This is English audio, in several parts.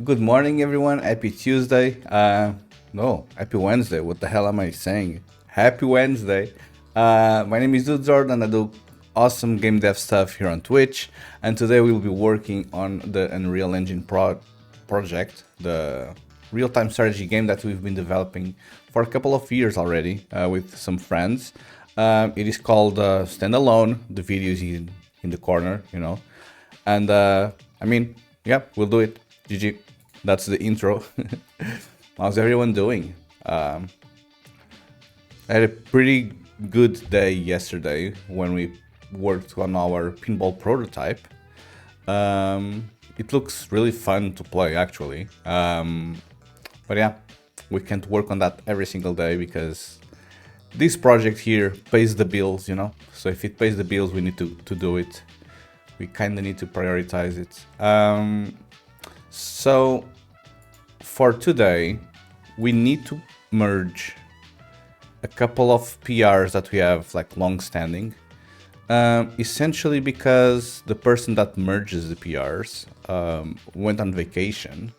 Good morning, everyone. Happy Tuesday. No, happy Wednesday. What the hell am I saying? Happy Wednesday. My name is Dudzord and I do awesome game dev stuff here on Twitch. And today we'll be working on the Unreal Engine project, the real-time strategy game that we've been developing for a couple of years already with some friends. It is called Standalone. The video is in the corner, you know. And yeah, we'll do it. GG. That's the intro. How's everyone doing? I had a pretty good day yesterday when we worked on our pinball prototype. It looks really fun to play, actually. But yeah, we can't work on that every single day because this project here pays the bills, you know? So if it pays the bills, we need to do it. We kind of need to prioritize it. So for today, we need to merge a couple of PRs that we have like long standing. Essentially because the person that merges the PRs went on vacation.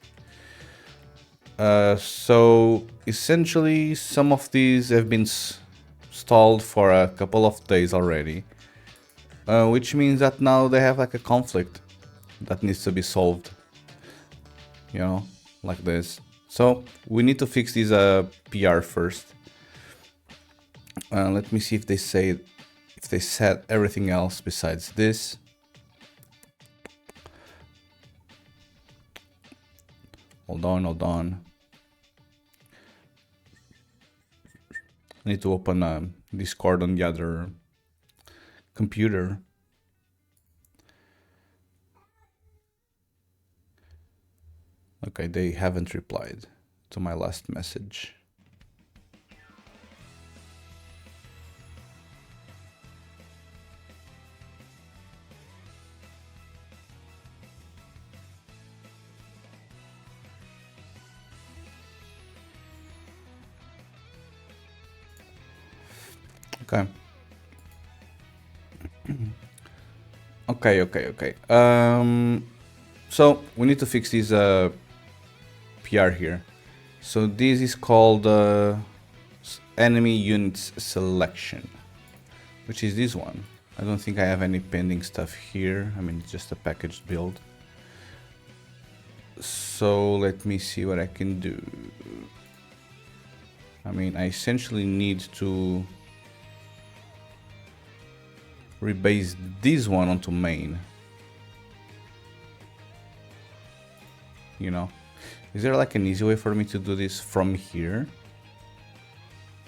So essentially some of these have been stalled for a couple of days already. Which means that now they have like a conflict that needs to be solved. You know, like this. So we need to fix these PR first. Let me see if they said everything else besides this. Hold on. I need to open Discord on the other computer. Okay, they haven't replied to my last message. Okay. Okay. So we need to fix these PR here. So this is called enemy units selection, which is this one. I don't think I have any pending stuff here. I mean, it's just a packaged build. So let me see what I can do. I mean, I essentially need to rebase this one onto main. You know, is there like an easy way for me to do this from here?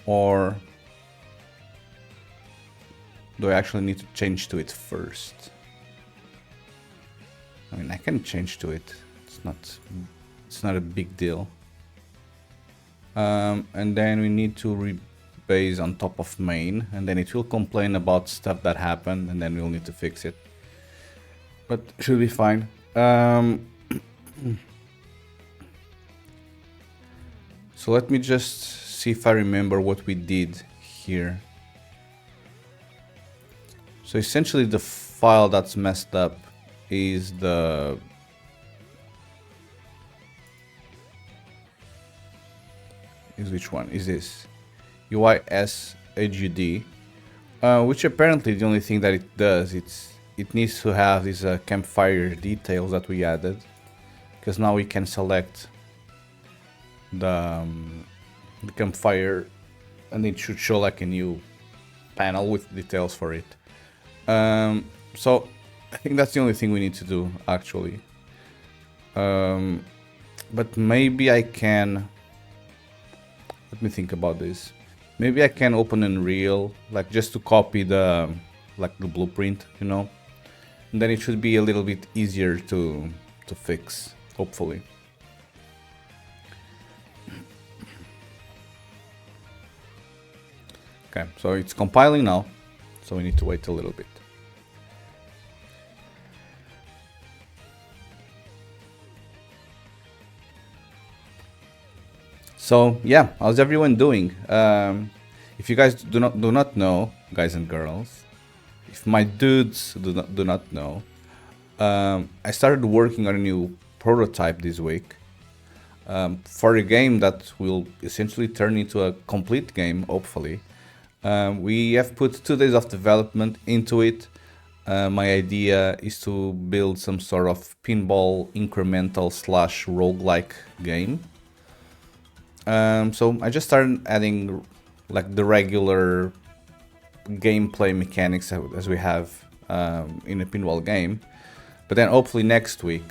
Or do I actually need to change to it first? I mean, I can change to it. It's not a big deal. And then we need to rebase on top of main, and then it will complain about stuff that happened, and then we'll need to fix it. But should be fine. So let me just see if I remember what we did here. So essentially the file that's messed up is which one? Is this UISHUD, which apparently the only thing that it does, it needs to have these campfire details that we added, because now we can select the campfire and it should show like a new panel with details for it. So I think that's the only thing we need to do, actually. But maybe I can, let me think about this. Maybe I can open Unreal, like just to copy the blueprint, you know, and then it should be a little bit easier to fix, hopefully. Okay, so it's compiling now, so we need to wait a little bit. So yeah, how's everyone doing? If you guys do not know, guys and girls, if my dudes do not know, I started working on a new prototype this week. for a game that will essentially turn into a complete game, hopefully. We have put 2 days of development into it. My idea is to build some sort of pinball incremental / roguelike game. So I just started adding like the regular gameplay mechanics as we have in a pinball game. But then hopefully next week,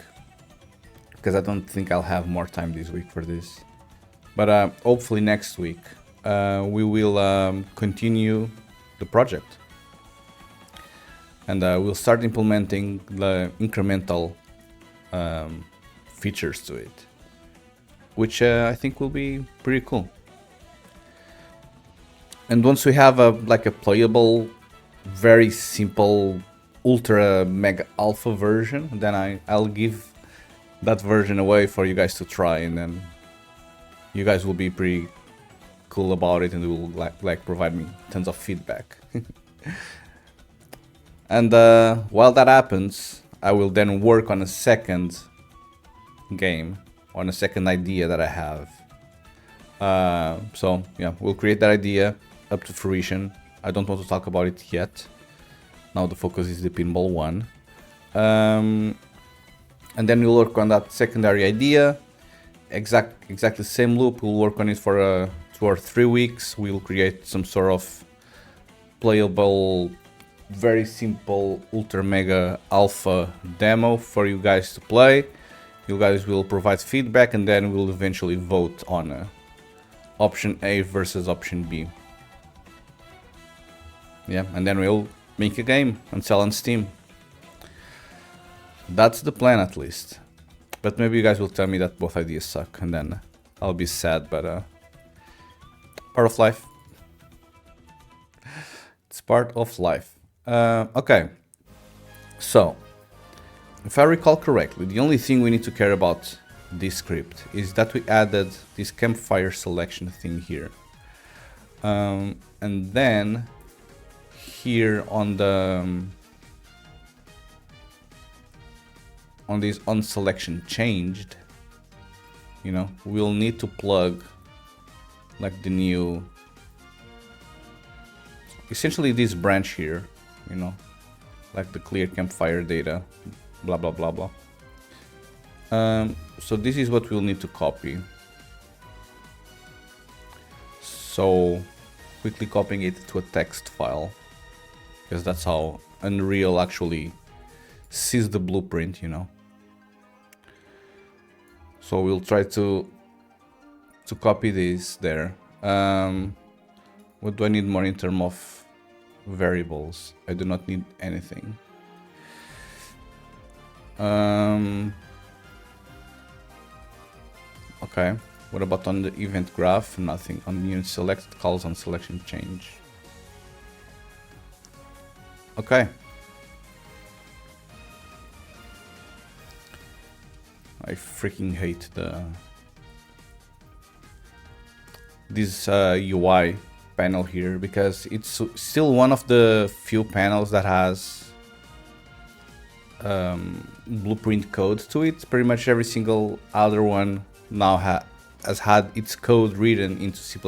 because I don't think I'll have more time this week for this. But hopefully next week we will continue the project. And we'll start implementing the incremental features to it, which I think will be pretty cool. And once we have a playable, very simple, ultra mega alpha version, then I'll give that version away for you guys to try, and then you guys will be pretty cool about it, and will like provide me tons of feedback. And while that happens, I will then work on a second game, on a second idea that I have. So yeah, we'll create that idea up to fruition. I don't want to talk about it yet. Now the focus is the pinball one. And then we'll work on that secondary idea. Exactly same loop. We'll work on it for 2 or 3 weeks. We'll create some sort of playable, very simple ultra mega alpha demo for you guys to play. You guys will provide feedback, and then we'll eventually vote on option A versus option B. Yeah, and then we'll make a game and sell on Steam. That's the plan, at least. But maybe you guys will tell me that both ideas suck, and then I'll be sad, but part of life. It's part of life. Okay, so if I recall correctly, the only thing we need to care about this script is that we added this campfire selection thing here, and then here on the on this on selection changed, you know, we'll need to plug like the new, essentially this branch here, you know, like the clear campfire data, blah blah blah blah. So this is what we'll need to copy. So quickly copying it to a text file, because that's how Unreal actually sees the blueprint, you know. So we'll try to copy this there. What do I need more in terms of variables? I do not need anything. Okay, what about on the event graph? Nothing. On unit select, it calls on selection change. Okay. I freaking hate this UI panel here, because it's still one of the few panels that has blueprint code to it. Pretty much every single other one now has had its code written into C++.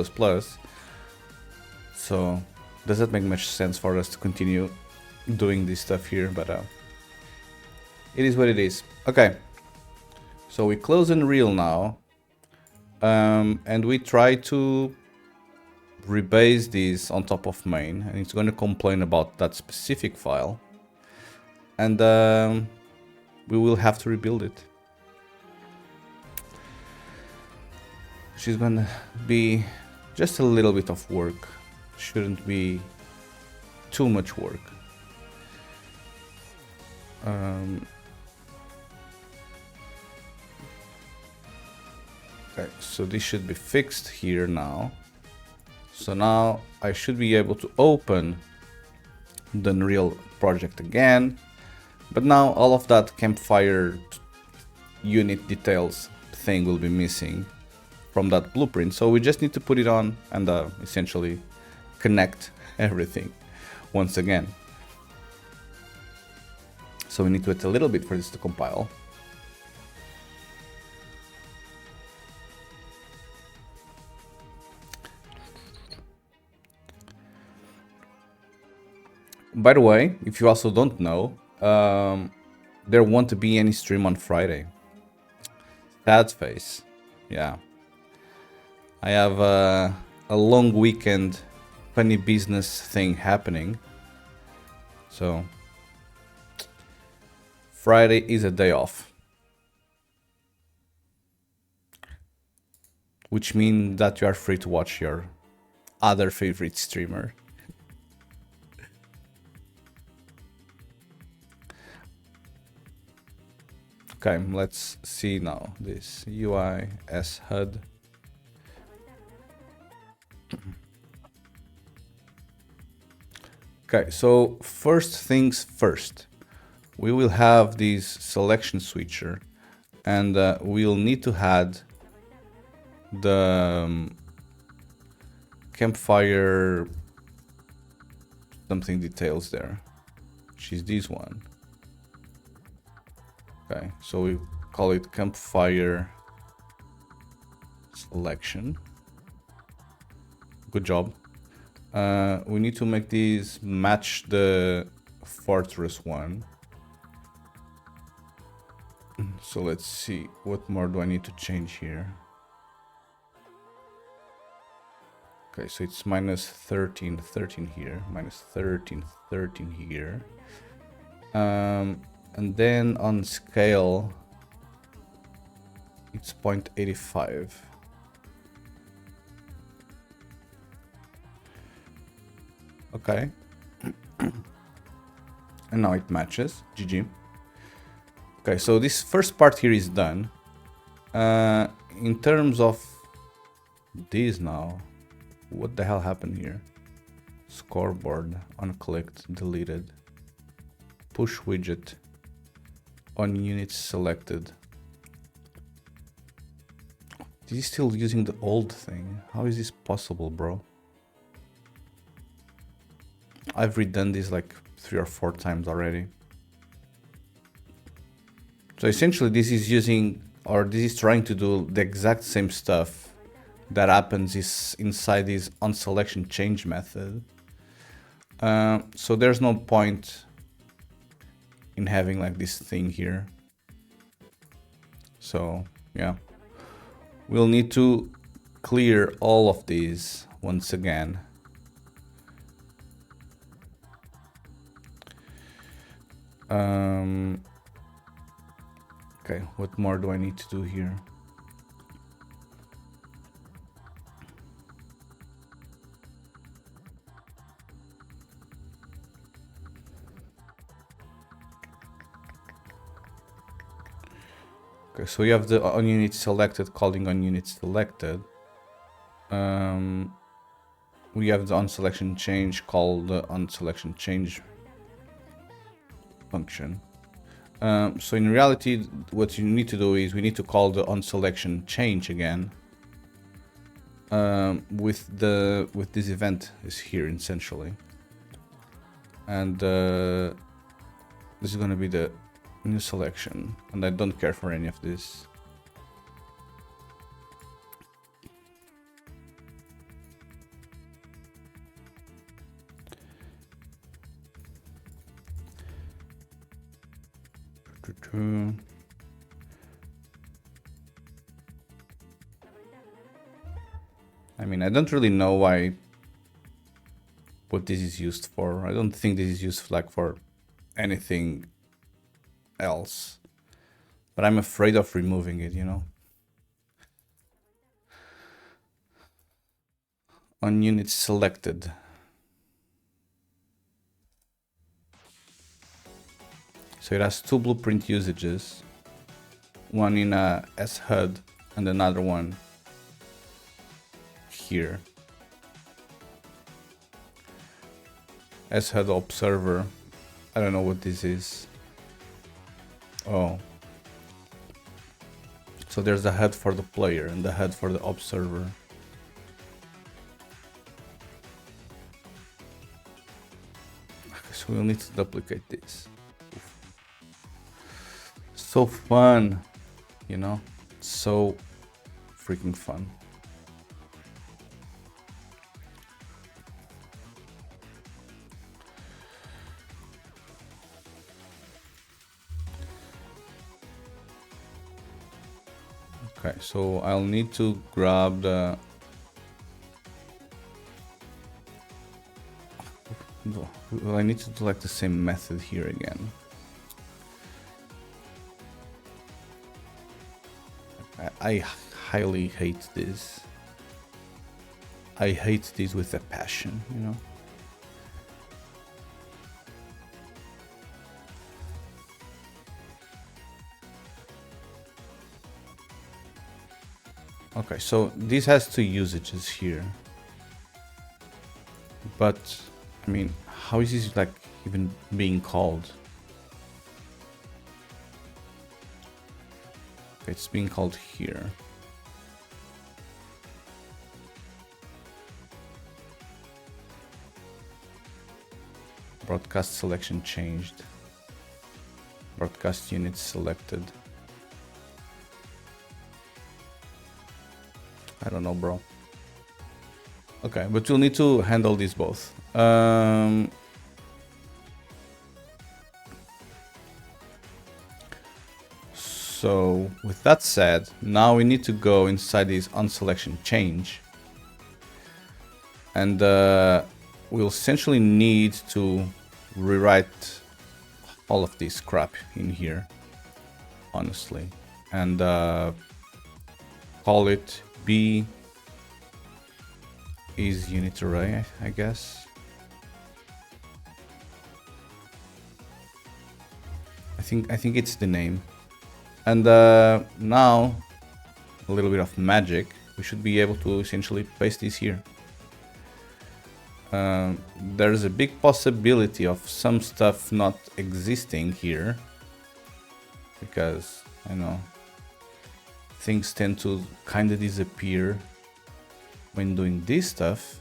So does that make much sense for us to continue doing this stuff here? But it is what it is. Okay, so we close Unreal now, and we try to rebase this on top of main, and it's going to complain about that specific file, and we will have to rebuild it. Which is gonna be just a little bit of work. Shouldn't be too much work. Okay, so this should be fixed here now. So now I should be able to open the Unreal project again, but now all of that campfire unit details thing will be missing from that blueprint. So we just need to put it on and essentially connect everything once again. So we need to wait a little bit for this to compile. By the way, if you also don't know, there won't be any stream on Friday. Sad face. Yeah. I have a long weekend funny business thing happening. So Friday is a day off. Which means that you are free to watch your other favorite streamer. Okay, let's see now this UI as HUD. Okay, so first things first, we will have this selection switcher, and we'll need to add the campfire something details there, which is this one. Okay, so we call it campfire selection. Good job. We need to make these match the fortress one. So let's see, what more do I need to change here? Okay, so it's minus 13, 13 here, minus 13, 13 here. And then on scale, it's 0.85. Okay. And now it matches. GG. Okay, so this first part here is done. In terms of these now, what the hell happened here? Scoreboard, unclicked, deleted. Push widget, on units selected. This is still using the old thing. How is this possible, bro? I've redone this like 3 or 4 times already. So essentially this is using, or this is trying to do the exact same stuff that happens is inside this onSelection change method. So there's no point in having like this thing here. So yeah, we'll need to clear all of these once again. Okay, what more do I need to do here? Okay, so you have the on unit selected calling on unit selected. We have the onSelection change called the onSelection change function. So in reality, what you need to do is we need to call the onSelection change again with this event is here essentially, and this is going to be the new selection, and I don't care for any of this. I mean, I don't really know what this is used for. I don't think this is used like for anything else, but I'm afraid of removing it, you know. On units selected. So it has 2 blueprint usages, one in as HUD and another one here. As HUD observer, I don't know what this is. Oh. So there's the HUD for the player and the HUD for the observer. So we'll need to duplicate this. So fun, you know, so freaking fun. Okay, so I'll need to grab the... Well, I need to do like the same method here again. I highly hate this. I hate this with a passion, you know? Okay, so this has two usages here. But, I mean, how is this like even being called? Okay, it's being called here. Broadcast selection changed. Broadcast unit selected. I don't know, bro. Okay, but we'll need to handle these both. So with that said, now we need to go inside this onSelection change. And we'll essentially need to rewrite all of this crap in here, honestly. And call it B is unit array, I guess. I think it's the name. And now, a little bit of magic, we should be able to essentially paste this here. There's a big possibility of some stuff not existing here, because, I know, things tend to kind of disappear when doing this stuff.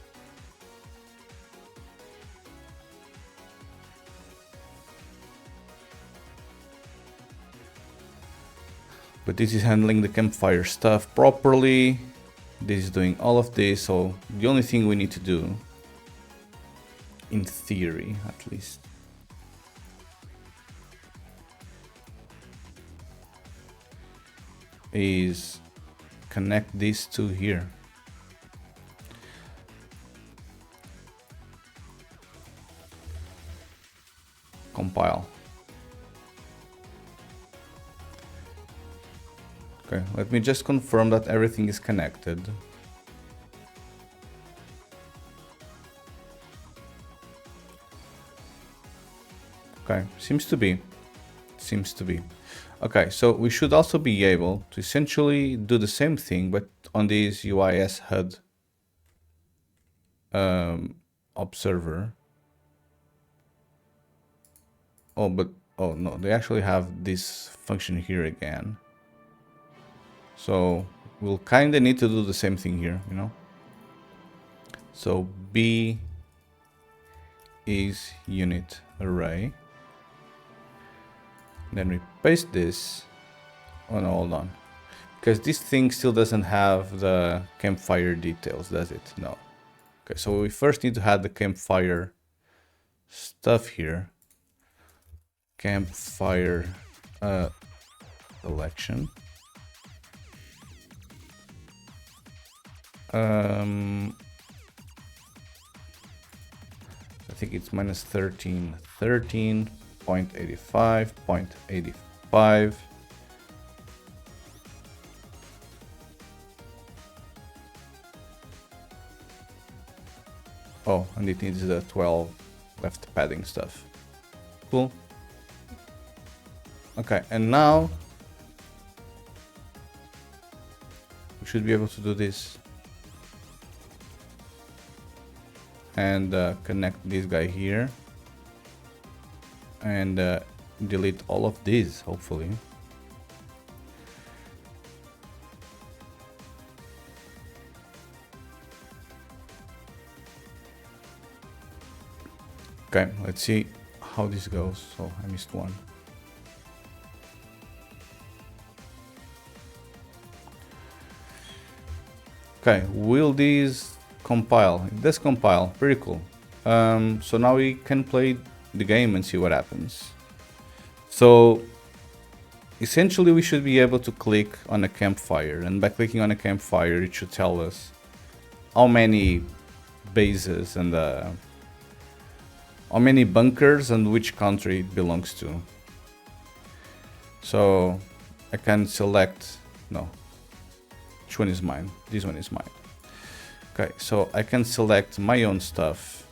But this is handling the campfire stuff properly. This is doing all of this, so the only thing we need to do, in theory at least, is connect these two here. Compile. Okay, let me just confirm that everything is connected. Okay, seems to be. Okay, so we should also be able to essentially do the same thing, but on this UIS HUD observer. Oh no, they actually have this function here again. So we'll kind of need to do the same thing here, you know. So B is unit array. Then we paste this. Oh no, hold on. Because this thing still doesn't have the campfire details, does it? No. Okay, so we first need to add the campfire stuff here. Campfire selection. I think it's minus 13, 13.85.85. Oh, and it needs the 12 left padding stuff. Cool. Okay, and now we should be able to do this. And connect this guy here. And delete all of these, hopefully. Okay, let's see how this goes. So I missed one. Okay, will these compile? It does compile, pretty cool. So now we can play the game and see what happens. So essentially we should be able to click on a campfire, and by clicking on a campfire it should tell us how many bases and how many bunkers and which country it belongs to. So I can select, no, which one is mine? This one is mine. Okay, so I can select my own stuff,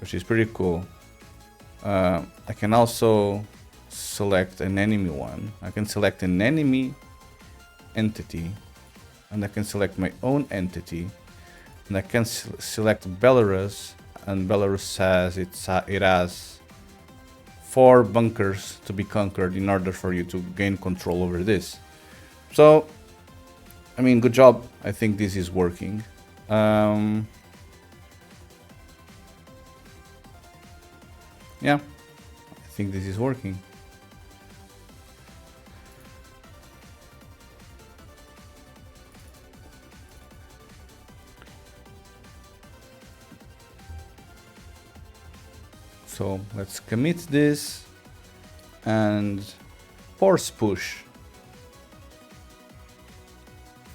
which is pretty cool. I can also select an enemy one. I can select an enemy entity, and I can select my own entity, and I can select Belarus, and Belarus says it has 4 bunkers to be conquered in order for you to gain control over this. So, I mean, good job. I think this is working. Yeah, I think this is working. So let's commit this and force push.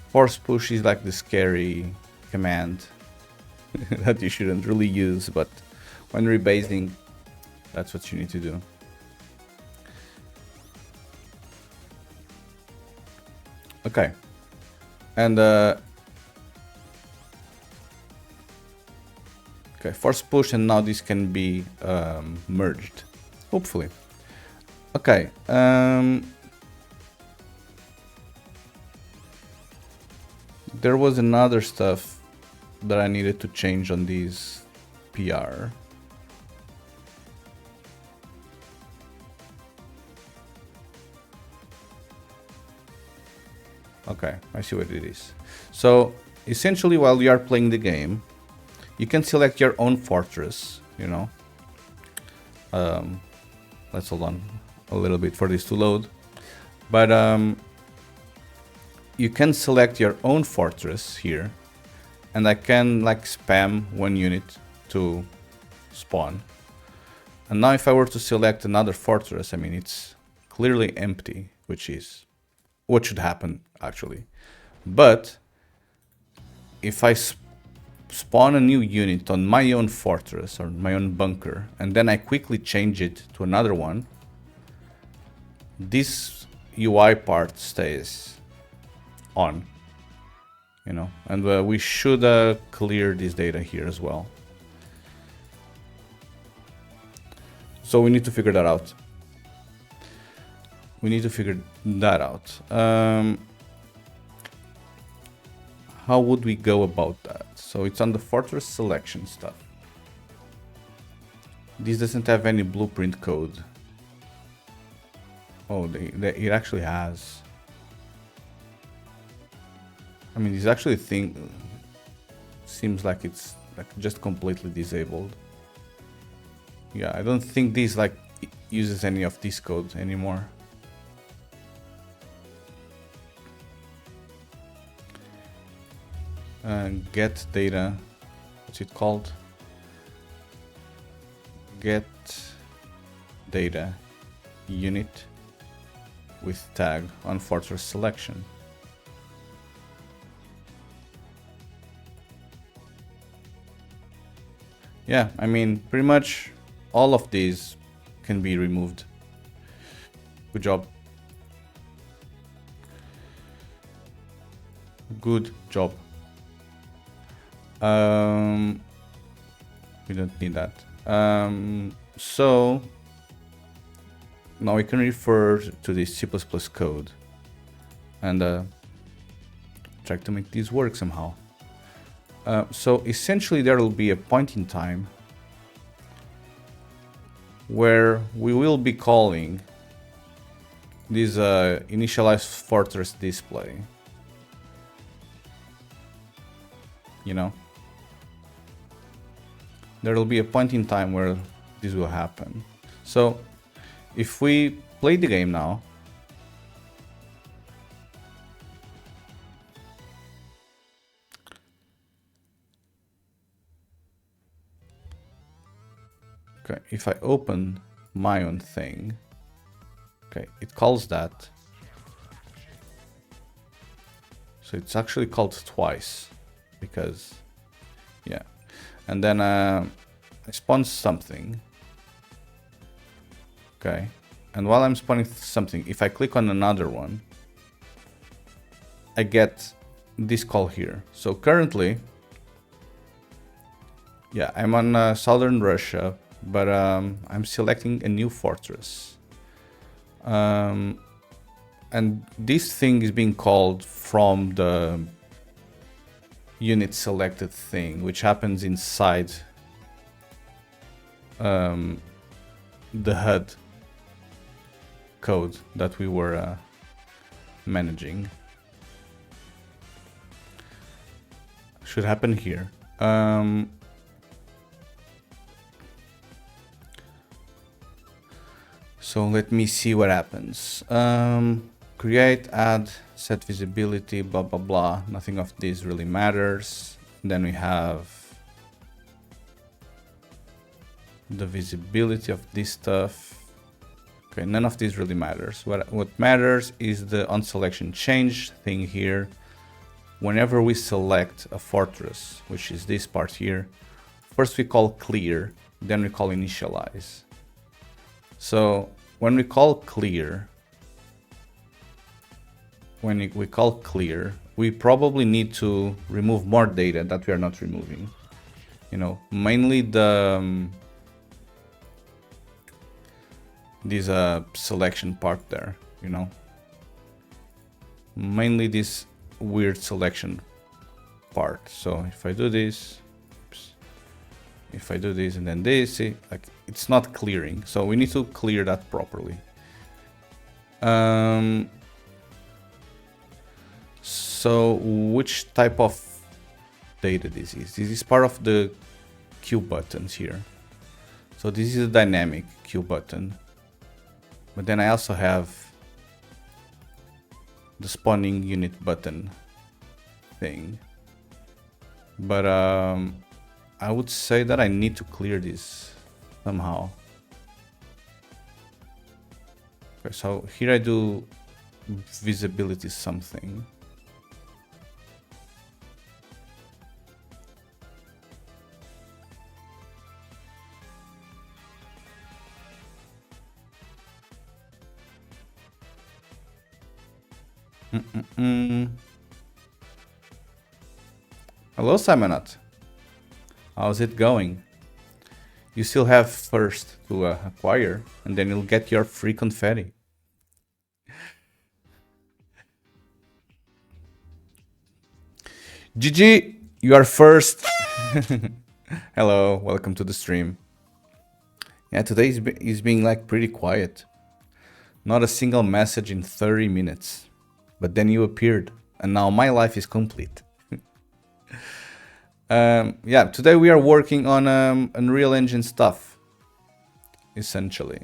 Force push is like the scary command that you shouldn't really use, but when rebasing, that's what you need to do. Okay, and okay, force push, and now this can be merged, hopefully. Okay, there was another stuff that I needed to change on these PR. Okay, I see what it is. So essentially, while you are playing the game, you can select your own fortress, you know. Let's hold on a little bit for this to load. But you can select your own fortress here, and I can like spam one unit to spawn. And now if I were to select another fortress, I mean, it's clearly empty, which is what should happen actually. But if I spawn a new unit on my own fortress or my own bunker, and then I quickly change it to another one, this UI part stays on, you know, and we should clear this data here as well. So we need to figure that out. We need to figure that out. How would we go about that? So it's on the fortress selection stuff. This doesn't have any blueprint code. Oh, it actually has. I mean, this actually seems like it's like just completely disabled. Yeah, I don't think this like uses any of this code anymore. Get data, what's it called? Get data unit with tag on fortress selection. Yeah, I mean, pretty much all of these can be removed. Good job. Good job. We don't need that. So now we can refer to the C++ code and try to make this work somehow. So essentially there will be a point in time where we will be calling this initialize fortress display, you know. There will be a point in time where this will happen. So if we play the game now, okay, if I open my own thing, Okay, it calls that. So it's actually called twice because, yeah. And then I spawn something. Okay. And while I'm spawning something, if I click on another one, I get this call here. So currently, yeah, I'm on southern Russia, but I'm selecting a new fortress. And this thing is being called from the unit selected thing, which happens inside the HUD code that we were managing. Should happen here. So let me see what happens. Create, add, set visibility, blah blah blah. Nothing of this really matters. Then we have the visibility of this stuff. Okay, none of this really matters. What matters is the onSelection change thing here. Whenever we select a fortress, which is this part here, first we call clear, then we call initialize. So when we call clear, we probably need to remove more data that we are not removing. You know, mainly the this selection part there, you know, mainly this weird selection part. So if I do this, oops, if I do this and then this, see, like it's not clearing. So we need to clear that properly. So which type of data this is? This is part of the Q buttons here. So this is a dynamic Q button. But then I also have the spawning unit button thing. But I would say that I need to clear this somehow. Okay, so here I do visibility something. Hello, Simonot. How's it going? You still have first to acquire, and then you'll get your free confetti. GG, you are first. Hello, welcome to the stream. Yeah, today is being like pretty quiet. Not a single message in 30 minutes. But then you appeared, and now my life is complete. Yeah, today we are working on Unreal Engine stuff, essentially.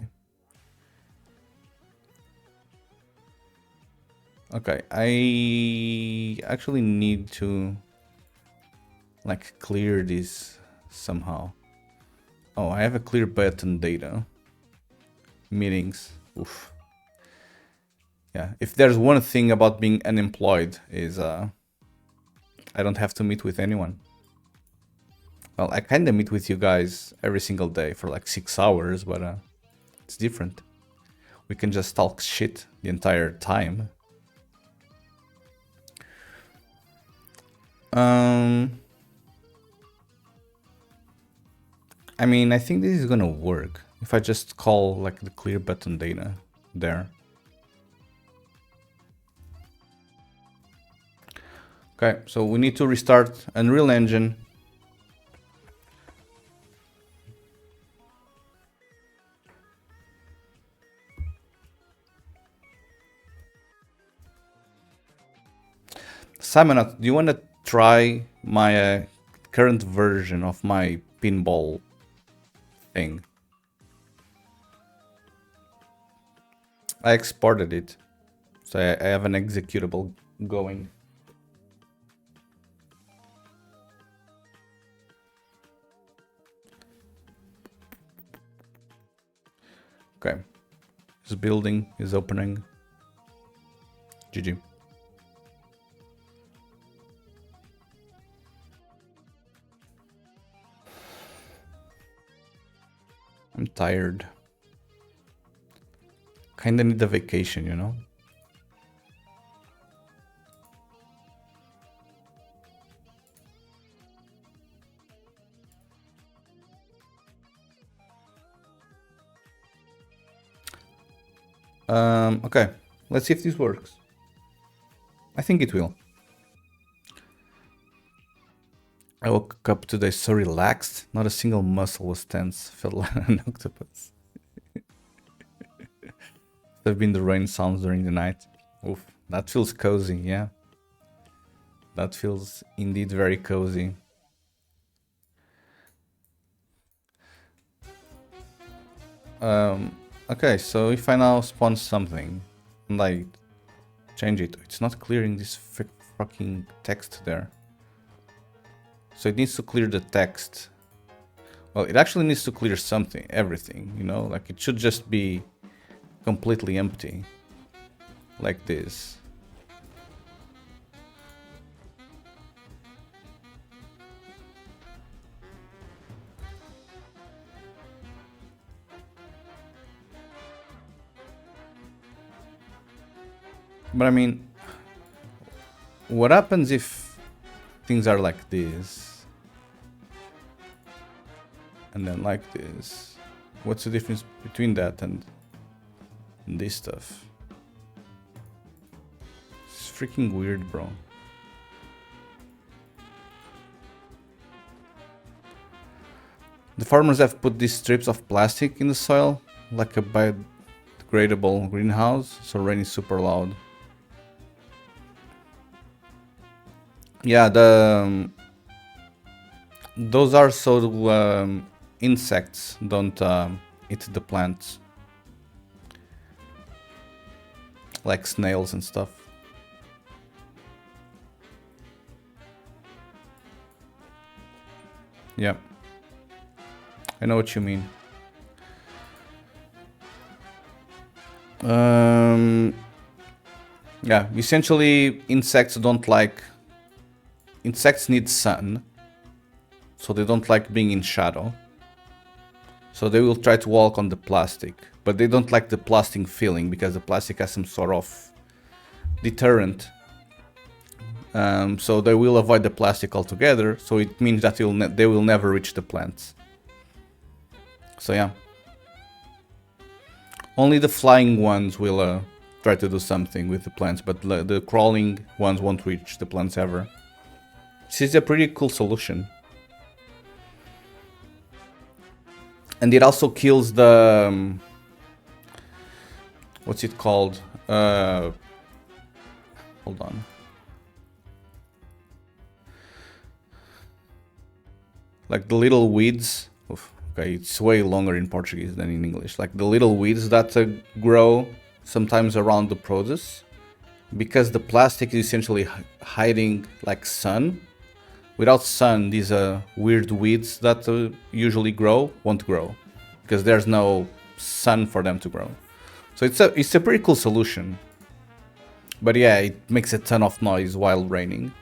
Okay, I actually need to like clear this somehow. Oh, I have a clear button data. Meetings. Oof. Yeah, if there's one thing about being unemployed is I don't have to meet with anyone. Well, I kind of meet with you guys every single day for like 6 hours, but it's different. We can just talk shit the entire time. I mean, I think this is gonna work if I just call like the clear button data there. Okay, so we need to restart Unreal Engine. Simon, do you want to try my current version of my pinball thing? I exported it, so I have an executable going. Okay, is building, is opening. GG. I'm tired. Kinda need a vacation, you know? Okay, let's see if this works. I think it will. I woke up today so relaxed, not a single muscle was tense, felt like an octopus. There've been the rain sounds during the night. Oof, that feels cozy, yeah. That feels indeed very cozy. Okay, so if I now spawn something and I change it, it's not clearing this fucking text there. So it needs to clear the text. Well, it actually needs to clear something, everything, you know? Like it should just be completely empty. Like this. But I mean, what happens if things are like this? And then like this? What's the difference between that and this stuff? It's freaking weird, bro. The farmers have put these strips of plastic in the soil, like a biodegradable greenhouse, so rain is super loud. Yeah, those are so insects don't eat the plants, like snails and stuff. Yeah, I know what you mean. Yeah, essentially insects don't like... Insects need sun, so they don't like being in shadow. So they will try to walk on the plastic, but they don't like the plastic feeling because the plastic has some sort of deterrent. So they will avoid the plastic altogether, so it means that they will never reach the plants. So yeah. Only the flying ones will try to do something with the plants, but the crawling ones won't reach the plants ever. This is a pretty cool solution. And it also kills the... what's it called? Hold on. Like the little weeds. Oof, okay, it's way longer in Portuguese than in English. Like the little weeds that grow sometimes around the produce. Because the plastic is essentially hiding like sun. Without sun, these weird weeds that usually grow won't grow, because there's no sun for them to grow. So it's a pretty cool solution. But yeah, it makes a ton of noise while raining.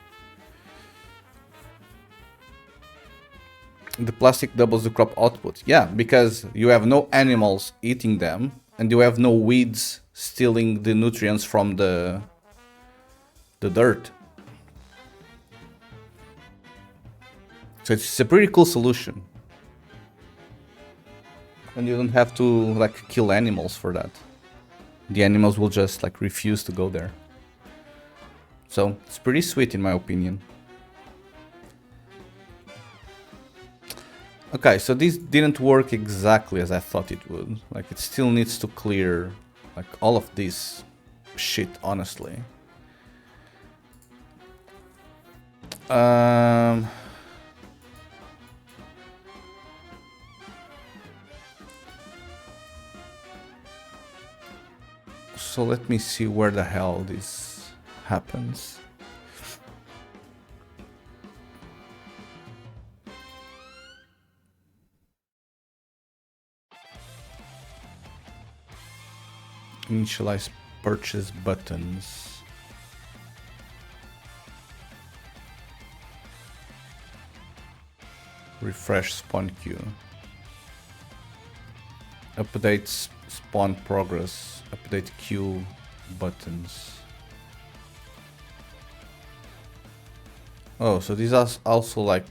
The plastic doubles the crop output. Yeah, because you have no animals eating them, and you have no weeds stealing the nutrients from the dirt. So it's a pretty cool solution. And you don't have to like kill animals for that. The animals will just like refuse to go there. So it's pretty sweet in my opinion. Okay, so this didn't work exactly as I thought it would. Like it still needs to clear like all of this shit, honestly. So let me see where the hell this happens. Initialize purchase buttons. Refresh spawn queue. Update spawn progress. Update queue buttons. Oh, so this also like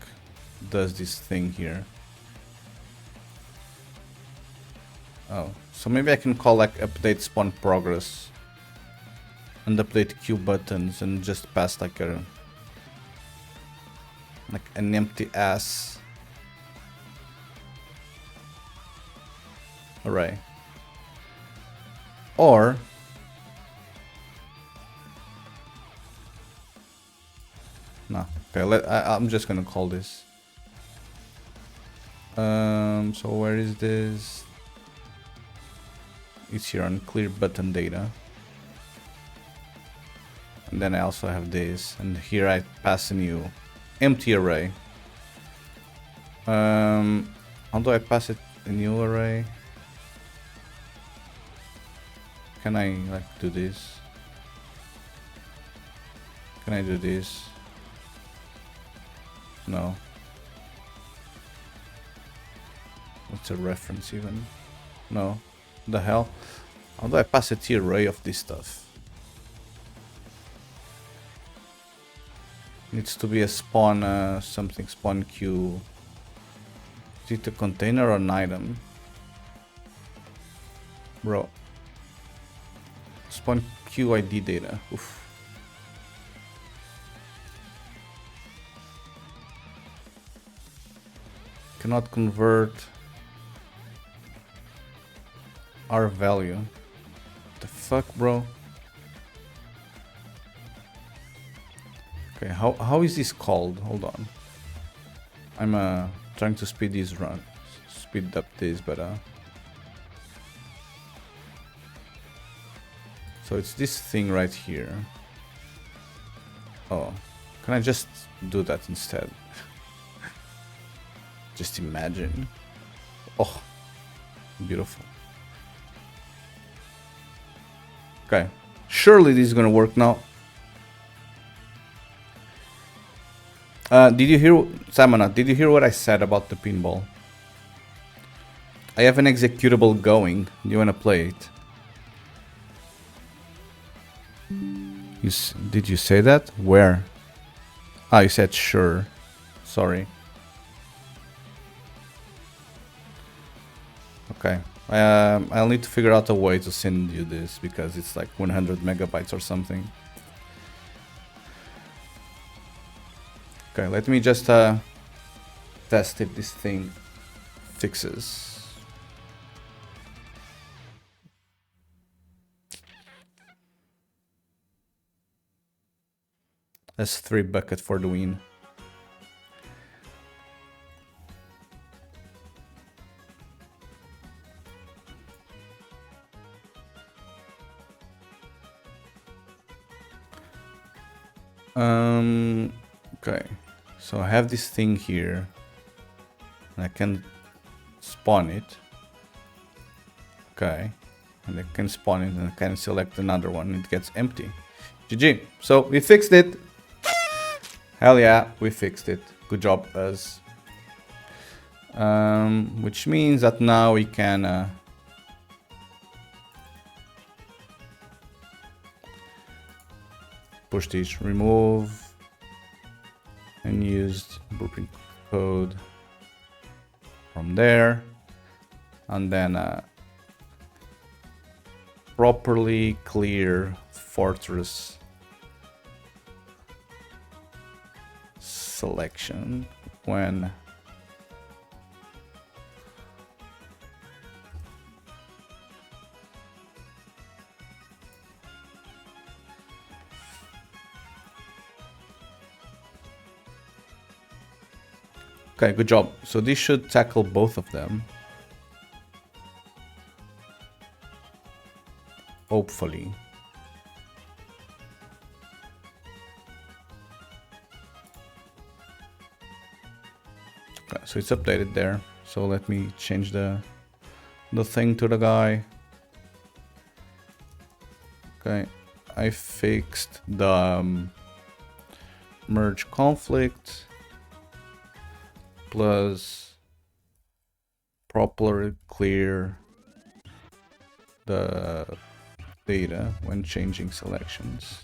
does this thing here. Oh, so maybe I can call like update spawn progress and update queue buttons and just pass like an empty ass array. Or no, okay. I'm just gonna call this. So where is this? It's here on clear button data. And then I also have this, and here I pass a new empty array. How do I pass it a new array? Can I like do this? Can I do this? No. What's a reference even? No. The hell? How do I pass a T array of this stuff? Needs to be a spawn something spawn queue. Is it a container or an item? Bro. Spawn queue ID data. Oof. Cannot convert R value. What the fuck, bro? Okay, how is this called? Hold on. I'm trying to speed up this, but so it's this thing right here. Oh, can I just do that instead? Just imagine. Oh, beautiful. Okay, surely this is gonna work now. Did you hear, Samana, did you hear what I said about the pinball? I have an executable going. Do you wanna play it? Did you say that? Where? Ah, you said sure. Sorry. Okay. I'll need to figure out a way to send you this because it's like 100 megabytes or something. Okay, let me just test if this thing fixes. That's 3 bucket for the win. Okay, so I have this thing here and I can spawn it. Okay, and I can spawn it and I can select another one and it gets empty. GG. So we fixed it. Hell yeah, we fixed it. Good job, us. Which means that now we can push this, remove unused blueprint code from there, and then properly clear fortress selection when okay, good job. So this should tackle both of them. Hopefully. Okay, so it's updated there. So let me change the thing to the guy. Okay, I fixed the merge conflict plus properly clear the data when changing selections.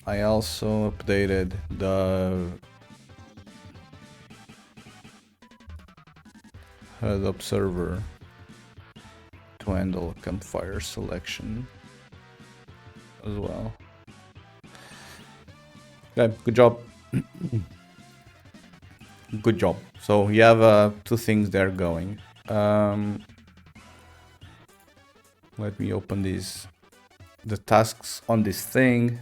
I also updated the HUD observer to handle campfire selection as well. Okay, good job. Good job. So you have two things there going. Let me open the tasks on this thing.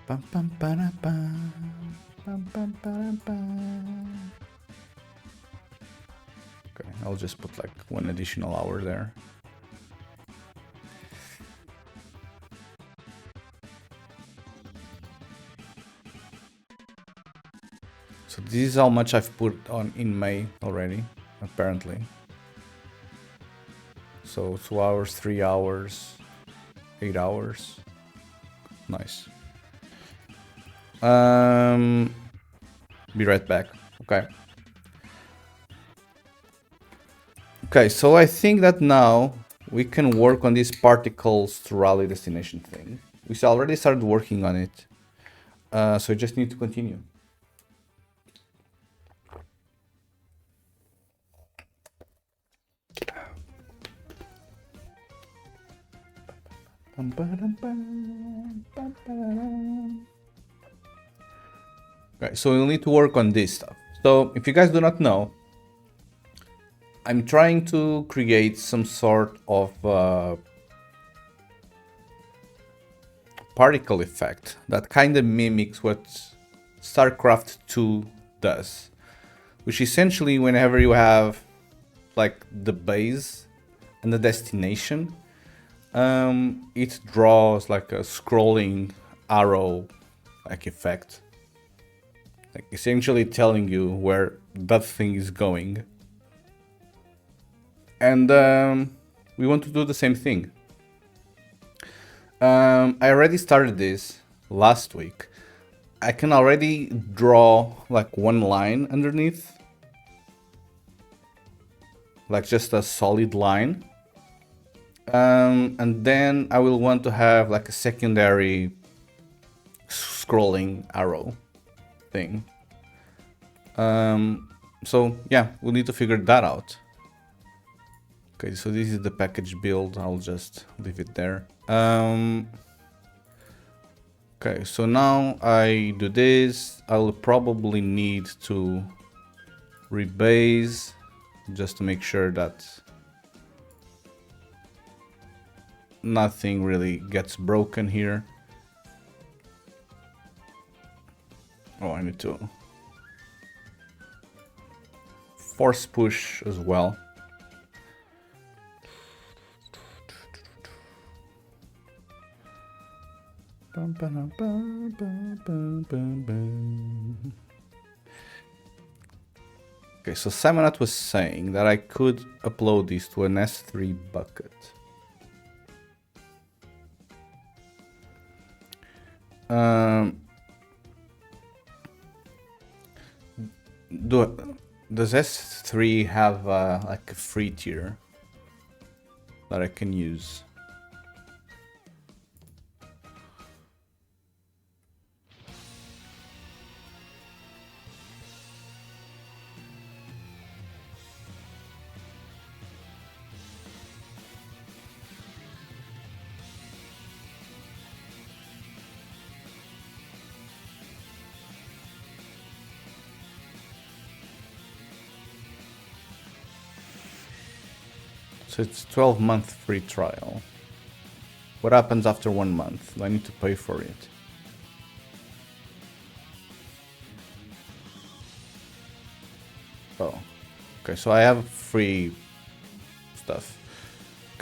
Bum, bum, ba, bum. Bum, bum, ba, bum. Okay, I'll just put like one additional hour there. So this is how much I've put on in May already, apparently. So 2 hours, 3 hours, 8 hours. Nice. Be right back. Okay. Okay, so I think that now we can work on these particles to rally destination thing. We already started working on it. So I just need to continue. Okay, so we'll need to work on this stuff. So if you guys do not know, I'm trying to create some sort of particle effect that kind of mimics what StarCraft 2 does, which essentially whenever you have like the base and the destination, it draws like a scrolling arrow like effect, like essentially telling you where that thing is going. And we want to do the same thing. I already started this last week. I can already draw like one line underneath, like just a solid line. And then I will want to have like a secondary scrolling arrow thing. So yeah, we'll need to figure that out. Okay, so this is the package build. I'll just leave it there. Okay, so now I do this. I'll probably need to rebase just to make sure that nothing really gets broken here. Oh, I need to force push as well. Okay, so Simonat was saying that I could upload this to an S3 bucket. Does S3 have like a free tier that I can use? So it's 12-month free trial. What happens after 1 month? Do I need to pay for it? Oh, okay, so I have free stuff.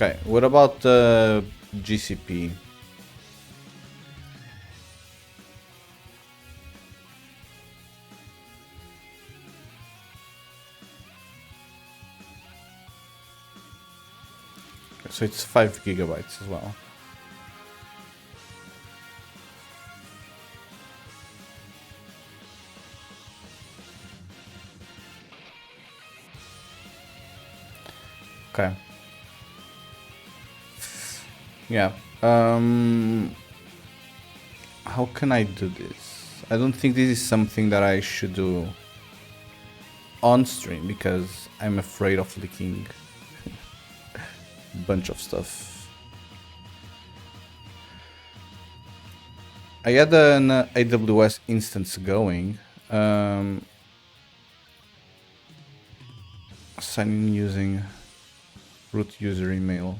Okay, what about GCP? So it's 5 gigabytes as well. Okay. Yeah. How can I do this? I don't think this is something that I should do on stream because I'm afraid of leaking a bunch of stuff. I had an AWS instance going. Sign in using root user email.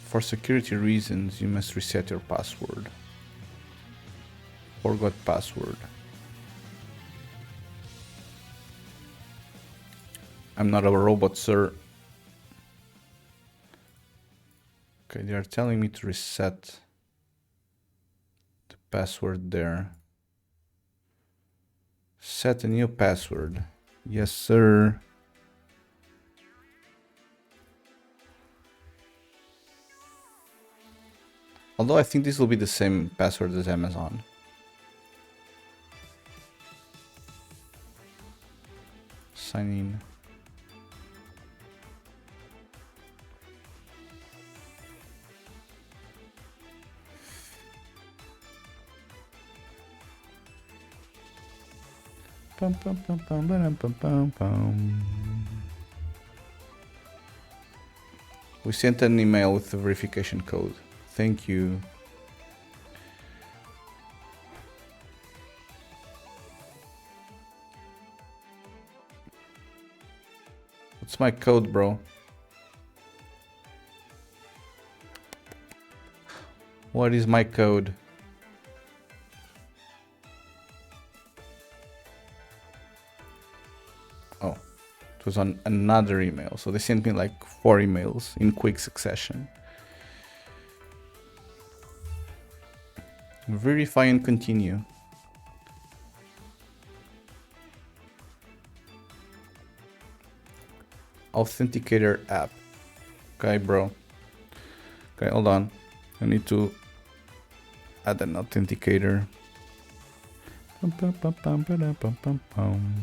For security reasons, you must reset your password. Forgot password. I'm not a robot, sir. Okay, they are telling me to reset the password there. Set a new password. Yes, sir. Although I think this will be the same password as Amazon. Sign in. Pum, pum, pum, pum, pum, pum, pum, pum. We sent an email with the verification code. Thank you. What's my code, bro? What is my code? Oh, it was on another email. So they sent me like 4 emails in quick succession. Verify and continue. Authenticator app. Okay, bro. Okay, hold on. I need to add an authenticator. Pum, pum, pum, pum, pum, pum, pum, pum.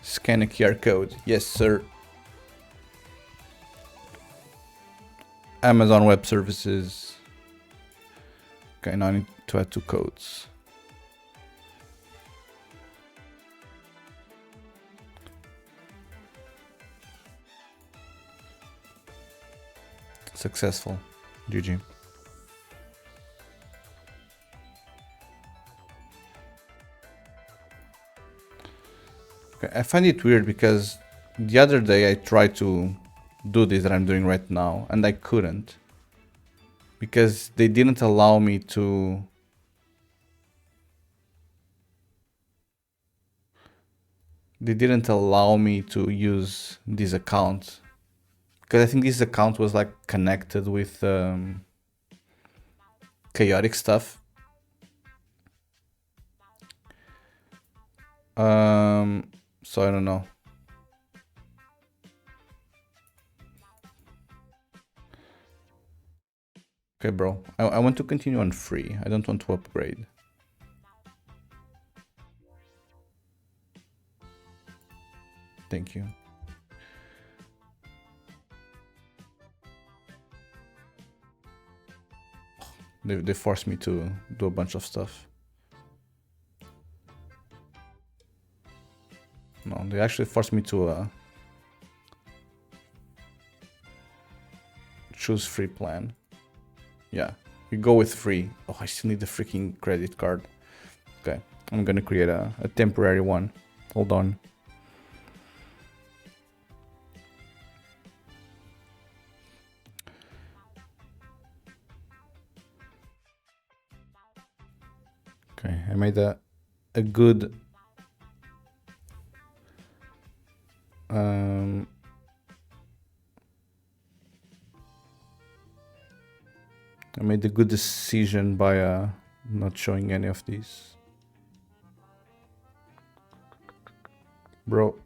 Scan a QR code. Yes, sir. Amazon Web Services. Okay, now I need to add 2 codes. Successful. GG. Okay, I find it weird because the other day I tried to do this that I'm doing right now and I couldn't because they didn't allow me to use this account because I think this account was like connected with chaotic stuff. So I don't know. Okay, bro. I want to continue on free. I don't want to upgrade. Thank you. They forced me to do a bunch of stuff. No, they actually forced me to choose free plan. Yeah, We go with free. Oh, I still need the freaking credit card. Okay, I'm gonna create a temporary one. Hold on. Okay, I made a good I made a good decision by not showing any of these. Bro.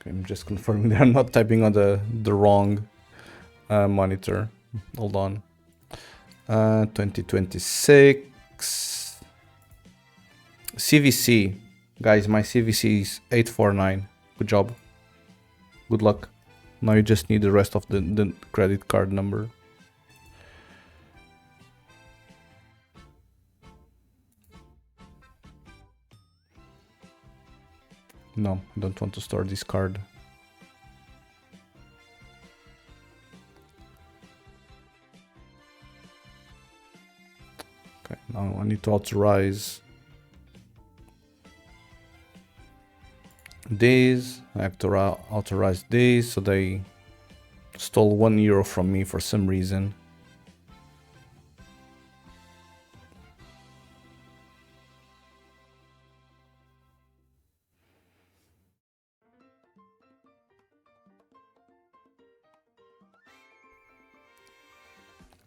I'm just confirming that I'm not typing on the wrong monitor. Hold on. 2026 CVC, guys. My CVC is 849. Good job. Good luck. Now you just need the rest of the credit card number. No, I don't want to store this card. Okay, now I need to authorize these. I have to authorize these, so they stole €1 from me for some reason.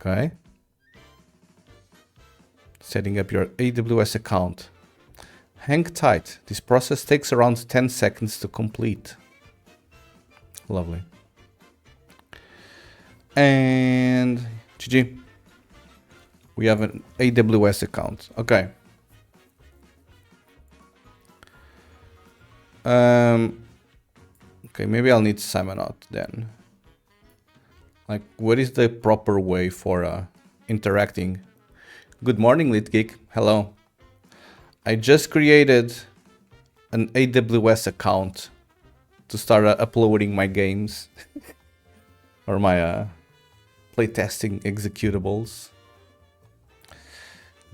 Okay. Setting up your AWS account. Hang tight. This process takes around 10 seconds to complete. Lovely. And GG. We have an AWS account. Okay. Okay, maybe I'll need to sign out then. Like, what is the proper way for interacting? Good morning, LitGeek. Hello. I just created an AWS account to start uploading my games or my playtesting executables.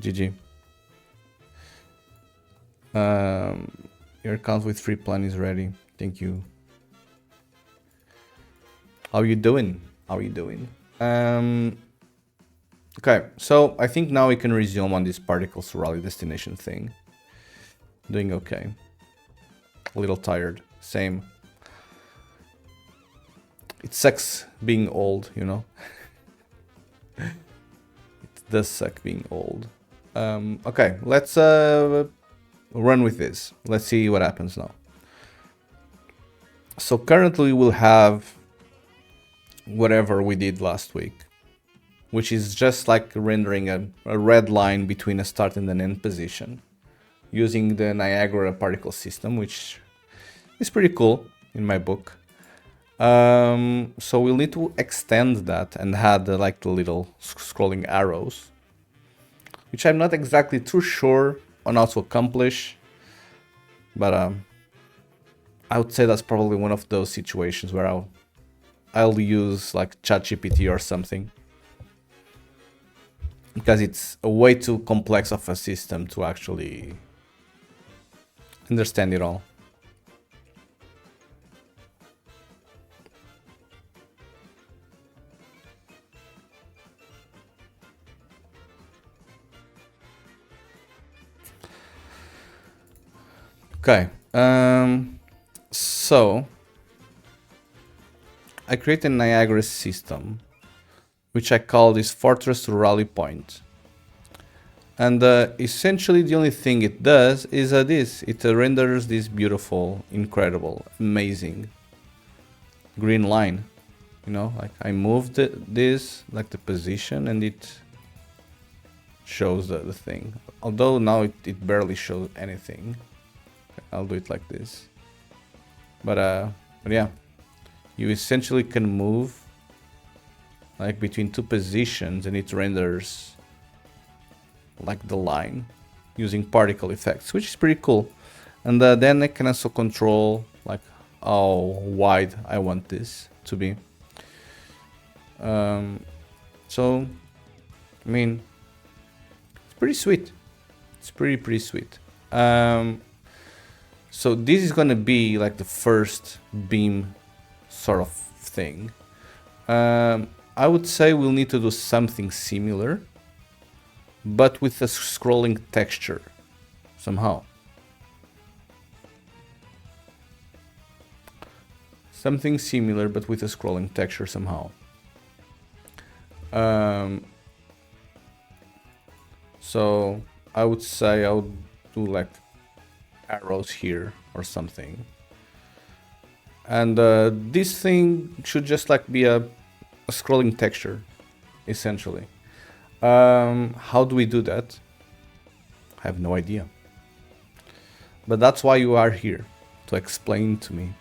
GG. Your account with free plan is ready. Thank you. How you doing? How you doing? Okay, so I think now we can resume on this particles to rally destination thing. Doing okay. A little tired. Same. It sucks being old, you know? It does suck being old. Okay, let's run with this. Let's see what happens now. So currently we'll have whatever we did last week, which is just like rendering a red line between a start and an end position using the Niagara particle system, which is pretty cool in my book. So we'll need to extend that and add like the little scrolling arrows, which I'm not exactly too sure on how to accomplish, but I would say that's probably one of those situations where I'll use like ChatGPT or something, because it's a way too complex of a system to actually understand it all. Okay, so I create a Niagara system, which I call this fortress to rally point. And essentially the only thing it does is this. It renders this beautiful, incredible, amazing green line. You know, like I moved this, like the position, and it shows the thing. Although now it barely shows anything. I'll do it like this. But yeah, you essentially can move like between two positions and it renders like the line using particle effects, which is pretty cool. And then I can also control like how wide I want this to be. So I mean, it's pretty sweet. It's pretty sweet. So this is gonna be like the first beam sort of thing. I would say we'll need to do something similar, but with a scrolling texture somehow. Something similar, but with a scrolling texture somehow. So I would say I would do like arrows here or something. And this thing should just like be a scrolling texture, essentially. How do we do that? I have no idea. But that's why you are here, to explain to me.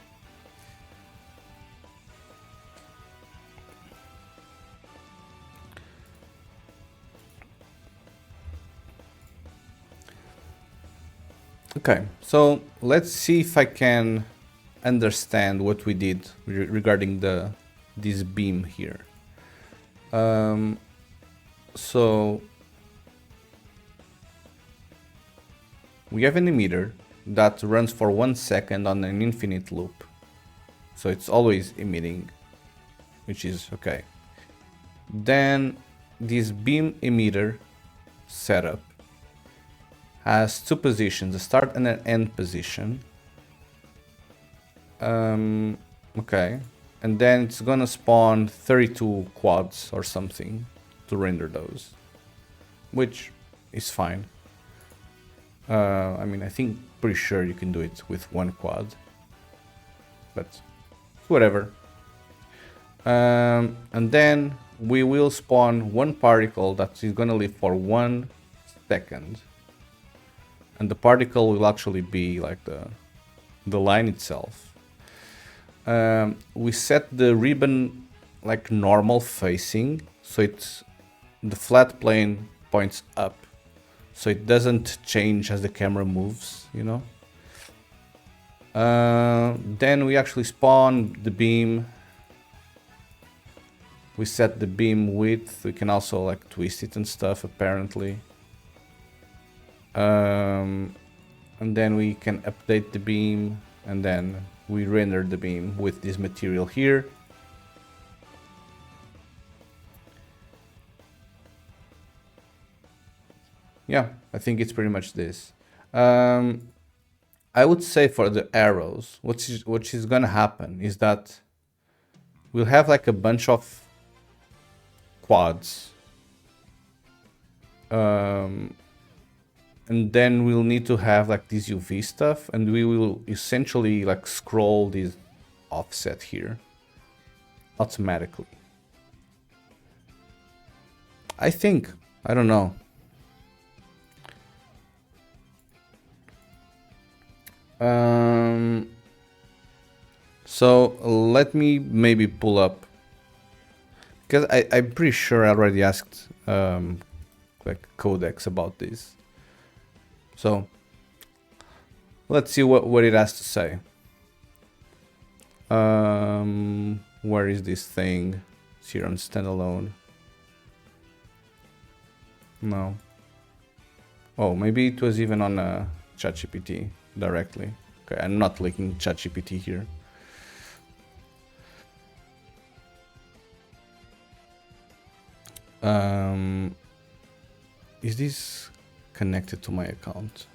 Okay, so let's see if I can understand what we did regarding this beam here. So we have an emitter that runs for 1 second on an infinite loop. So it's always emitting, which is okay. Then this beam emitter setup has two positions, a start and an end position. Okay, and then it's gonna spawn 32 quads or something to render those, which is fine. I mean, I think pretty sure you can do it with one quad, but whatever. And then we will spawn one particle that is gonna live for 1 second. And the particle will actually be like the line itself. We set the ribbon like normal facing, so it's the flat plane points up, so it doesn't change as the camera moves, you know. Then we actually spawn the beam. We set the beam width. We can also like twist it and stuff apparently. And then we can update the beam, and then we render the beam with this material here. Yeah, I think it's pretty much this. I would say for the arrows, what is gonna happen is that we'll have like a bunch of quads. And then we'll need to have like this UV stuff, and we will essentially like scroll this offset here automatically. I think, I don't know. So let me maybe pull up, because I'm pretty sure I already asked like Codex about this. So let's see what it has to say. Where is this thing? It's here on standalone. No. Oh, maybe it was even on ChatGPT directly. Okay, I'm not linking ChatGPT here. Is this connected to my account?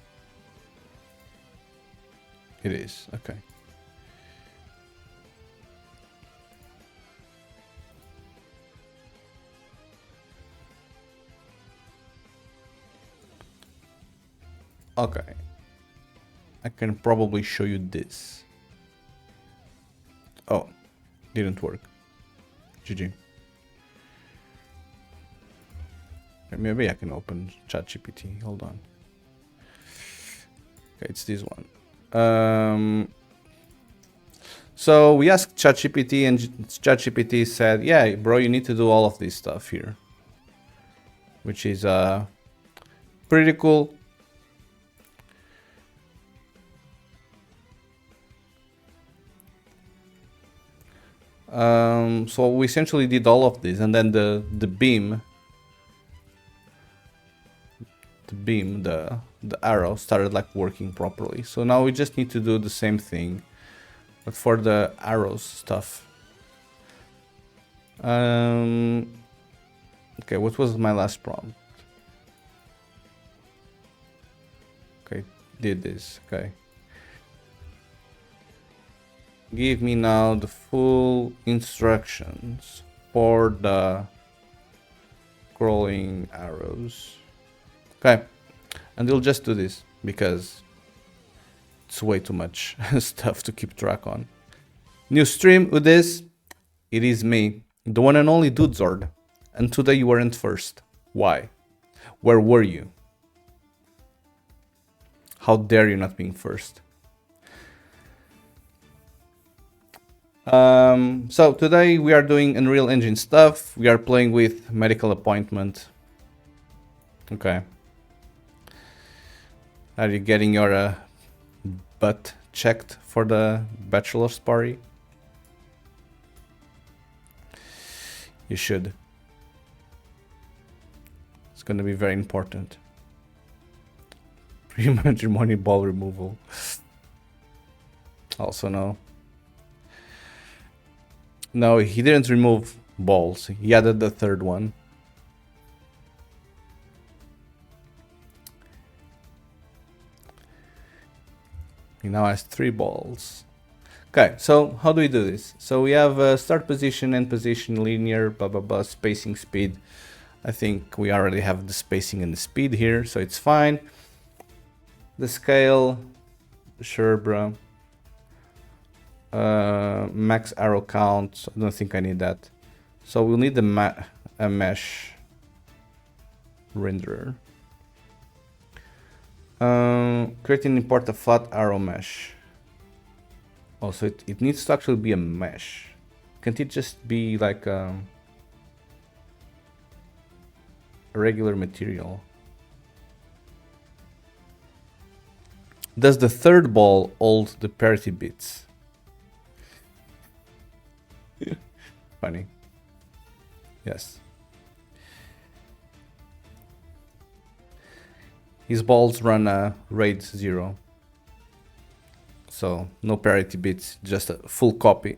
It is, okay. Okay. I can probably show you this. Oh, didn't work. GG. Maybe I can open ChatGPT. Hold on. Okay, it's this one. So we asked ChatGPT, and ChatGPT said, yeah, bro, you need to do all of this stuff here. Which is pretty cool. So we essentially did all of this, and then the arrow started like working properly. So now we just need to do the same thing, but for the arrows stuff. Okay, what was my last prompt? Okay, did this. Okay. Give me now the full instructions for the scrolling arrows. Okay, and we'll just do this because it's way too much stuff to keep track on. New stream with this. It is me, the one and only Dudezord. And today you weren't first. Why? Where were you? How dare you not being first? So today we are doing Unreal Engine stuff. We are playing with medical appointment. Okay. Are you getting your butt checked for the bachelor's party? You should. It's going to be very important. Pre-matrimony ball removal. Also no. No, he didn't remove balls. He added the third one. He now has 3 balls. Okay, so how do we do this? So we have start position, end position, linear, blah blah blah, spacing, speed. I think we already have the spacing and the speed here, so it's fine. The scale, sure, bro. Max arrow count. I don't think I need that. So we'll need a mesh renderer. Create and import a flat arrow mesh. Also, it needs to actually be a mesh. Can't it just be like a regular material? Does the third ball hold the parity bits? Funny. Yes. His balls run a RAID 0. So no parity bits, just a full copy.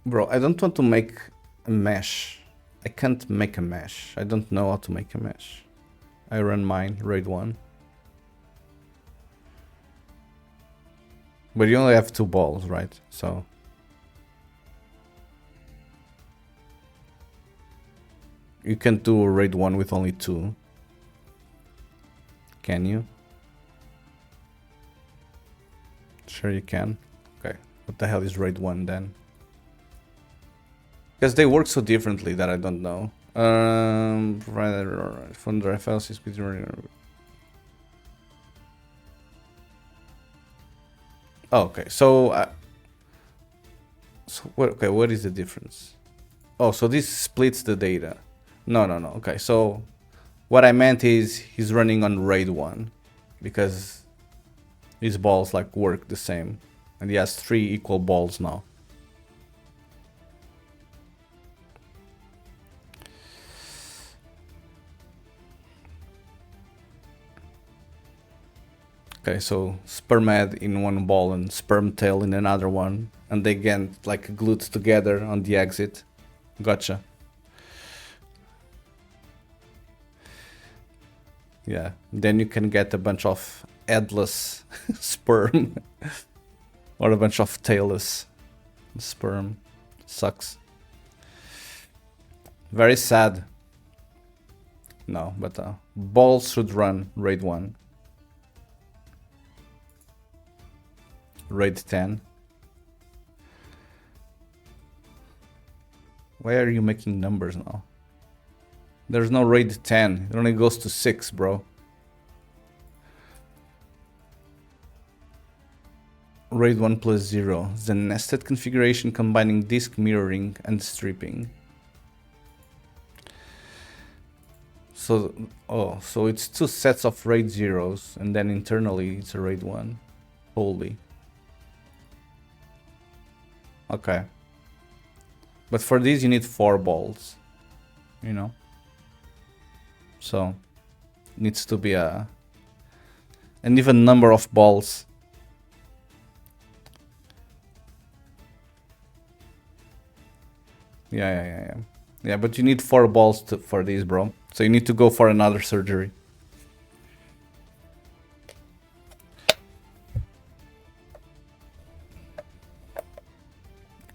Bro, I don't want to make a mesh. I can't make a mesh. I don't know how to make a mesh. I run mine, RAID 1. But you only have 2 balls, right? So you can't do a RAID 1 with only 2. Can you? Sure you can. Okay. What the hell is RAID 1 then? Because they work so differently that I don't know. Provider phone drive files speed. Oh, okay. So, okay, what is the difference? Oh, so this splits the data. No. Okay, so what I meant is he's running on RAID 1 because his balls like work the same, and he has 3 equal balls now. Okay, so sperm head in one ball and sperm tail in another one, and they get like glued together on the exit. Gotcha. Yeah, then you can get a bunch of headless sperm or a bunch of tailless sperm. Sucks. Very sad. No, but balls should run RAID 1. RAID 10. Why are you making numbers now? There's no RAID 10. It only goes to 6, bro. RAID 1 plus 0. The nested configuration combining disk mirroring and stripping. So, so it's 2 sets of RAID 0s, and then internally it's a RAID 1. Holy. Okay. But for these you need 4 balls. You know? So, needs to be an even number of balls. Yeah, but you need 4 balls for these, bro. So you need to go for another surgery.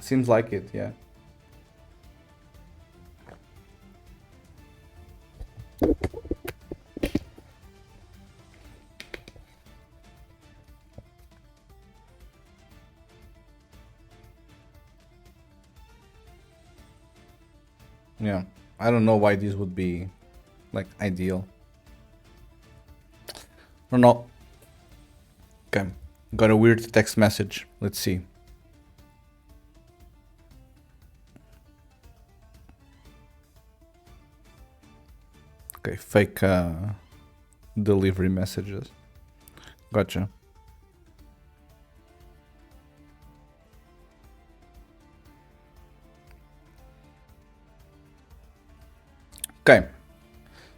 Seems like it, yeah. Yeah, I don't know why this would be like ideal. Or not. Okay, got a weird text message. Let's see. Okay, fake delivery messages. Gotcha. Okay,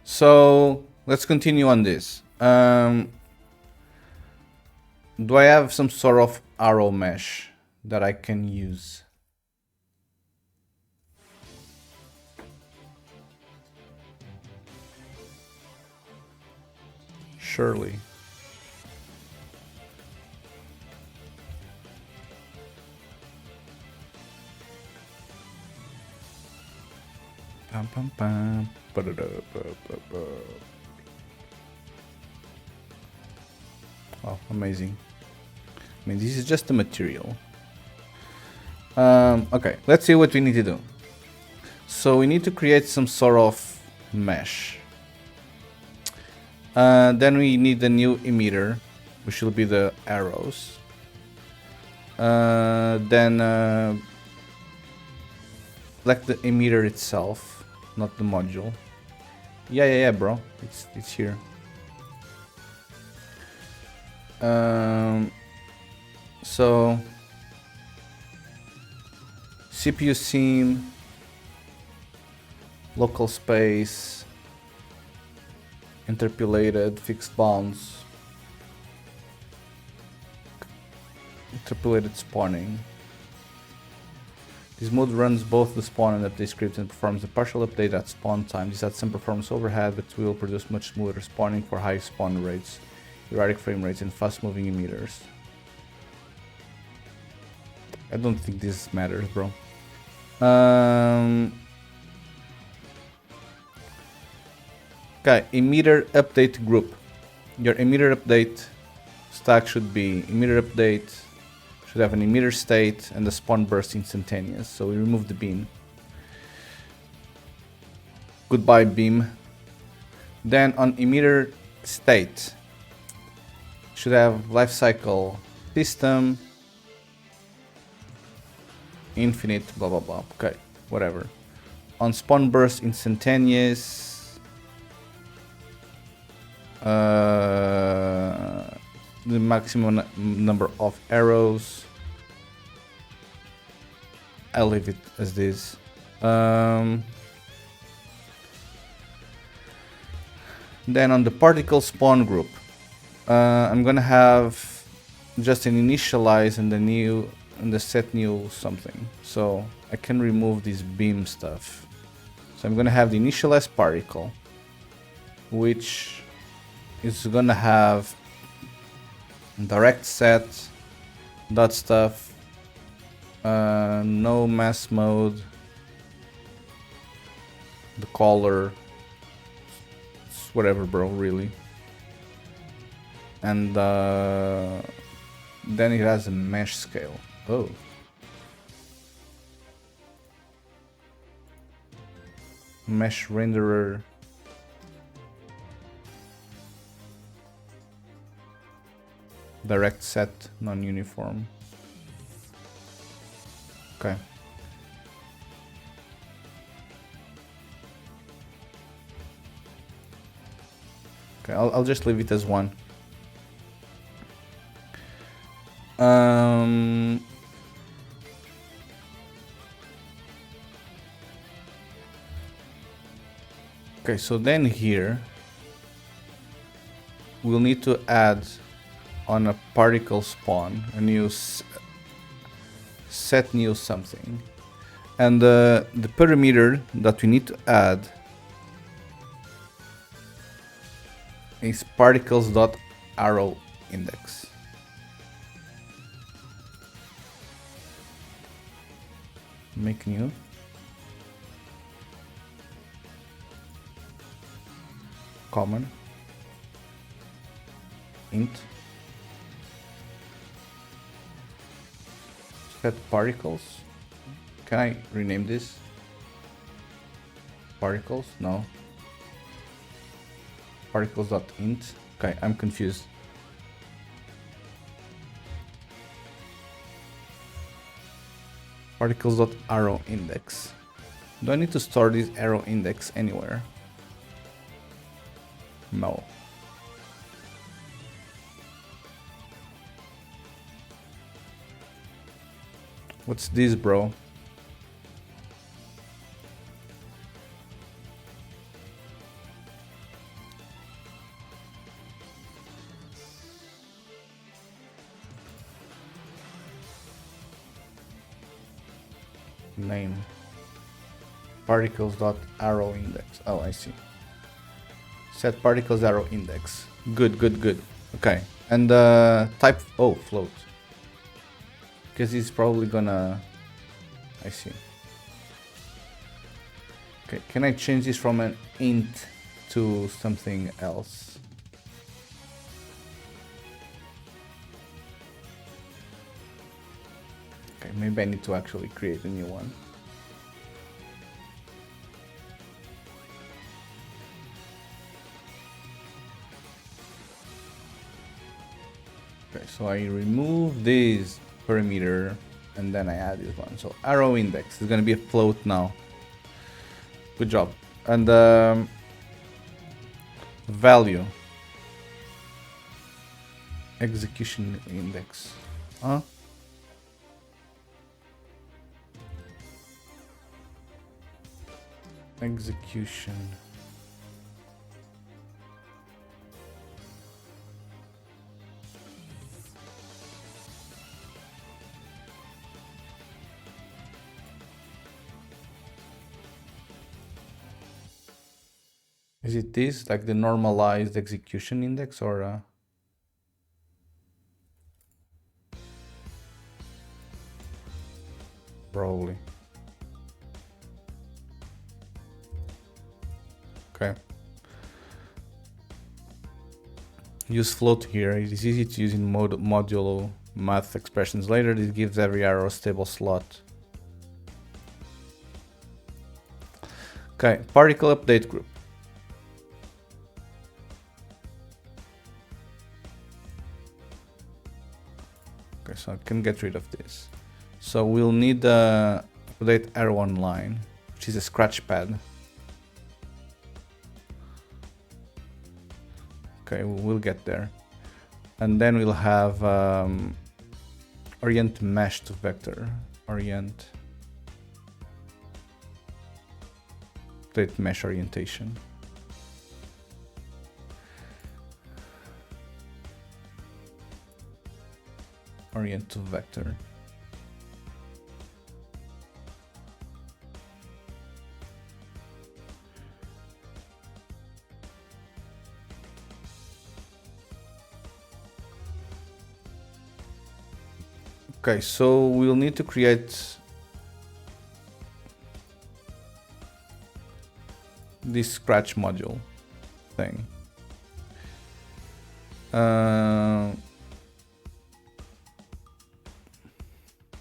so let's continue on this. Do I have some sort of arrow mesh that I can use? Surely. Pam, pam, pam. Oh, amazing. I mean, this is just the material. Okay, let's see what we need to do. So we need to create some sort of mesh. Then we need a new emitter, which will be the arrows. Then like the emitter itself, not the module. Yeah, bro. It's here. So CPU seam, local space, interpolated fixed bounds, interpolated spawning. This mode runs both the spawn and update scripts and performs a partial update at spawn time. This adds some performance overhead, but will produce much smoother spawning for high spawn rates, erratic frame rates, and fast-moving emitters. I don't think this matters, bro. Okay, emitter update group. Your emitter update stack should be emitter update, should have an emitter state and the spawn burst instantaneous. So we remove the beam. Goodbye beam. Then on emitter state, should have lifecycle system, infinite, blah blah blah. Okay, whatever. On spawn burst instantaneous, the maximum number of arrows. I'll leave it as this. Then on the particle spawn group, I'm gonna have just an initialize and the set new something. So I can remove this beam stuff. So I'm gonna have the initialize particle, which is gonna have direct set dot stuff, no mass mode, the color, it's whatever, bro, really. And then it has a mesh scale. Oh. Mesh renderer. Direct set, non-uniform. Okay. Okay, I'll just leave it as one. Okay, so then here we'll need to add on a particle spawn a new set new something, and the parameter that we need to add is particles.arrow index. Make new. Common. Int. Set particles. Can I rename this? Particles? No. Particles.int. Okay, I'm confused. Particles.arrow index. Do I need to store this arrow index anywhere? No. What's this, bro? Name. Particles.arrow index. Oh, I see. Set particles arrow index. Good, good, good. Okay. And type. Oh, float. Because he's probably gonna. I see. Okay. Can I change this from an int to something else? Okay. Maybe I need to actually create a new one. Okay, so I remove this parameter and then I add this one. So arrow index is going to be a float now. Good job. And value. Execution index. Huh? Execution. Is it this, like the normalized execution index, or probably? Okay. Use float here. It is easy to use in modulo math expressions later. This gives every arrow a stable slot. Okay, particle update group. Okay, so I can get rid of this. So we'll need update arrow online, which is a scratch pad. Okay, we'll get there. And then we'll have orient mesh to vector. Orient update mesh orientation. Orient to vector. Okay, so we'll need to create this scratch module thing.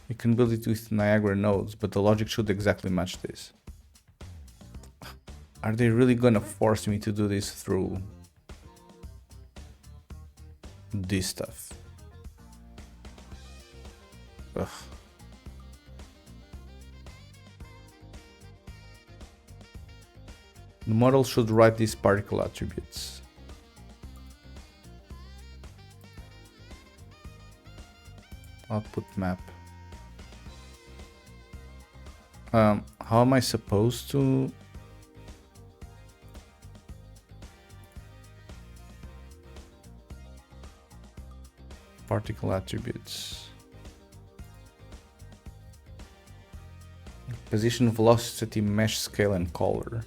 You can build it with Niagara nodes, but the logic should exactly match this. Are they really gonna force me to do this through this stuff? Ugh. The model should write these particle attributes. Output map. How am I supposed to? Particle attributes. Position, velocity, mesh scale, and color.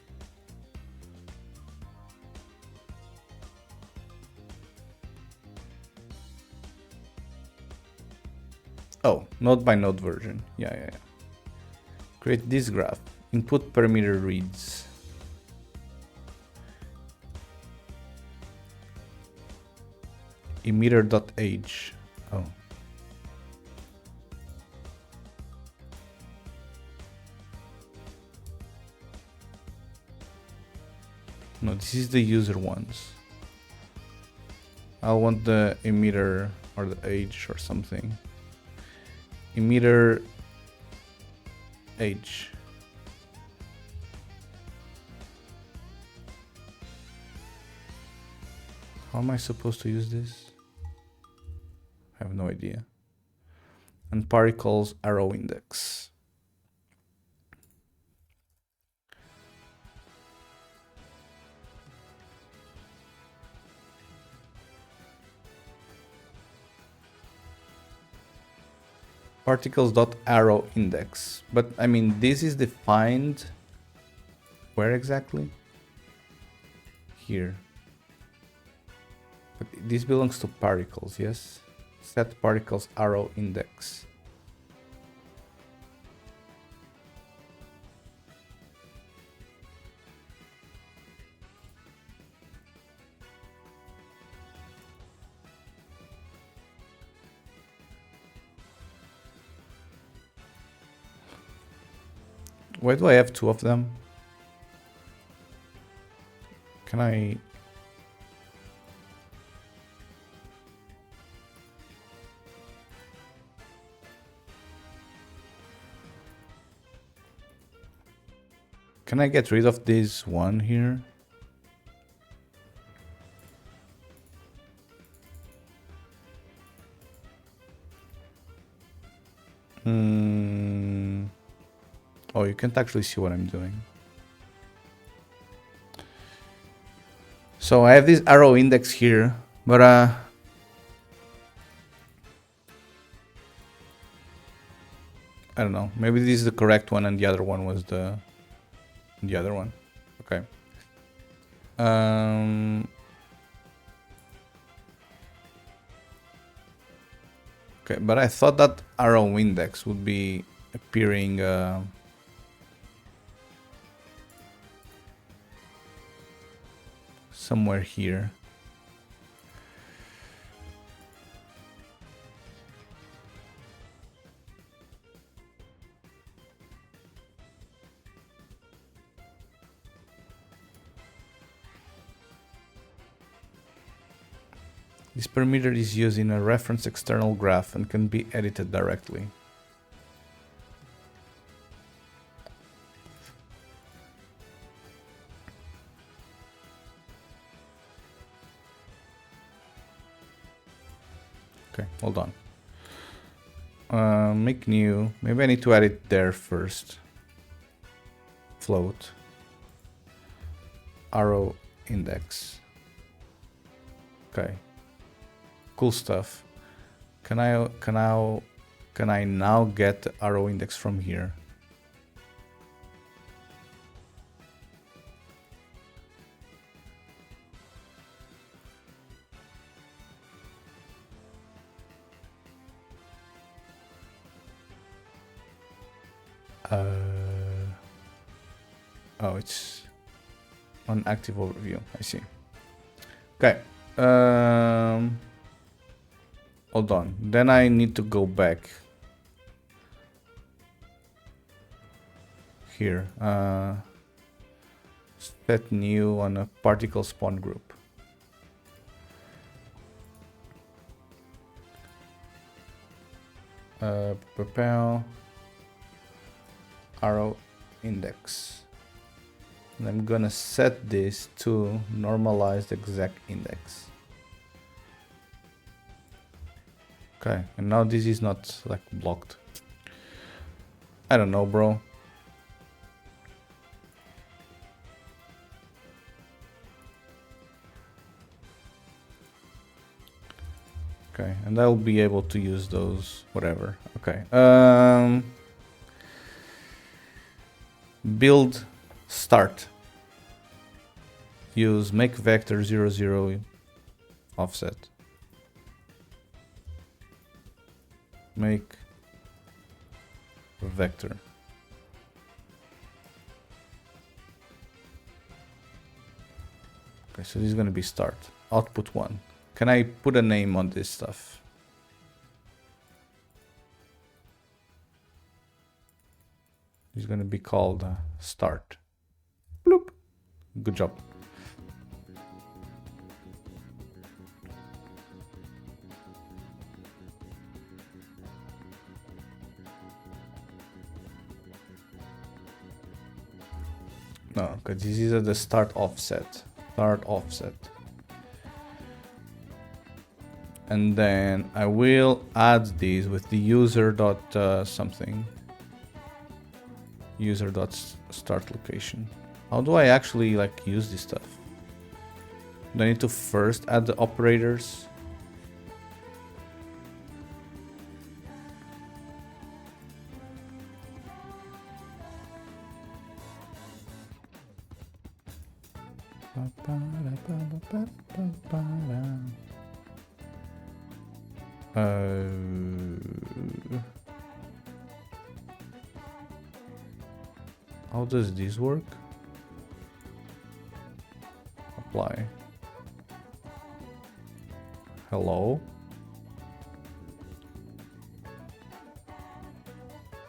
Oh, node by node version. Yeah. Create this graph. Input parameter reads. Emitter.age. Oh. No, this is the user ones. I want the emitter or the age or something. Emitter age. How am I supposed to use this? I have no idea. And particles arrow index. Particles.arrow index. But I mean, this is defined where exactly? Here. But this belongs to particles, yes? Set particles arrow index. Why do I have two of them? Can I... Can I get rid of this one here? Oh, you can't actually see what I'm doing. So I have this arrow index here, but I don't know. Maybe this is the correct one and the other one was the other one. Okay. Okay, but I thought that arrow index would be appearing somewhere here. This parameter is used in a reference external graph and can be edited directly. Okay, hold on. Make new. Maybe I need to add it there first. Float. Arrow index. Okay. Cool stuff. Can I now get the arrow index from here? Oh, it's on active overview. I see. Okay. Hold on. Then I need to go back here. Set new on a particle spawn group. Propel arrow index. And I'm gonna set this to normalized exact index. Okay, and now this is not like blocked. I don't know, bro. Okay, and I'll be able to use those, whatever. Okay. Build start. Use make vector 00 offset. Make vector. Okay, so this is going to be start. Output 1. Can I put a name on this stuff? It's going to be called start. Bloop. Good job. No, because this is the start offset. Start offset. And then I will add these with the user dot something. User dot start location. How do I actually like use this stuff? Do I need to first add the operators? How does this work? Apply. Hello?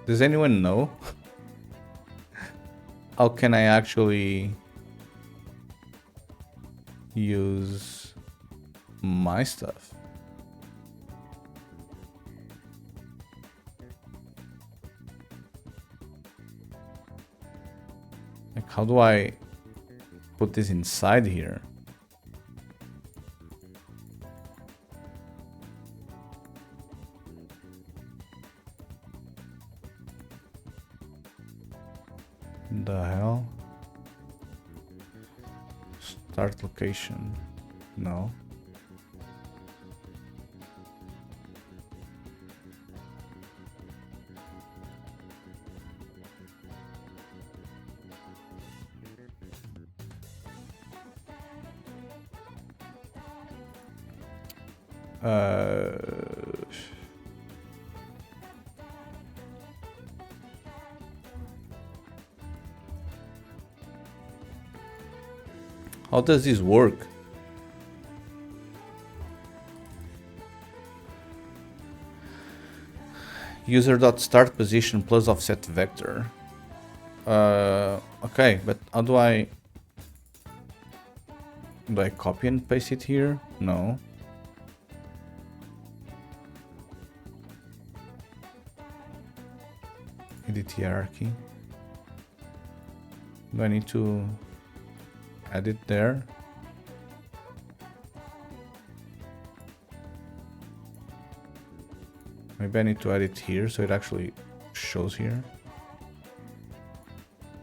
Does anyone know? How can I actually use my stuff? Like, how do I put this inside here? The hell? Start location. No. How does this work? User.start position plus offset vector. Okay, but how do I copy and paste it here? No. Edit hierarchy. Do I need to add it there? Maybe I need to add it here so it actually shows here.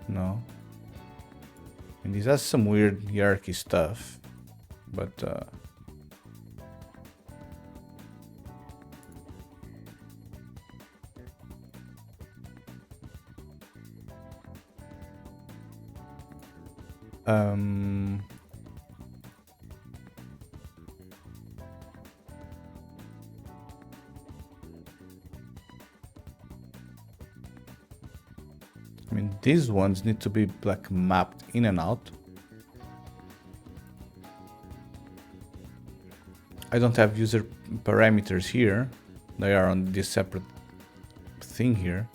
No. And this has some weird hierarchy stuff, but I mean, these ones need to be like mapped in and out. I don't have user parameters here. They are on this separate thing here.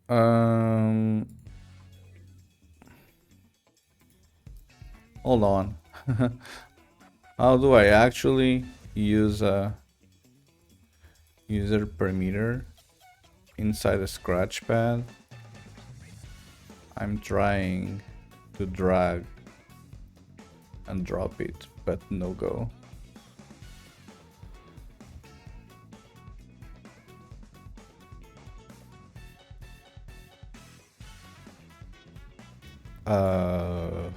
Um, Hold on. How do I actually use a user parameter inside a scratch pad? I'm trying to drag and drop it, but no go. Uh,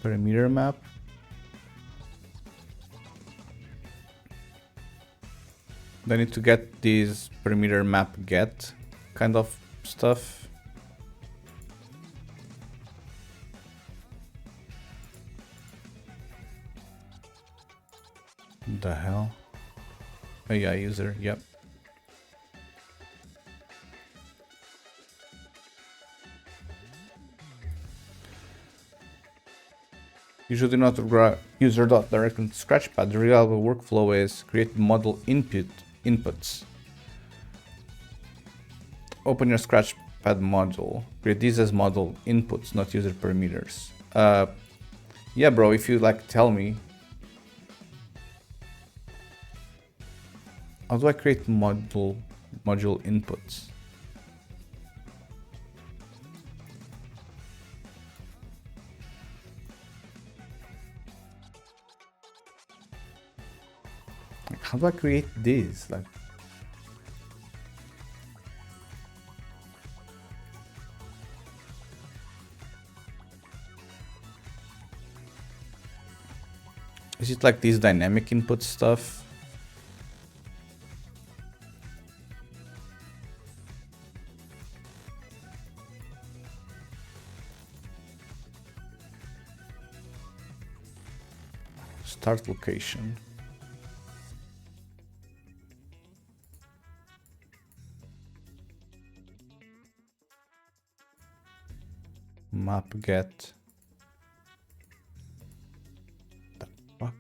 Parameter map. Do I need to get these parameter map get kind of stuff? The hell? Oh yeah, user, yep. Usually do not user.direct into Scratchpad. The reliable workflow is create model inputs. Open your Scratchpad module. Create these as model inputs, not user parameters. Yeah, bro, if you like tell me. How do I create module inputs? Like, how do I create this? Like, is it like these dynamic input stuff? Start location. Map get. The fuck?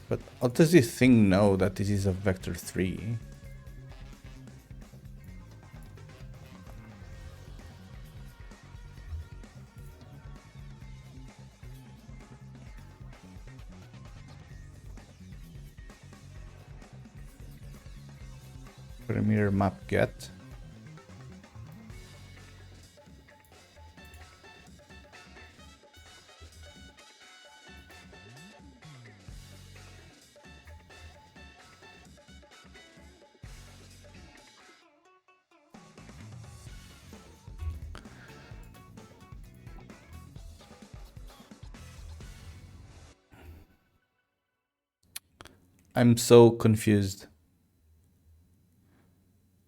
But how does this thing know that this is a vector 3? Parameter map get. I'm so confused.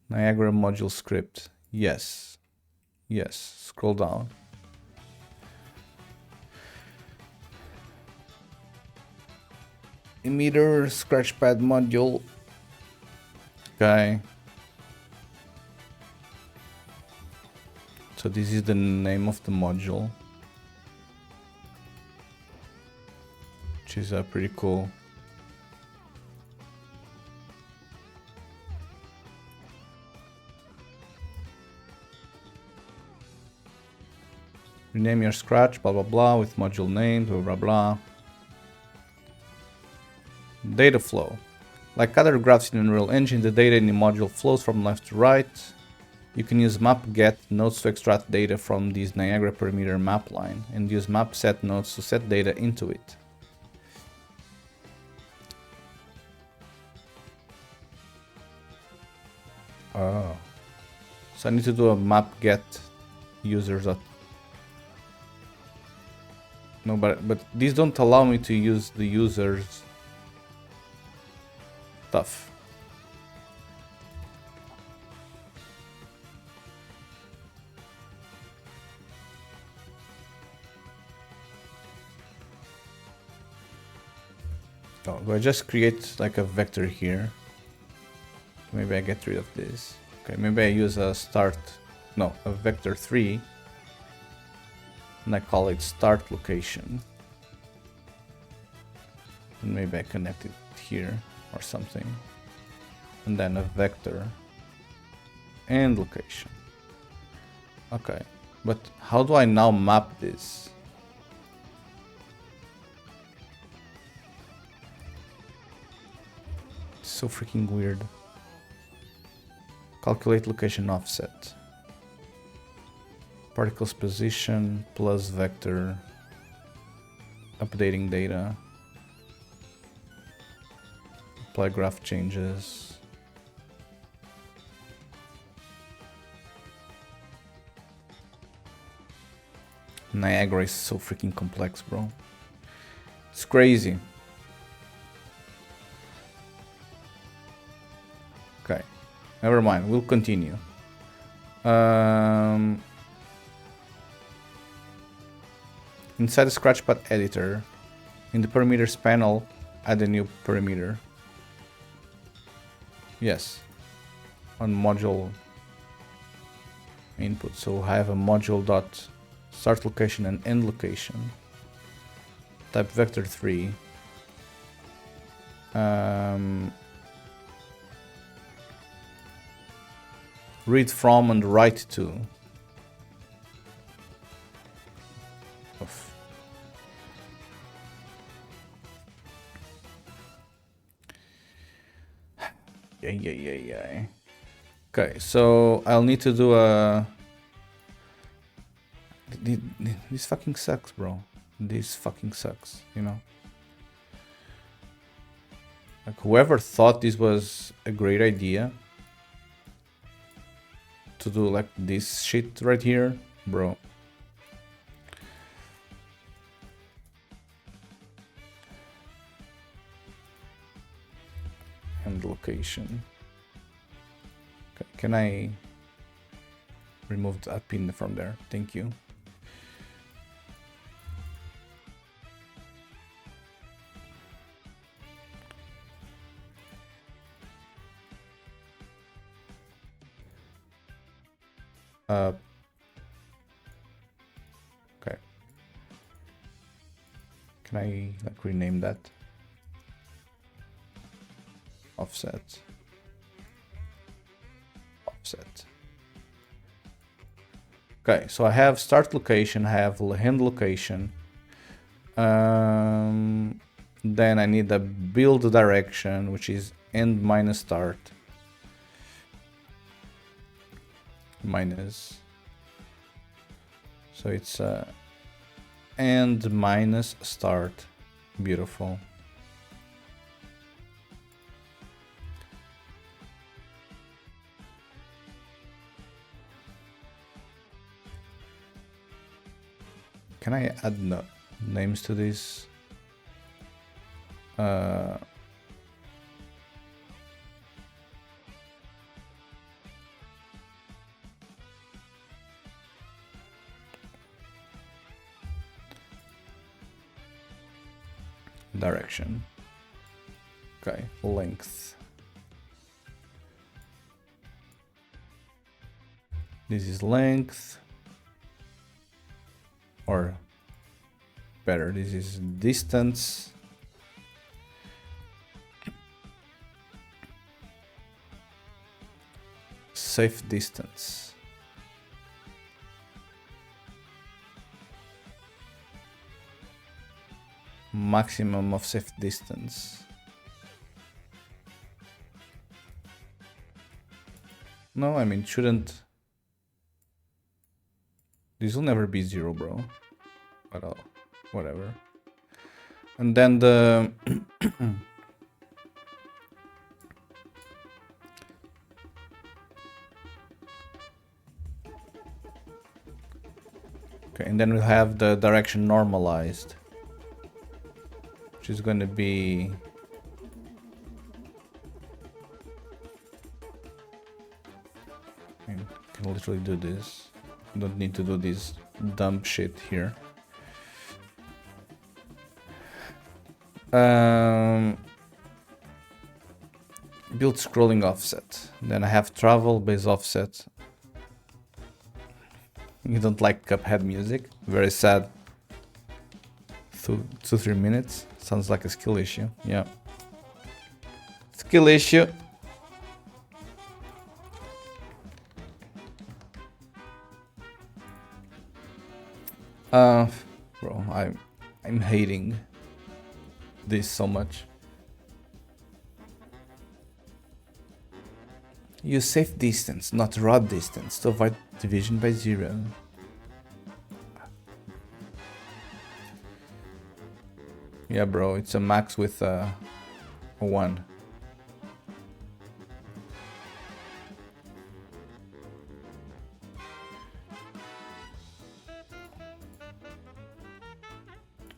Niagara module script. Yes. Yes. Scroll down. Emitter scratchpad module. Okay. So this is the name of the module, which is pretty cool. Rename your scratch, blah blah blah, with module name, blah blah blah. Data flow. Like other graphs in Unreal Engine, the data in the module flows from left to right. You can use map get nodes to extract data from this Niagara parameter map line, and use map set nodes to set data into it. Oh. So I need to do a map get users. No, but these don't allow me to use the users stuff. Oh, do I just create like a vector here? Maybe I get rid of this. Okay, maybe I use a start no, a vector 3, and I call it start location. And maybe I connect it here or something. And then a vector and location. Okay, but how do I now map this? It's so freaking weird. Calculate location offset. Particles position plus vector. Updating data. Apply graph changes. Niagara is so freaking complex, bro. It's crazy. Okay, never mind. We'll continue. Inside the Scratchpad editor, in the parameters panel, add a new parameter. Yes, on module input. So I have a module dot start location and end location. Type vector 3. Read from and write to. Oof. Yeah. Okay, so I'll need to do a... This fucking sucks, bro. This fucking sucks, you know? Like, whoever thought this was a great idea to do like this shit right here, bro. And location. Okay, can I remove that pin from there? Thank you. Okay. Can I like rename that? Offset. Okay, so I have start location, I have end location. Then I need a build direction, which is end minus start. Minus. So it's end minus start. Beautiful. Can I add names to this? Direction. Okay, length. This is length. Or better, this is distance. Safe distance. Maximum of safe distance. No, I mean, shouldn't... This will never be 0, bro. But whatever. And then the... Okay, and then we'll have the direction normalized. Which is going to be... I can literally do this. Don't need to do this dumb shit here. Build scrolling offset. Then I have travel base offset. You don't like Cuphead music? Very sad. 2-3 minutes. Sounds like a skill issue. Yeah. Skill issue. Bro, I'm hating this so much. Use safe distance, not raw distance, to avoid division by 0. Yeah, bro, it's a max with a 1.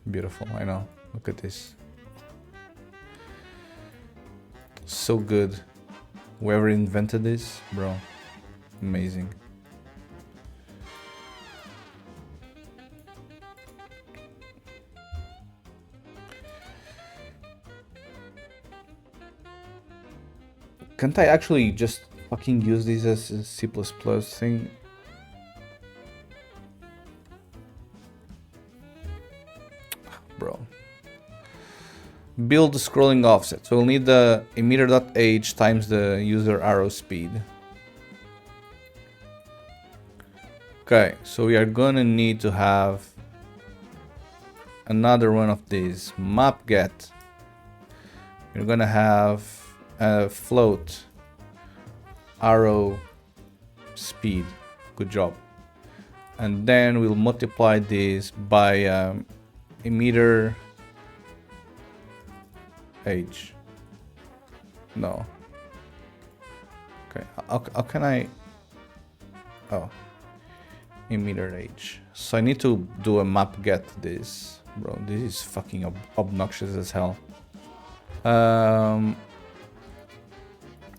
Beautiful, I know. Look at this. So good. Whoever invented this, bro, amazing. Can't I actually just fucking use this as a C++ thing? Bro. Build the scrolling offset. So we'll need the emitter.h times the user arrow speed. Okay, so we are gonna need to have another one of these. Map get. We're gonna have a float arrow speed. Good job. And then we'll multiply this by emitter h. No. Okay, how can I? Oh, emitter h. So I need to do a map get this, bro. This is fucking obnoxious as hell.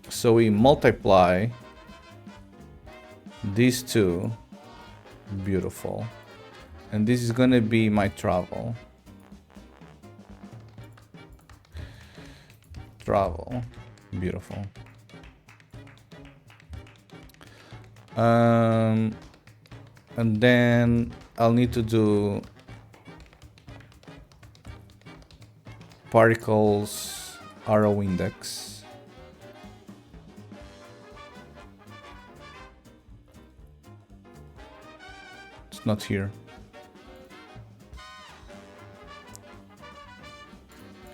So we multiply these two. Beautiful. And this is gonna be my travel. Travel. Beautiful. And then I'll need to do particles arrow index. It's not here.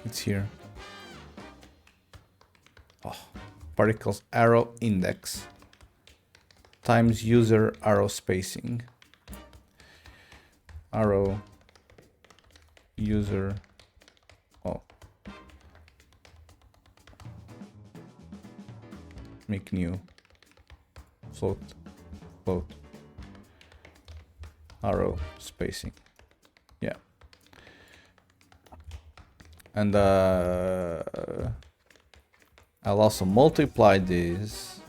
It's here. Oh, particles arrow index times user arrow spacing. Arrow user. Oh. Make new. Float. Float. Arrow spacing. Yeah. And I'll also multiply this.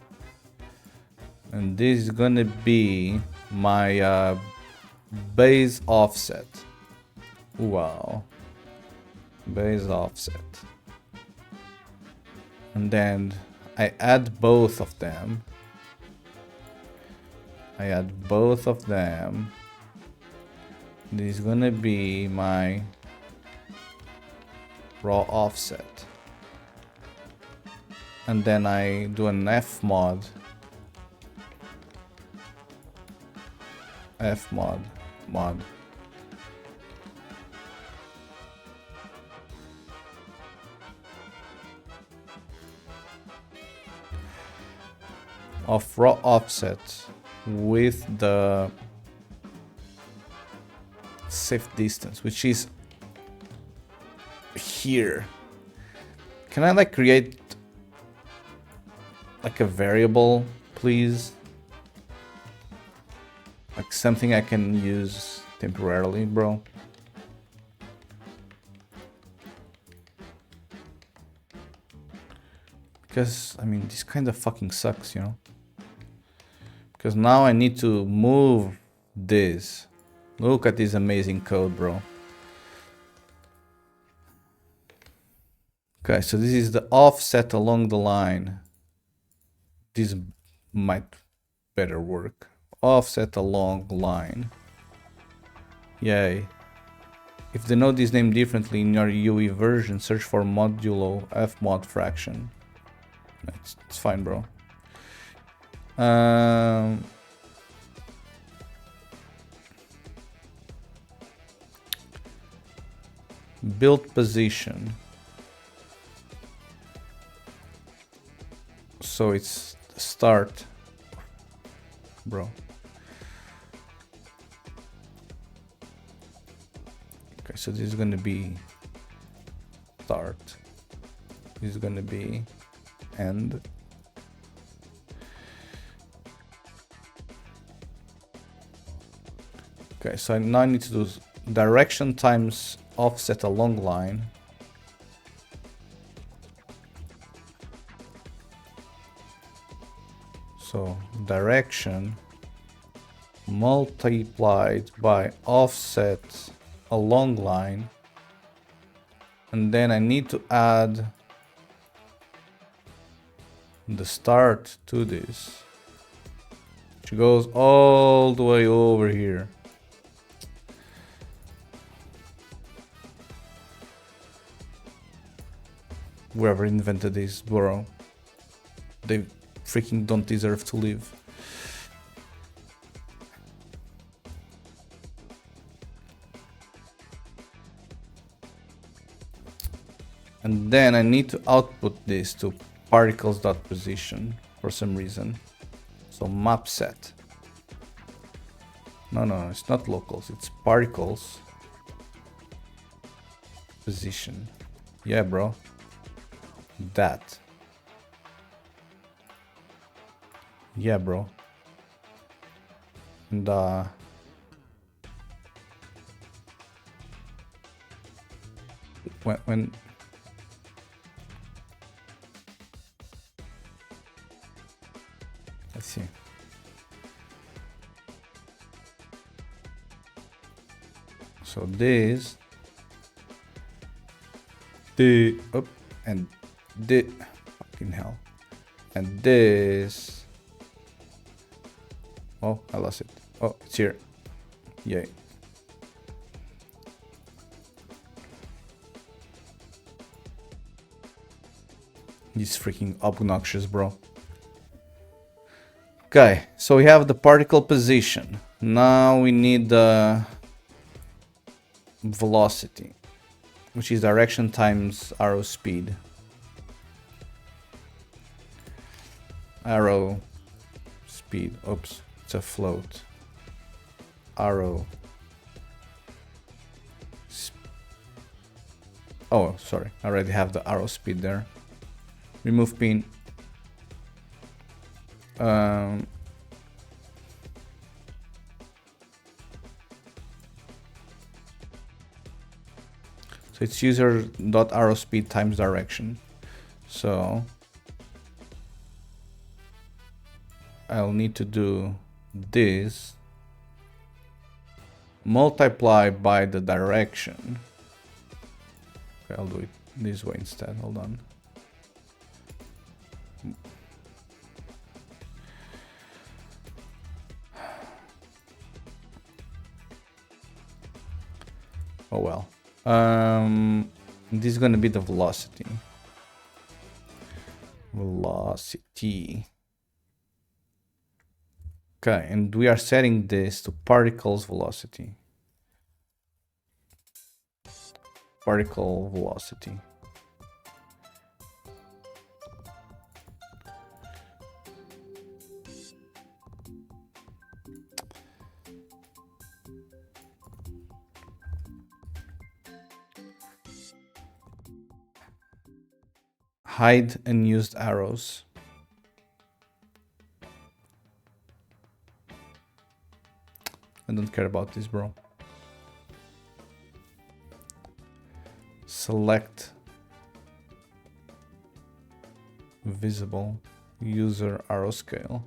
And this is gonna be my base offset. Wow. Base offset. And then I add both of them. This is gonna be my raw offset. And then I do an fmod. Mod. Of raw offset with the safe distance, which is here. Can I like create like a variable, please? Like something I can use temporarily, bro. Because, I mean, this kind of fucking sucks, you know? Because now I need to move this. Look at this amazing code, bro. Okay, so this is the offset along the line. This might better work. offset along line. Yay. If the node is named differently in your UE version, search for modulo fmod fraction. It's fine, bro. Build position. So it's start, bro. Okay, so this is gonna be start. This is gonna be end. Okay, so now I need to do direction times offset along line. So direction multiplied by offset along line, and then I need to add the start to this, which goes all the way over here. Whoever invented this, bro, they freaking don't deserve to live. And then I need to output this to particles.position for some reason. So map set. No, it's not locals, it's particles position. Yeah, bro. That. Yeah, bro. And when let's see. So this and this fucking hell. And this, oh, I lost it. Oh, it's here. Yay. He's freaking obnoxious, bro. Okay, so we have the particle position. Now we need the velocity, which is direction times arrow speed. Arrow speed. Oops, it's a float. Arrow. Oh, sorry. I already have the arrow speed there. Remove pin. So it's user.arrow speed times direction. So I'll need to do this multiply by the direction. Okay, I'll do it this way instead. Hold on. Oh well. This is gonna be the velocity. Velocity. Okay, and we are setting this to particles velocity. Particle velocity. Hide unused arrows. I don't care about this, bro. Select visible user arrow scale.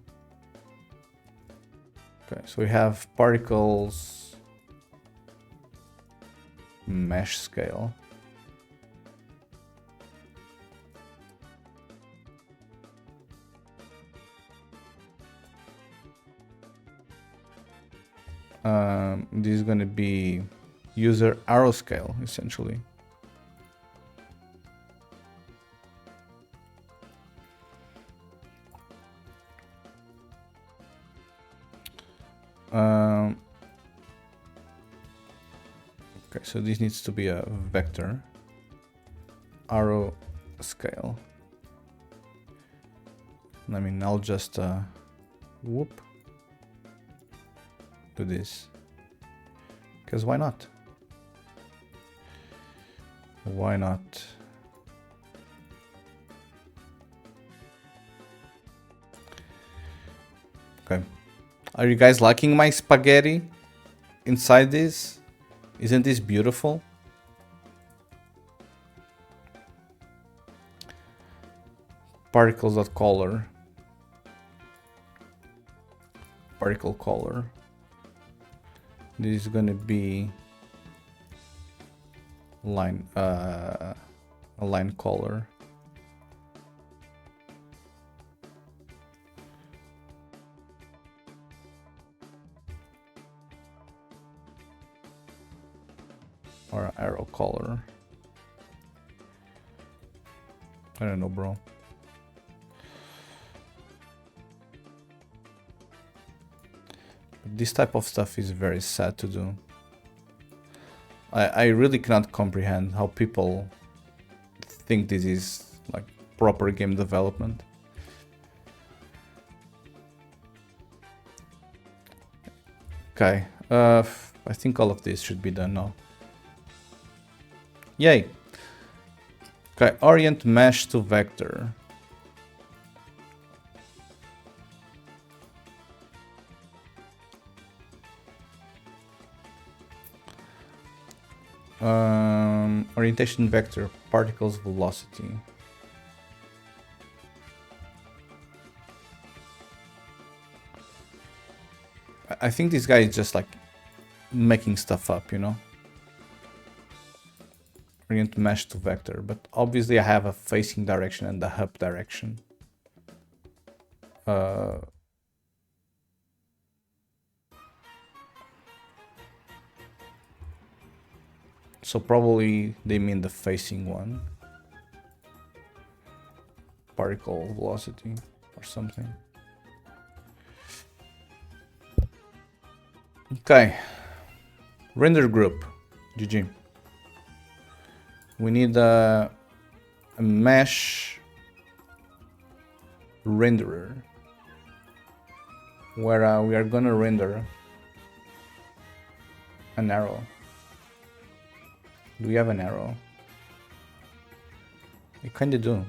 Okay, so we have particles mesh scale. This is gonna be user arrow scale, essentially. Okay, so this needs to be a vector arrow scale. I mean, I'll just whoop, do this, because why not? Why not? Okay. Are you guys liking my spaghetti inside this? Isn't this beautiful? Particles.color. Particle color. This is gonna be line a line color. Or arrow color. I don't know, bro. This type of stuff is very sad to do. I really cannot comprehend how people think this is like proper game development. Okay, I think all of this should be done now. Yay! Okay, orient mesh to vector. Orientation vector, particles velocity. I think this guy is just like making stuff up, you know? Orient mesh to vector, but obviously I have a facing direction and the hub direction. So probably they mean the facing one. Particle velocity or something. Okay. Render group. GG. We need a mesh renderer where we are gonna render an arrow. Do we have an arrow? We kinda do.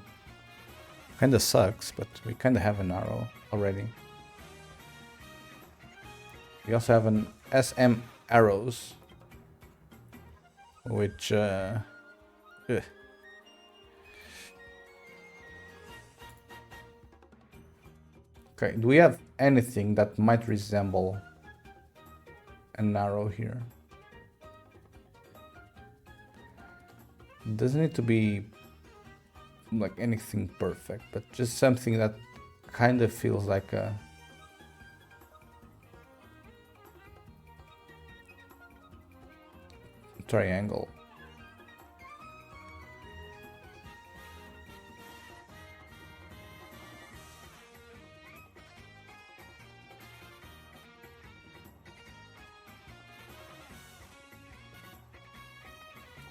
Kinda sucks, but we kinda have an arrow already. We also have an SM arrows, which okay, do we have anything that might resemble an arrow here? It doesn't need to be like anything perfect, but just something that kind of feels like a triangle.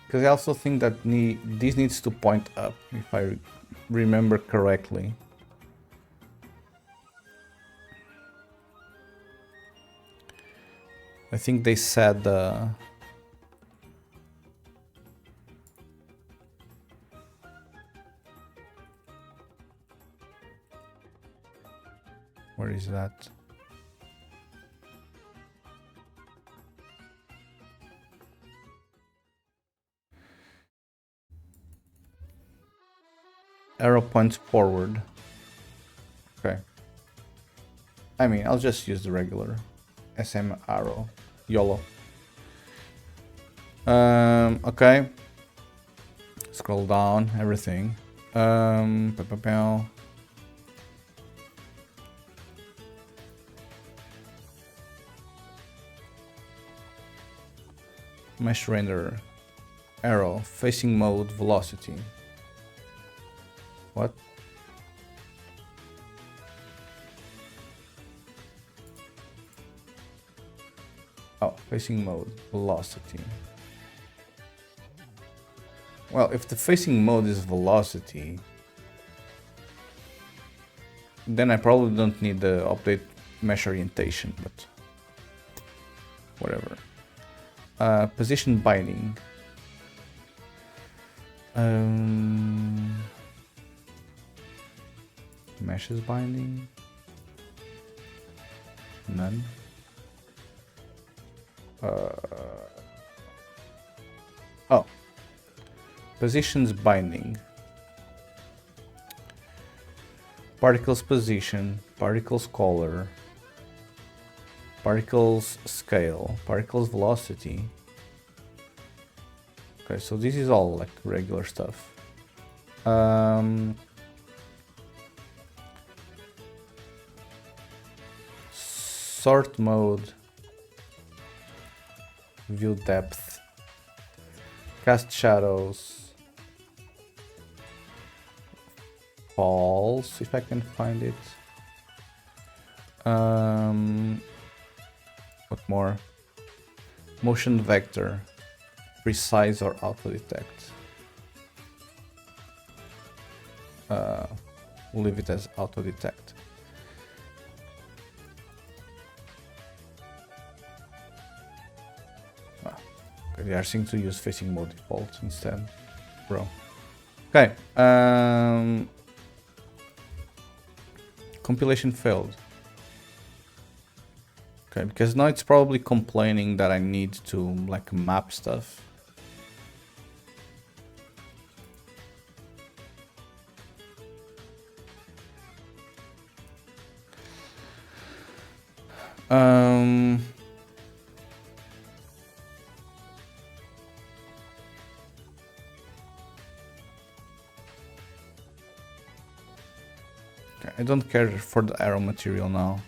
Because I also think that this needs to point up, if I remember correctly. I think they said where is that? Arrow points forward. Okay. I mean, I'll just use the regular SM arrow. YOLO. Okay. Scroll down, everything. Mesh renderer. Arrow. Facing mode. Velocity. What? Oh, facing mode. Velocity. Well, if the facing mode is velocity, then I probably don't need the update mesh orientation, but whatever. Position binding. Meshes binding. None. Oh. Positions binding. Particles position, particles color, particles scale, particles velocity. Okay, so this is all like regular stuff. Sort mode, view depth, cast shadows, false if I can find it. What more? Motion vector, precise or auto detect. We'll leave it as auto detect. They are seeing to use facing mode default instead, bro. Okay. Compilation failed. Okay, because now it's probably complaining that I need to like map stuff. Okay, I don't care for the arrow material now.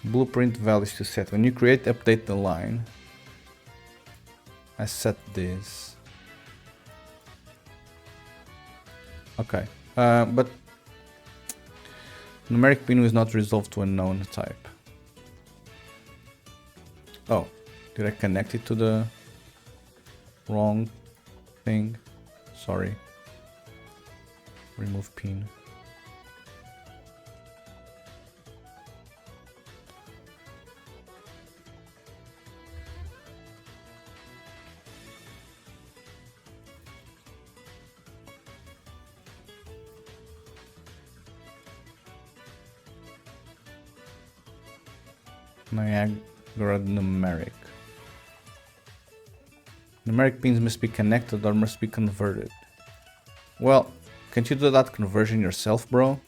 Blueprint values to set. When you create, update the line. I set this. Okay, but numeric pin was not resolved to a known type. Oh, did I connect it to the wrong thing? Sorry. Remove pin. Niagara numeric. Numeric pins must be connected or must be converted. Well, can't you do that conversion yourself, bro?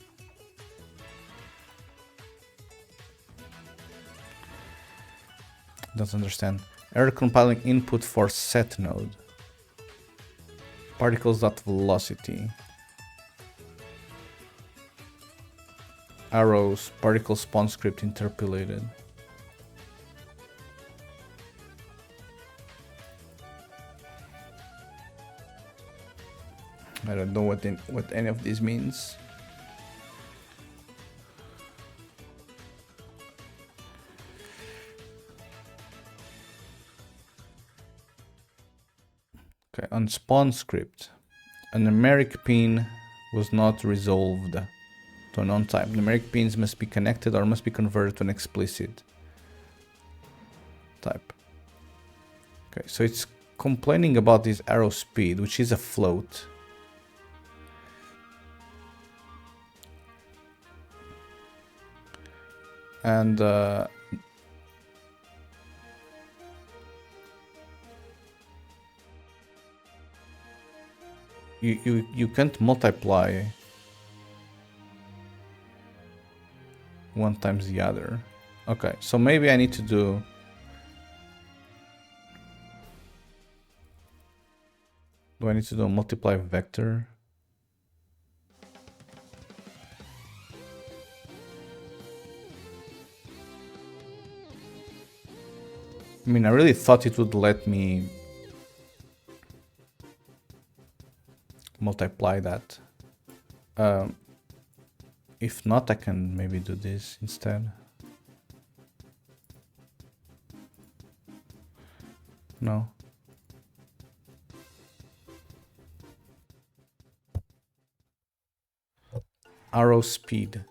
Don't understand. Error compiling input for set node. Particles.velocity. Arrows, particle spawn script interpolated. I don't know what any of this means. Okay, on spawn script, a numeric pin was not resolved to a known type. Numeric pins must be connected or must be converted to an explicit type. Okay, so it's complaining about this arrow speed, which is a float. And you can't multiply one times the other. Okay, so maybe I need to do Do I need to do a multiply vector? I mean, I really thought it would let me multiply that. If not, I can maybe do this instead. No. Arrow speed.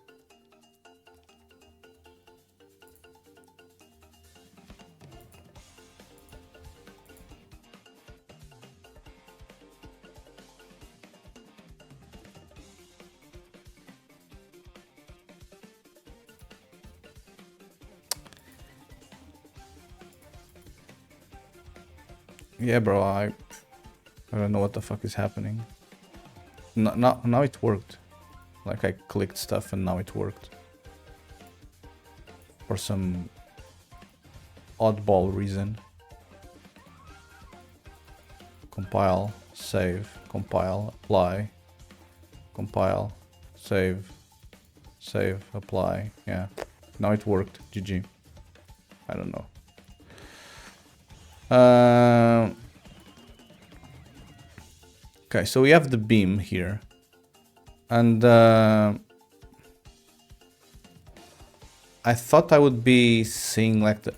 Yeah, bro, I don't know what the fuck is happening. Now it worked. Like I clicked stuff and now it worked. For some oddball reason. Compile, save, compile, apply. Compile, save, apply. Yeah, now it worked. GG. I don't know. Okay, so we have the beam here. And I thought I would be seeing like the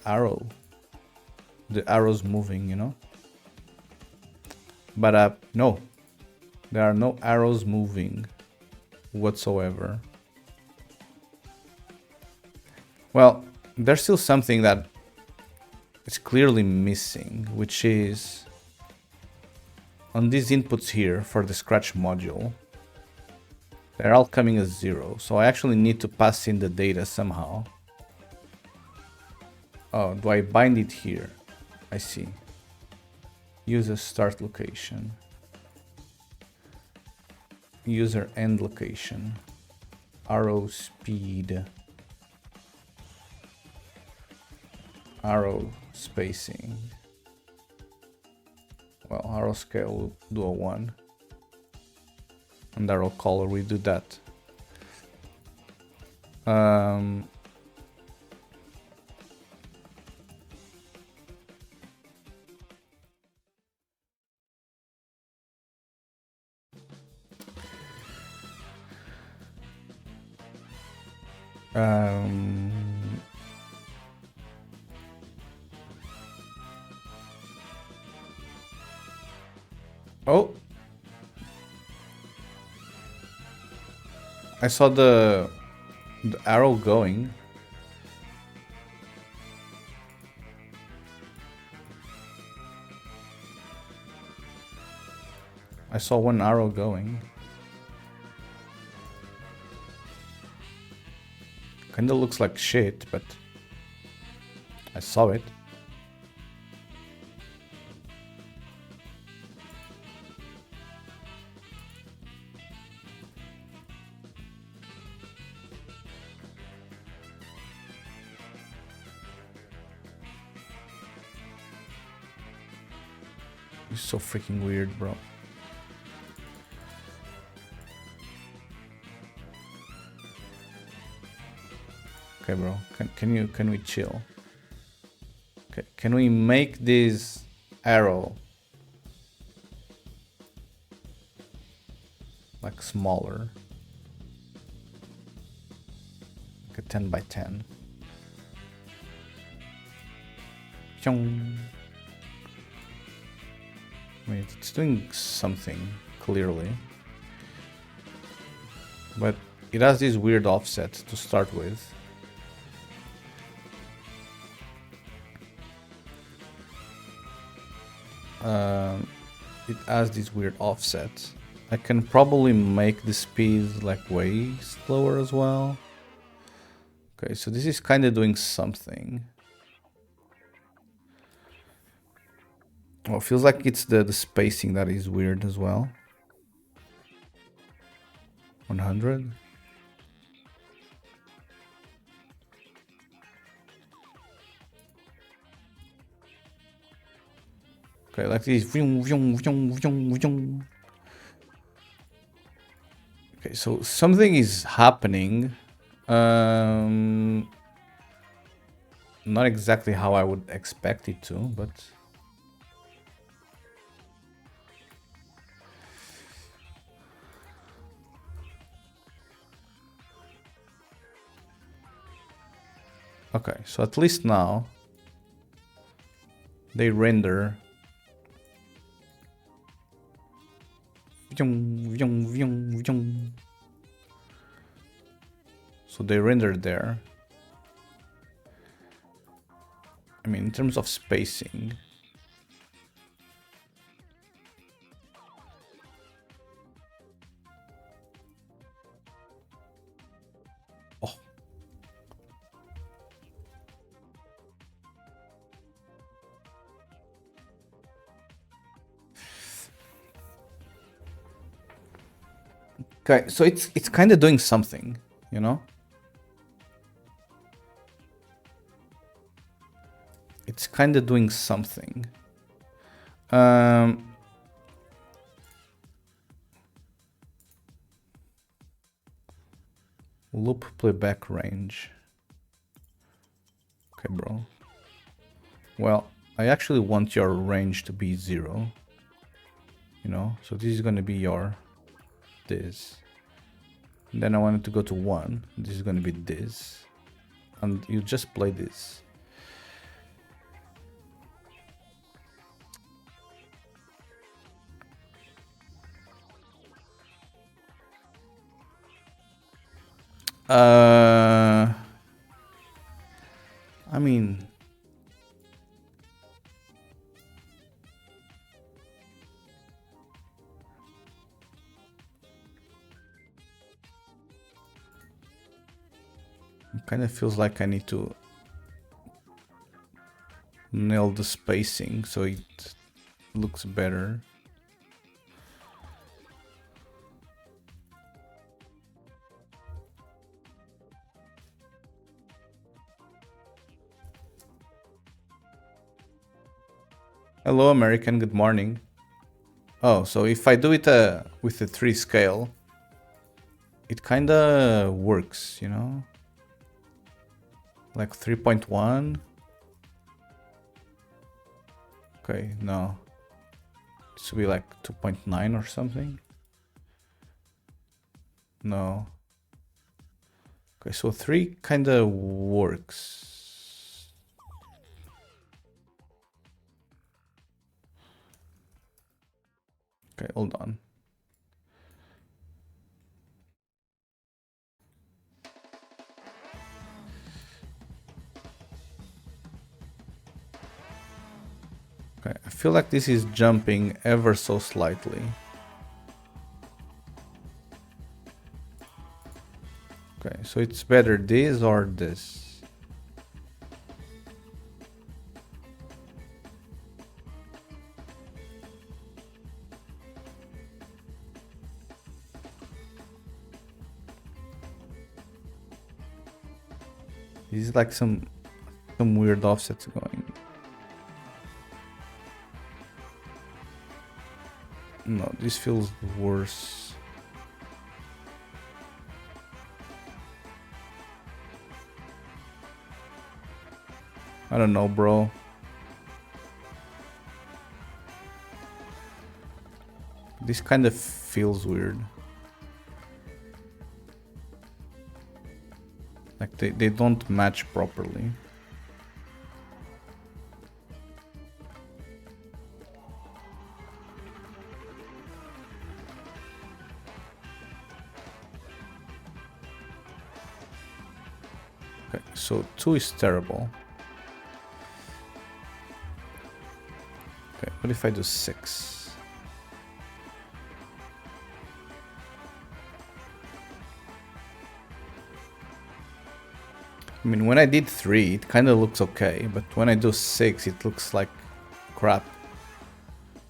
arrows moving, you know? But no, there are no arrows moving whatsoever. Well, there's still something that is clearly missing, which is on these inputs here for the Scratch module. They're all coming as 0, so I actually need to pass in the data somehow. Oh, do I bind it here? I see. User start location. User end location. Arrow speed. Arrow spacing. Well, arrow scale will do a 1. And arrow color, we do that. Oh, I saw the arrow going. I saw one arrow going. Kinda looks like shit, but I saw it. It's so freaking weird, bro. Okay, bro. Can we chill? Okay, can we make this arrow like smaller? Like a 10 by 10. Pyong. I mean, it's doing something, clearly. But it has this weird offset to start with. It has this weird offset. I can probably make the speed like way slower as well. Okay, so this is kind of doing something. Oh, it feels like it's the spacing that is weird as well. 100. Okay, like this. Vroom, vroom, vroom, vroom, vroom. Okay, so something is happening. Not exactly how I would expect it to, but okay, so at least now they render. So they render there. I mean, in terms of spacing. Oh. Okay, so it's kind of doing something, you know? It's kind of doing something. Loop playback range. Okay, bro. Well, I actually want your range to be 0. You know, so this is going to be your this. And then I want it to go to 1. This is going to be this. And you just play this. I mean, it kind of feels like I need to nail the spacing so it looks better. Hello, American. Good morning. Oh, so if I do it with a 3 scale, it kind of works, you know? Like 3.1. Okay, no. It should be like 2.9 or something. No. Okay, so 3 kind of works. Okay, hold on. Okay, I feel like this is jumping ever so slightly. Okay, so it's better this or this. This is like some weird offsets going. No, this feels worse. I don't know, bro. This kind of feels weird. Like they don't match properly. Okay, so 2 is terrible. Okay, what if I do 6? I mean, when I did 3, it kind of looks okay, but when I do 6, it looks like crap.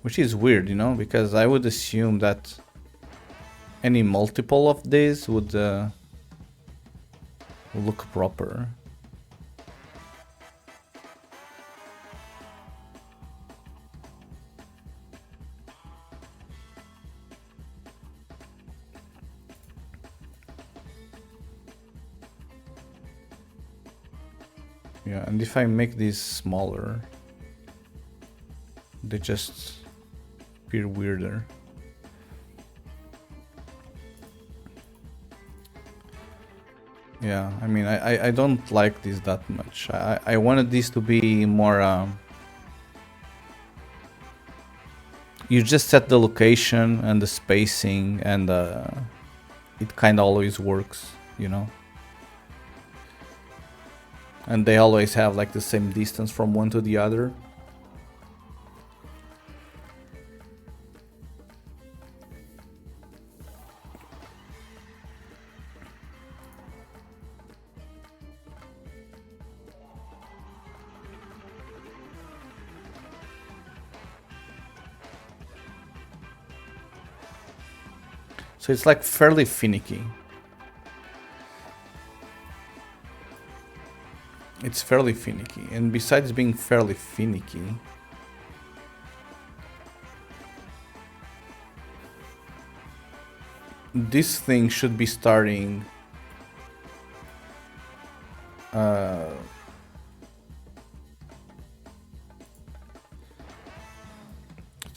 Which is weird, you know, because I would assume that any multiple of these would look proper. Yeah, and if I make these smaller, they just appear weirder. Yeah, I mean, I don't like this that much. I wanted this to be more... you just set the location and the spacing, and it kind of always works, you know? And they always have like the same distance from one to the other. So it's like fairly finicky. It's fairly finicky, and besides being fairly finicky, this thing should be starting so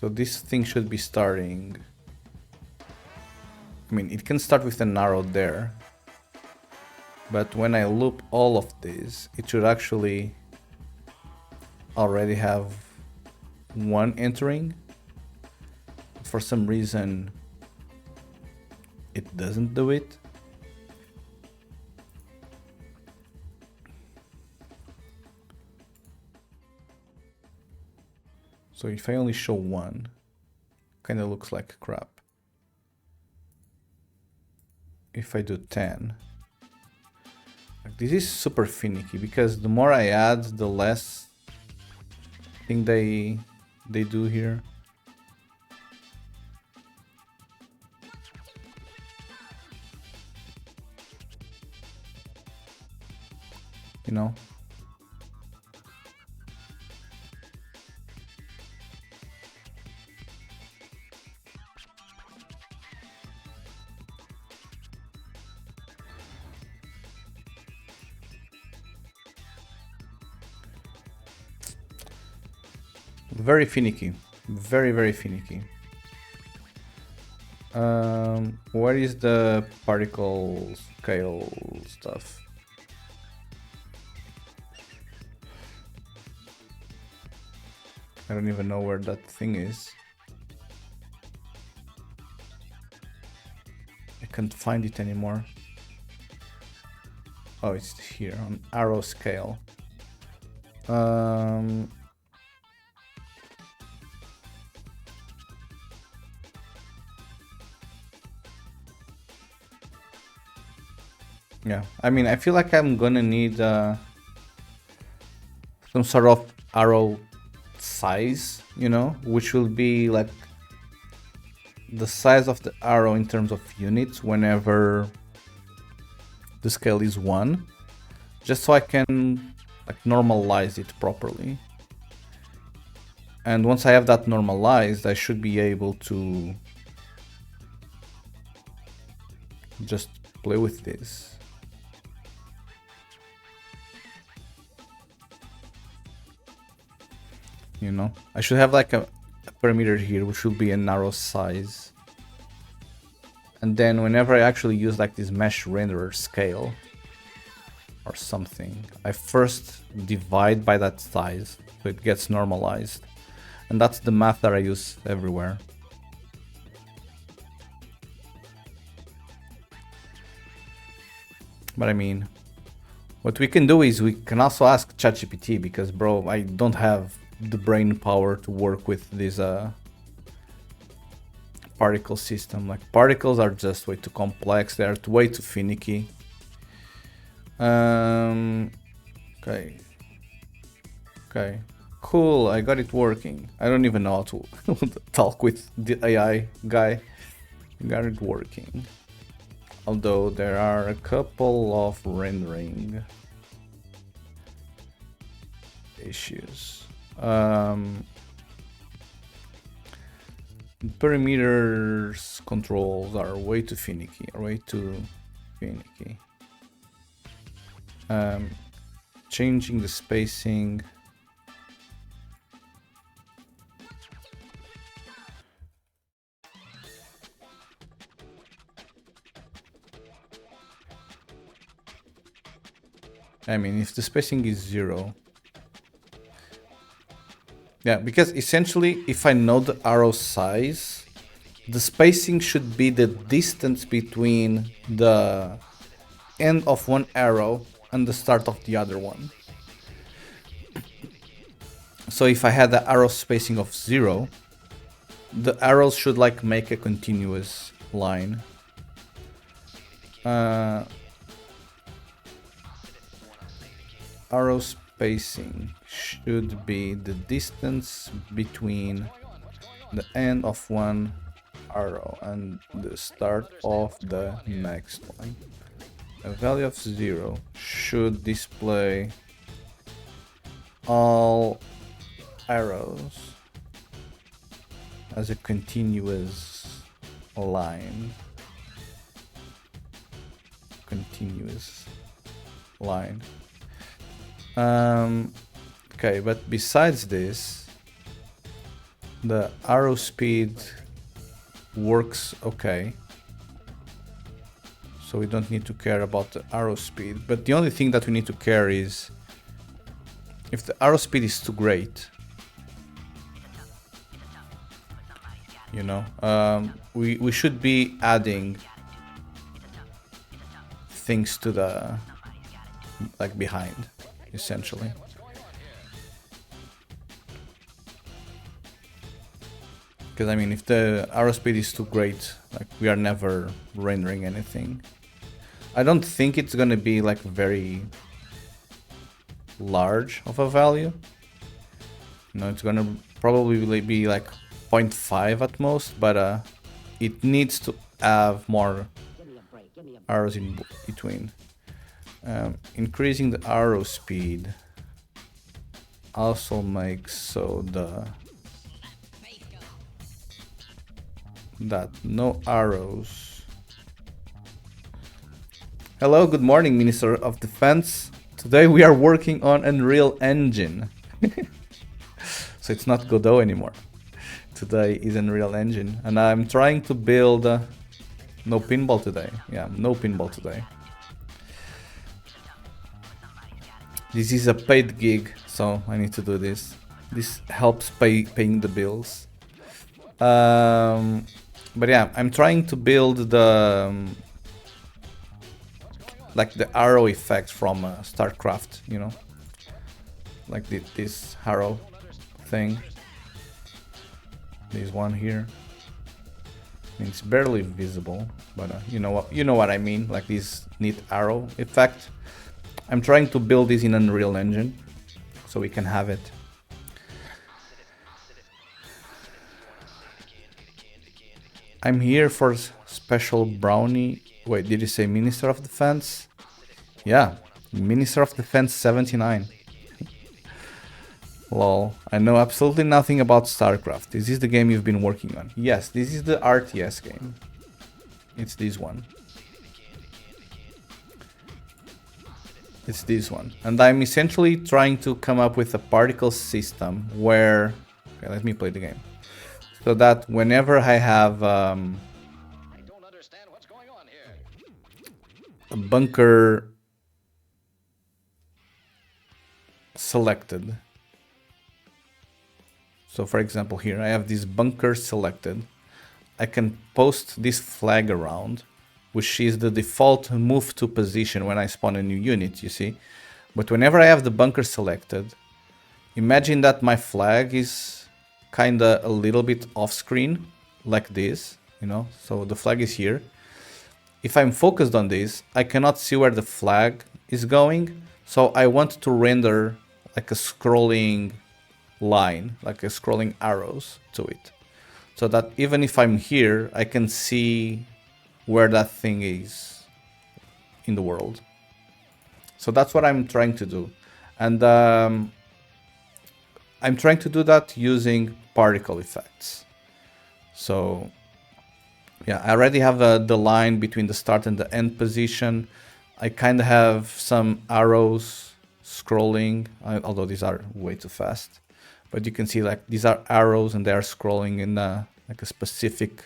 this thing should be starting... I mean, it can start with an arrow there, but when I loop all of this, it should actually already have one entering. For some reason, it doesn't do it. So if I only show one, kind of looks like crap. If I do 10, this is super finicky, because the more I add, the less thing they do here. You know? Very finicky, very finicky. Where is the particle scale stuff? I don't even know where that thing is. I can't find it anymore. Oh, it's here on arrow scale. Yeah, I mean, I feel like I'm gonna need some sort of arrow size, you know, which will be like the size of the arrow in terms of units whenever the scale is 1, just so I can like normalize it properly. And once I have that normalized, I should be able to just play with this. You know, I should have like a parameter here, which will be a narrow size. And then whenever I actually use like this mesh renderer scale or something, I first divide by that size so it gets normalized. And that's the math that I use everywhere. But I mean, what we can do is we can also ask ChatGPT, because bro, I don't have the brain power to work with this particle system. Like, particles are just way too complex, they're way too finicky. Okay, cool, I got it working. I don't even know how to talk with the AI guy. Got it working. Although there are a couple of rendering issues. Perimeters controls are way too finicky, changing the spacing. I mean, if the spacing is 0. Yeah, because essentially, if I know the arrow size, the spacing should be the distance between the end of one arrow and the start of the other one. So if I had the arrow spacing of 0, the arrows should like make a continuous line. Arrow spacing should be the distance between the end of one arrow and the start of the next one. A value of 0 should display all arrows as a continuous line. Okay, but besides this, the arrow speed works okay. So we don't need to care about the arrow speed. But the only thing that we need to care is if the arrow speed is too great, you know, we should be adding things to the, like, behind, essentially. Because I mean, if the arrow speed is too great, like, we are never rendering anything. I don't think it's gonna be like very large of a value. No, it's gonna probably be like 0.5 at most, but it needs to have more arrows in between. Increasing the arrow speed also makes so that no arrows. Hello, good morning, Minister of Defense. Today we are working on Unreal Engine. So it's not Godot anymore. Today is Unreal Engine, and I'm trying to build no pinball today. Yeah, no pinball today. This is a paid gig, so I need to do this. This helps paying the bills. But yeah, I'm trying to build the like the arrow effect from StarCraft, you know, like this arrow thing. This one here. I mean, it's barely visible, but you know what I mean, like this neat arrow effect. I'm trying to build this in Unreal Engine so we can have it. I'm here for special brownie. Wait, did you say Minister of Defense? Yeah, Minister of Defense 79. Lol, I know absolutely nothing about StarCraft. Is this the game you've been working on? Yes, this is the RTS game. It's this one. It's this one. And I'm essentially trying to come up with a particle system where... Okay, let me play the game. So that whenever I have a bunker selected. So for example here, I have this bunker selected. I can post this flag around, which is the default move to position when I spawn a new unit, you see. But whenever I have the bunker selected, imagine that my flag is kinda a little bit off screen, like this, you know, so the flag is here. If I'm focused on this, I cannot see where the flag is going, so I want to render like a scrolling line, like a scrolling arrows to it, so that even if I'm here, I can see where that thing is in the world. So that's what I'm trying to do, and I'm trying to do that using particle effects. So yeah, I already have the line between the start and the end position. I kind of have some arrows scrolling, although these are way too fast. But you can see like these are arrows and they are scrolling in like a specific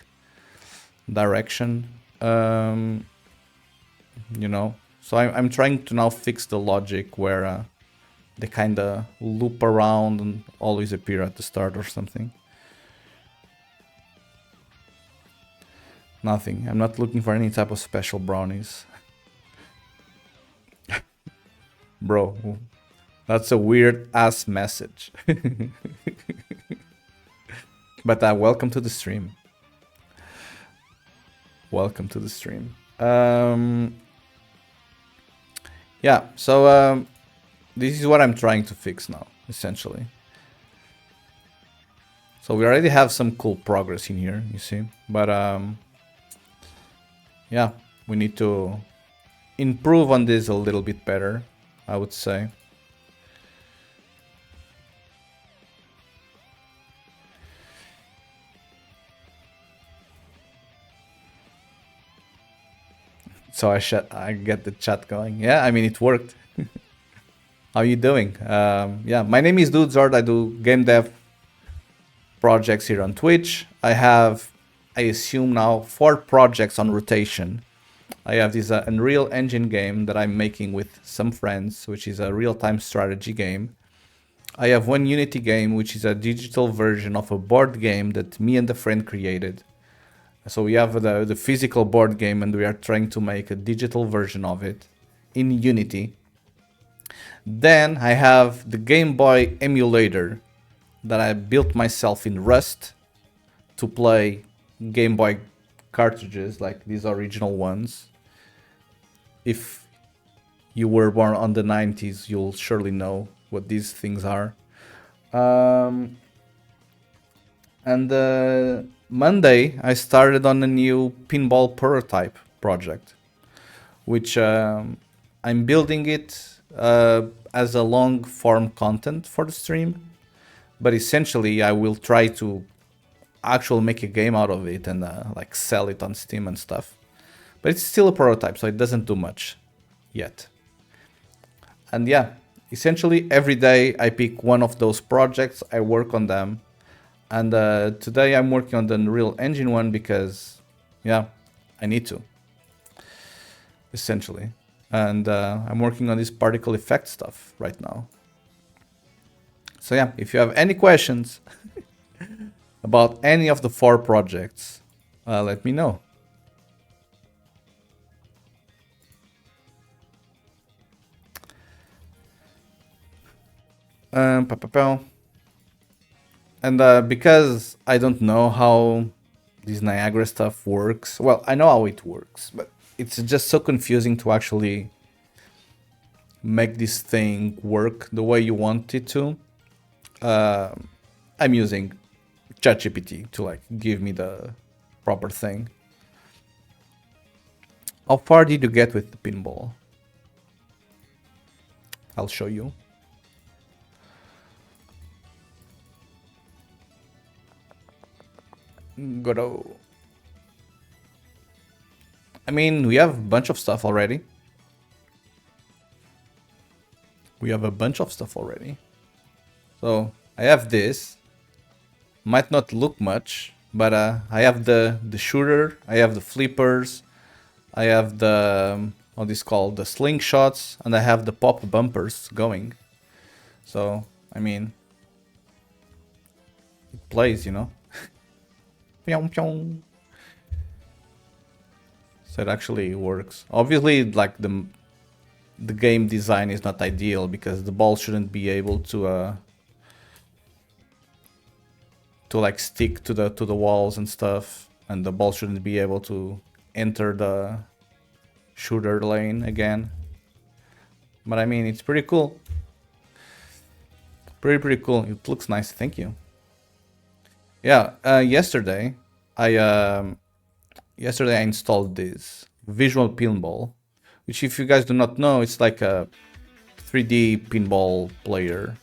direction. You know, so I'm trying to now fix the logic where they kind of loop around and always appear at the start or something. Nothing. I'm not looking for any type of special brownies. Bro, that's a weird ass message. But welcome to the stream. Welcome to the stream. Yeah, so this is what I'm trying to fix now, essentially. So we already have some cool progress in here, you see. But yeah, we need to improve on this a little bit better, I would say. So I get the chat going. Yeah, I mean, it worked. How are you doing? Yeah, my name is Dudezord. I do game dev projects here on Twitch. I have, I assume now, 4 projects on rotation. I have this Unreal Engine game that I'm making with some friends, which is a real-time strategy game. I have one Unity game, which is a digital version of a board game that me and a friend created. So we have the physical board game and we are trying to make a digital version of it in Unity. Then I have the Game Boy emulator that I built myself in Rust to play Game Boy cartridges like these original ones. If you were born on the 90s, you'll surely know what these things are. And Monday, I started on a new pinball prototype project, which I'm building it as a long form content for the stream. But essentially, I will try to actually make a game out of it and like sell it on Steam and stuff. But it's still a prototype, so it doesn't do much yet. And yeah, essentially every day I pick one of those projects, I work on them. And today I'm working on the Unreal Engine one because, yeah, I need to, essentially. And I'm working on this particle effect stuff right now. So yeah, if you have any questions about any of the 4 projects, let me know. And because I don't know how this Niagara stuff works, well, I know how it works, but it's just so confusing to actually make this thing work the way you want it to. I'm using ChatGPT to like give me the proper thing. How far did you get with the pinball? I'll show you. Go. I mean, we have a bunch of stuff already. So I have this. Might not look much, but I have the shooter, I have the flippers, I have the what is called the slingshots, and I have the pop bumpers going. So I mean, it plays, you know. So it actually works. Obviously, like the game design is not ideal because the ball shouldn't be able to like stick to the walls and stuff, and the ball shouldn't be able to enter the shooter lane again. But I mean, it's pretty cool. Pretty cool. It looks nice. Thank you. Yeah, yesterday I installed this Visual Pinball, which, if you guys do not know, it's like a 3D pinball player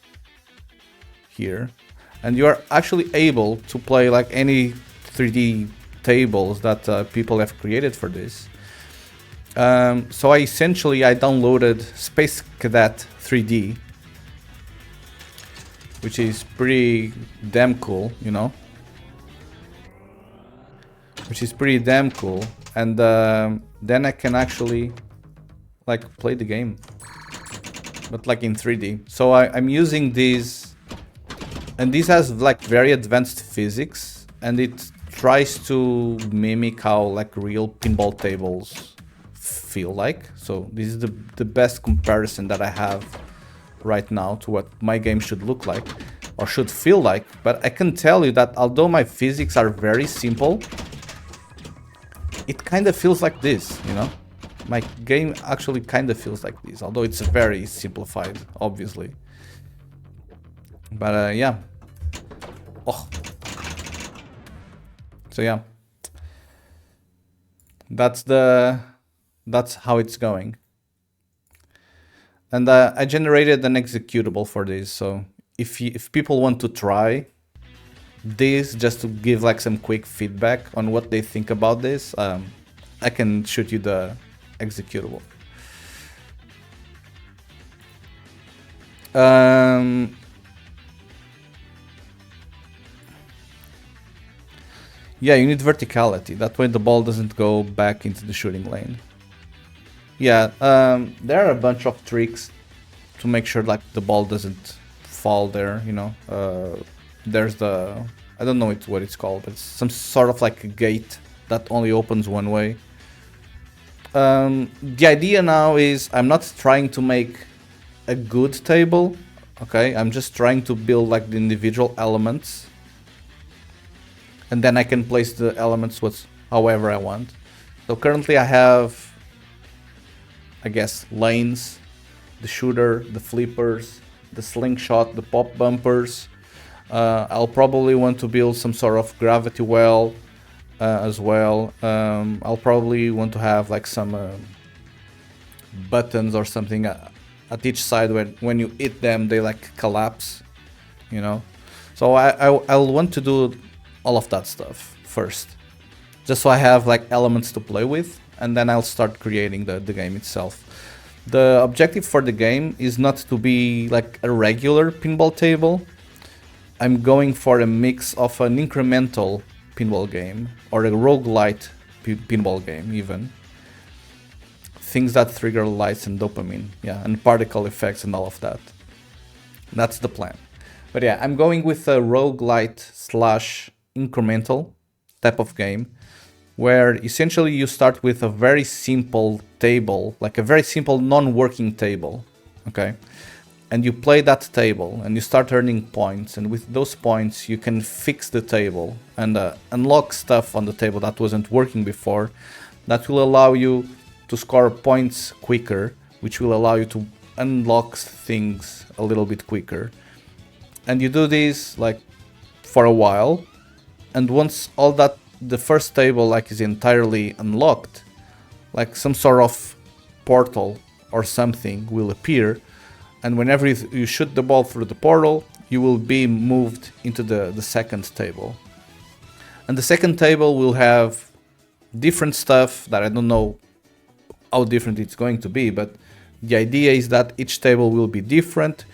here, and you are actually able to play like any 3D tables that people have created for this. So I downloaded Space Cadet 3D, which is pretty damn cool, you know? Which is pretty damn cool. And then I can actually like play the game, but like in 3D. So I'm using these, and this has like very advanced physics, and it tries to mimic how like real pinball tables feel like. So this is the best comparison that I have right now to what my game should look like or should feel like. But I can tell you that although my physics are very simple, it kind of feels like this, you know? My game actually kind of feels like this, although it's very simplified, obviously. But yeah. Oh. So yeah. That's how it's going. And I generated an executable for this, so if people want to try this just to give like some quick feedback on what they think about this, I can shoot you the executable. Yeah, you need verticality. That way the ball doesn't go back into the shooting lane. Yeah, there are a bunch of tricks to make sure like the ball doesn't fall there, you know. There's the, I don't know what it's called, but it's some sort of like a gate that only opens one way. The idea now is I'm not trying to make a good table, okay? I'm just trying to build like the individual elements, and then I can place the elements however I want. So currently I have, I guess, lanes, the shooter, the flippers, the slingshot, the pop bumpers. I'll probably want to build some sort of gravity well as well. I'll probably want to have like some buttons or something at each side where when you hit them they like collapse, you know. So I'll want to do all of that stuff first, just so I have like elements to play with, and then I'll start creating the game itself. The objective for the game is not to be like a regular pinball table. I'm going for a mix of an incremental pinball game or a roguelite pinball game even. Things that trigger lights and dopamine, yeah, and particle effects and all of that. That's the plan. But yeah, I'm going with a roguelite / incremental type of game, where essentially you start with a very simple table, like a very simple non-working table, okay? And you play that table and you start earning points, and with those points you can fix the table and unlock stuff on the table that wasn't working before, that will allow you to score points quicker, which will allow you to unlock things a little bit quicker. And you do this like for a while, and once all that, the first table like is entirely unlocked, like some sort of portal or something will appear, and whenever you shoot the ball through the portal, you will be moved into the second table. And the second table will have different stuff that I don't know how different it's going to be, but the idea is that each table will be different.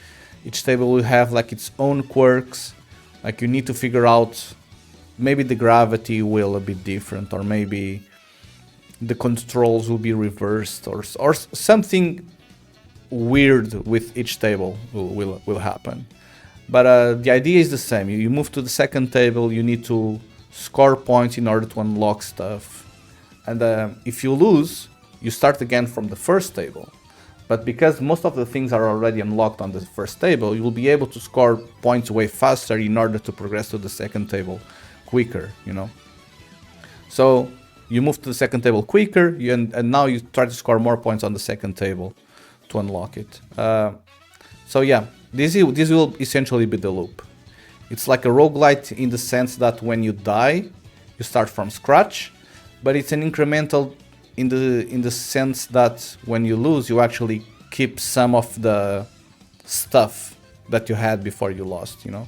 Each table will have like its own quirks. Like you need to figure out, maybe the gravity will be different, or maybe the controls will be reversed, or something weird with each table will happen. But the idea is the same. You move to the second table, you need to score points in order to unlock stuff. And if you lose, you start again from the first table. But because most of the things are already unlocked on the first table, you will be able to score points way faster in order to progress to the second table quicker, you know. So you move to the second table quicker, and now you try to score more points on the second table to unlock it. So yeah, this will essentially be the loop. It's like a roguelite in the sense that when you die, you start from scratch, but it's an incremental in the sense that when you lose, you actually keep some of the stuff that you had before you lost, you know?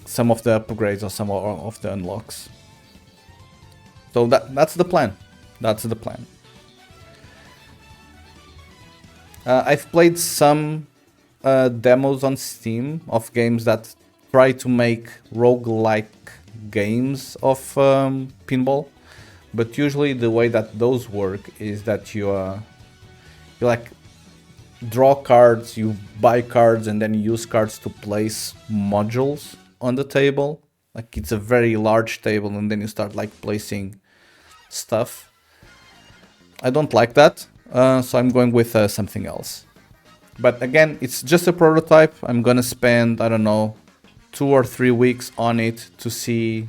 Some of the upgrades or some of the unlocks. So that's the plan. That's the plan. I've played some demos on Steam of games that try to make roguelike games of pinball, but usually the way that those work is that you like draw cards, you buy cards, and then you use cards to place modules on the table. Like it's a very large table, and then you start like placing stuff. I don't like that, so I'm going with something else. But again, it's just a prototype. I'm gonna spend, I don't know, 2 or 3 weeks on it to see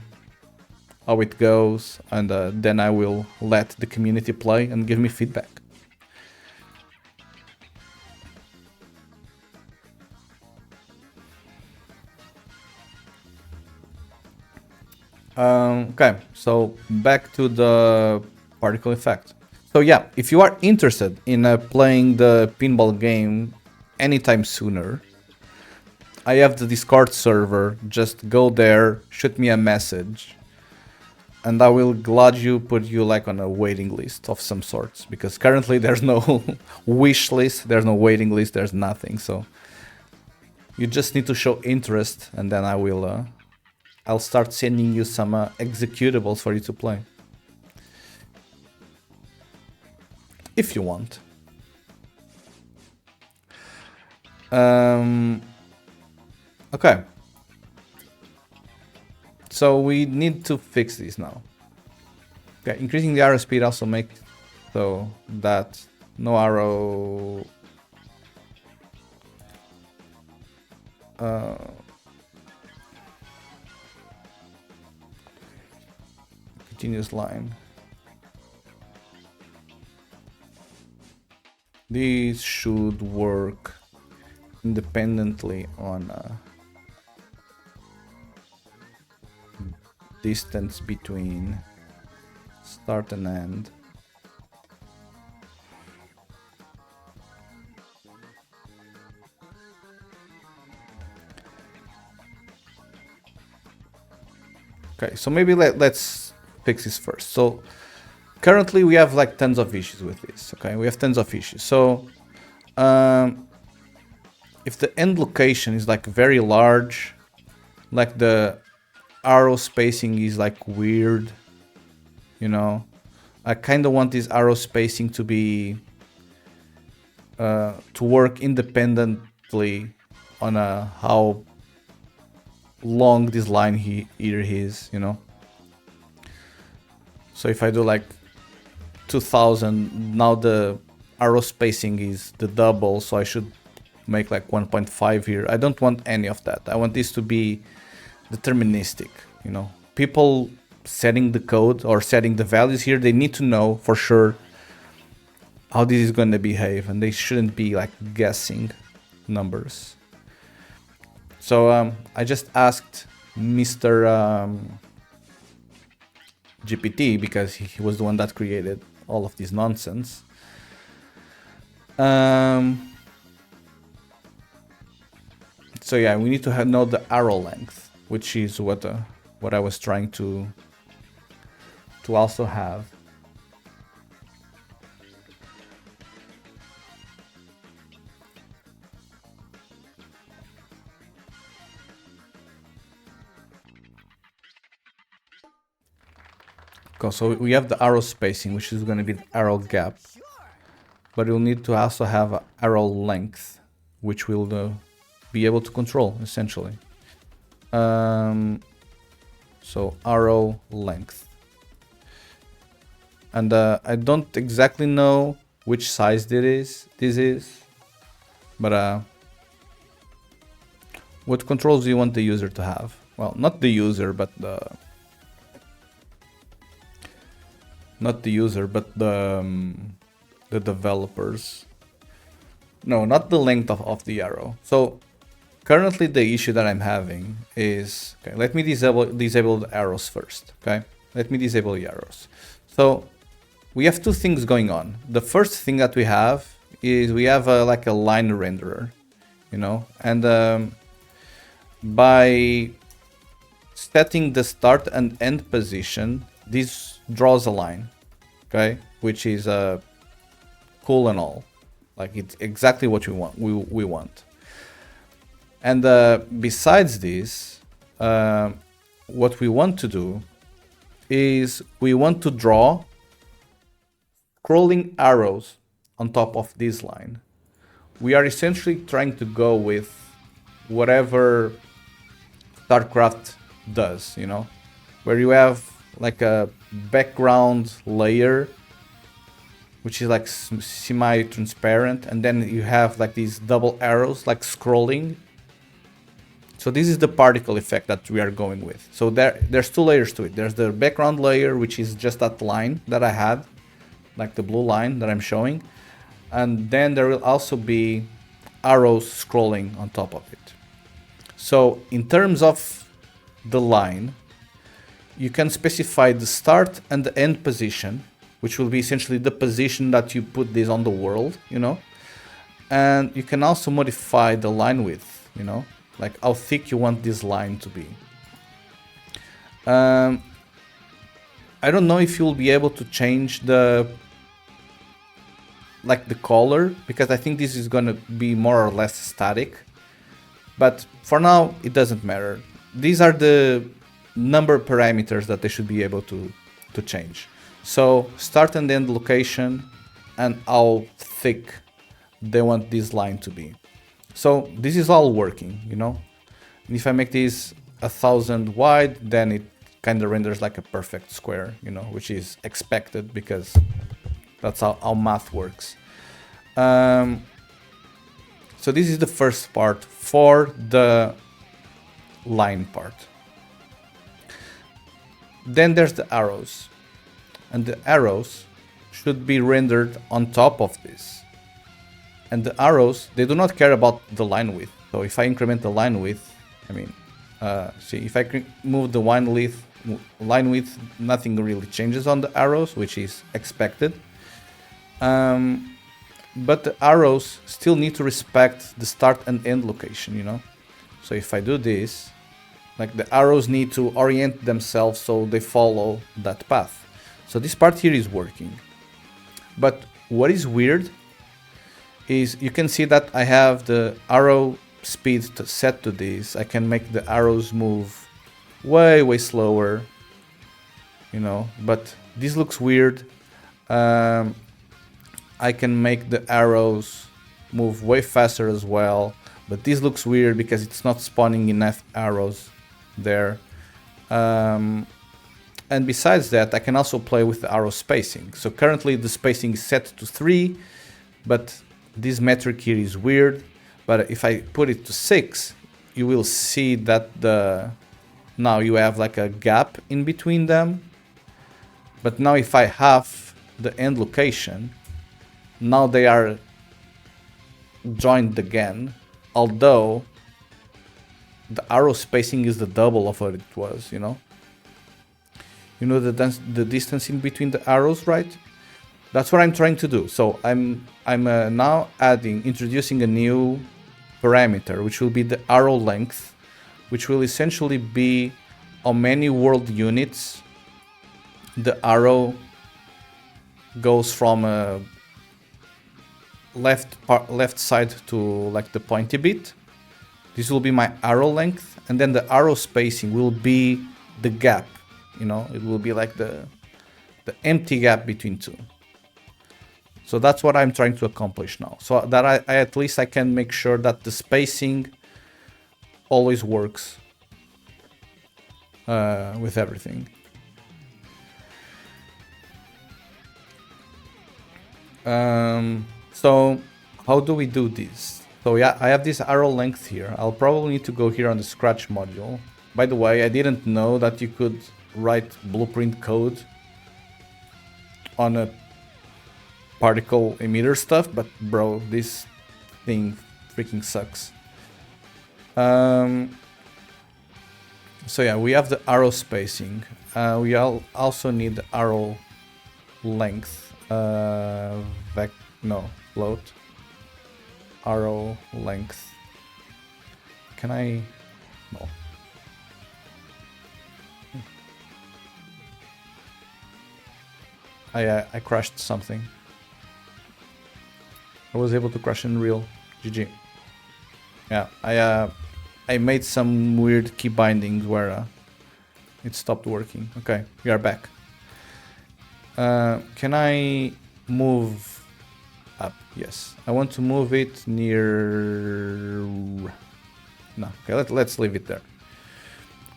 how it goes, and then I will let the community play and give me feedback. Okay, so back to the particle effect. So yeah, if you are interested in playing the pinball game anytime sooner, I have the Discord server. Just go there, shoot me a message, and I will gladly put you like on a waiting list of some sorts. Because currently there's no wish list, there's no waiting list, there's nothing. So you just need to show interest, and then I'll start sending you some executables for you to play. If you want. Okay. So we need to fix this now. Okay, increasing the arrow speed also makes so that no arrow continuous line. These should work independently on distance between start and end. Okay, so maybe let's fix this first. So currently we have like tons of issues with this. Okay, we have tons of issues. So if the end location is like very large, like the arrow spacing is like weird, you know, I kind of want this arrow spacing to be to work independently on how long this line here is, you know. So if I do like 2000, now the arrow spacing is the double, so I should make like 1.5 here. I don't want any of that. I want this to be deterministic, you know. People setting the code or setting the values here, they need to know for sure how this is going to behave, and they shouldn't be like guessing numbers. So I just asked Mr. GPT, because he was the one that created all of this nonsense. So yeah, we need to know the arrow length, which is what I was trying to also have. Okay, so we have the arrow spacing, which is going to be the arrow gap, but we'll need to also have arrow length, which we'll be able to control essentially. So arrow length, and I don't exactly know which size this is, but what controls do you want the user to have? Well, not the user, but the developers. No, not the length of the arrow. So currently the issue that I'm having is, okay, let me disable the arrows first. Okay, let me disable the arrows. So we have two things going on. The first thing that we have is we have like a line renderer, you know, and by setting the start and end position, this draws a line, okay, which is cool and all. Like it's exactly what we want. We want. And besides this, what we want to do is we want to draw scrolling arrows on top of this line. We are essentially trying to go with whatever StarCraft does, you know, where you have like a background layer which is like semi-transparent, and then you have like these double arrows like scrolling. So this is the particle effect that we are going with. So there's two layers to it. There's the background layer, which is just that line that I had, like the blue line that I'm showing. And then there will also be arrows scrolling on top of it. So in terms of the line, you can specify the start and the end position, which will be essentially the position that you put this on the world, you know. And you can also modify the line width, you know, like how thick you want this line to be. I don't know if you'll be able to change the color, because I think this is gonna be more or less static. But for now, it doesn't matter. These are the number parameters that they should be able to change. So start and end location and how thick they want this line to be. So this is all working, you know. And if I make this 1000 wide, then it kind of renders like a perfect square, you know, which is expected because that's how math works. So this is the first part for the line part. Then there's the arrows. And the arrows should be rendered on top of this. And the arrows, they do not care about the line width. So if I increment the line width, I mean, see, if I move the line width, nothing really changes on the arrows, which is expected. But the arrows still need to respect the start and end location, you know. So if I do this, like the arrows need to orient themselves so they follow that path. So this part here is working. But what is weird is you can see that I have the arrow speed set to this. I can make the arrows move way slower, you know, but this looks weird. I can make the arrows move way faster as well, but this looks weird because it's not spawning enough arrows there. And besides that, I can also play with the arrow spacing. So currently the spacing is set to 3, but this metric here is weird. But if I put it to 6, you will see that now you have like a gap in between them. But now if I have the end location, now they are joined again, although the arrow spacing is the double of what it was, you know. You know the distance in between the arrows, right? That's what I'm trying to do. So I'm now introducing a new parameter, which will be the arrow length, which will essentially be how many world units the arrow goes from left side to like the pointy bit. This will be my arrow length, and then the arrow spacing will be the gap. You know, it will be like the empty gap between two. So that's what I'm trying to accomplish now. So that I at least I can make sure that the spacing always works with everything. So how do we do this? So yeah, I have this arrow length here. I'll probably need to go here on the Scratch module. By the way, I didn't know that you could write blueprint code on a particle emitter stuff, but bro, this thing freaking sucks. So yeah, we have the arrow spacing. We also need the arrow length. Float. Arrow length. Can I? No. I crashed something. I was able to crash in real. GG. Yeah, I made some weird key bindings where it stopped working. Okay, we are back. Can I move up? Yes. I want to move it near... No, okay, let's leave it there.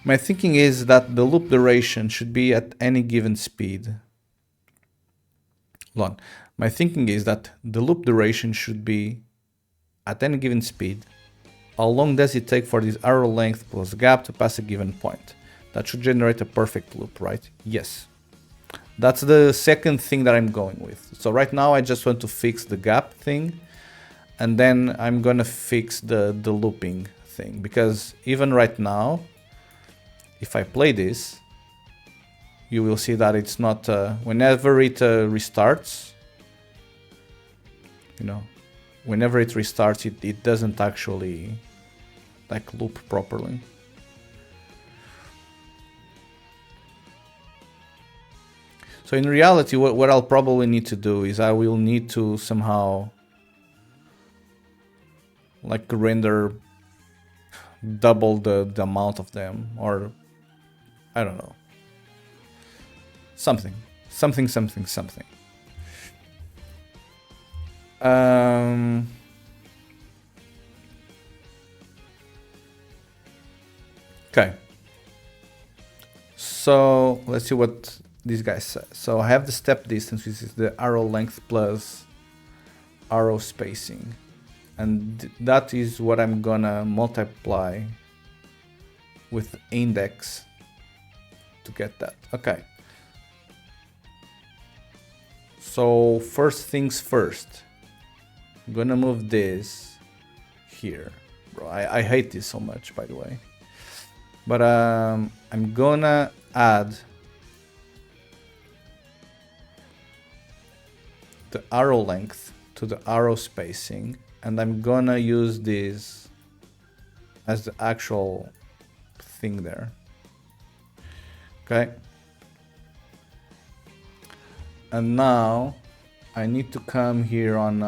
My thinking is that the loop duration should be at any given speed. Hold on. My thinking is that the loop duration should be at any given speed. How long does it take for this arrow length plus gap to pass a given point? That should generate a perfect loop, right? Yes. That's the second thing that I'm going with. So right now I just want to fix the gap thing, and then I'm gonna fix the looping thing, because even right now, if I play this, you will see that it's not, whenever it restarts, you know, whenever it restarts, it doesn't actually like loop properly. So in reality, what I'll probably need to do is I will need to somehow like render double the amount of them, or I don't know. Something. Okay. So let's see what this guy says. So I have the step distance, which is the arrow length plus arrow spacing. And that is what I'm gonna multiply with the index to get that. Okay. So first things first. I'm gonna move this here. Bro, I hate this so much, by the way. But I'm gonna add the arrow length to the arrow spacing, and I'm gonna use this as the actual thing there. Okay. And now I need to come here on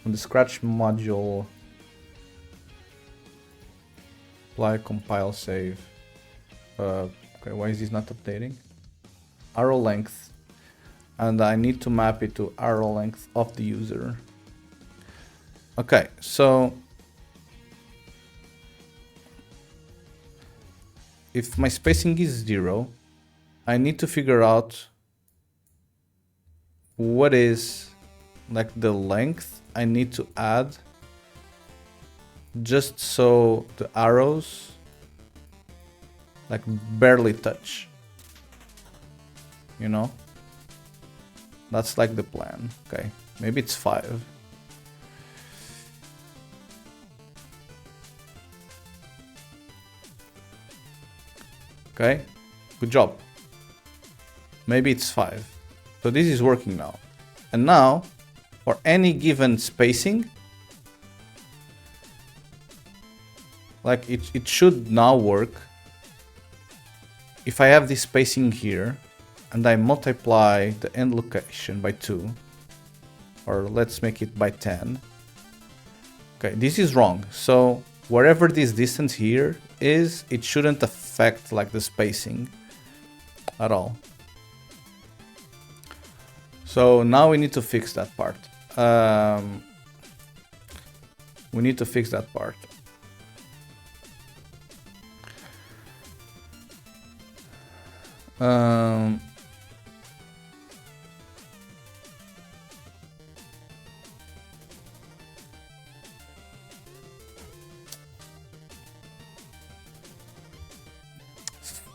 the Scratch module, apply, compile, save. Okay, why is this not updating? Arrow length, and I need to map it to arrow length of the user. Okay, so if my spacing is 0, I need to figure out what is like the length I need to add just so the arrows like barely touch, you know? That's like the plan. Okay, maybe it's 5. Okay, good job. Maybe it's 5. So this is working now. And now, for any given spacing, like it should now work. If I have this spacing here, and I multiply the end location by 2, or let's make it by 10. Okay, this is wrong. So wherever this distance here is, it shouldn't affect like the spacing at all. So now we need to fix that part. We need to fix that part.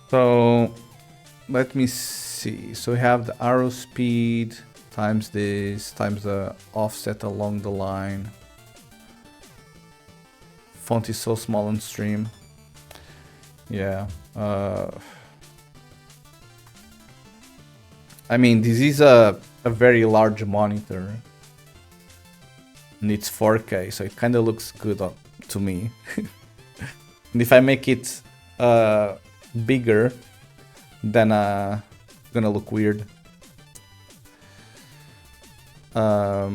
So let me see. So we have the arrow speed times this times the offset along the line. Font is so small on stream. Yeah. I mean, this is a very large monitor. And it's 4K, so it kind of looks good to me. And if I make it bigger, then it's gonna look weird. Yeah.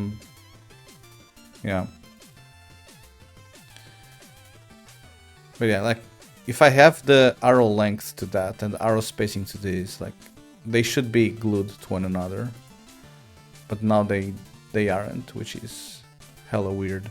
But yeah, like if I have the arrow length to that and the arrow spacing to this, like they should be glued to one another. But now they aren't, which is hella weird.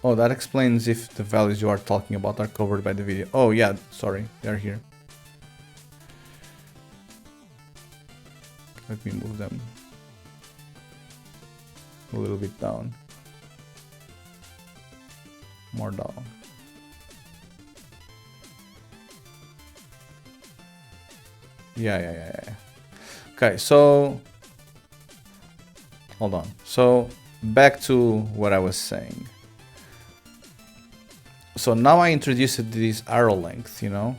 Oh, that explains if the values you are talking about are covered by the video. Oh yeah, sorry, they're here. Let me move them a little bit down. More down. Yeah. Okay, so hold on. So back to what I was saying. So now I introduced this arrow length, you know,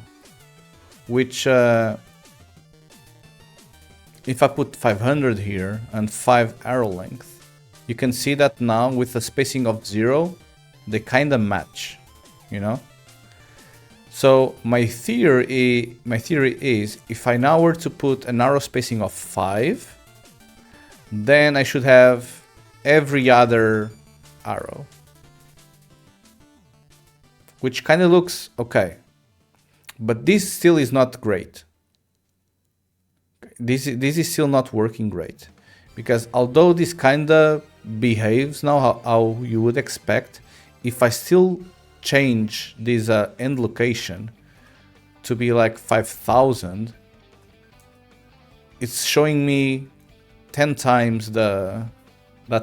which if I put 500 here and 5 arrow length, you can see that now with a spacing of 0, they kind of match, you know. So my theory is if I now were to put an arrow spacing of 5, then I should have every other arrow, which kind of looks okay, but this still is not great. This is still not working great, because although this kind of behaves now how you would expect, if I still change this end location to be like 5000, it's showing me 10 times that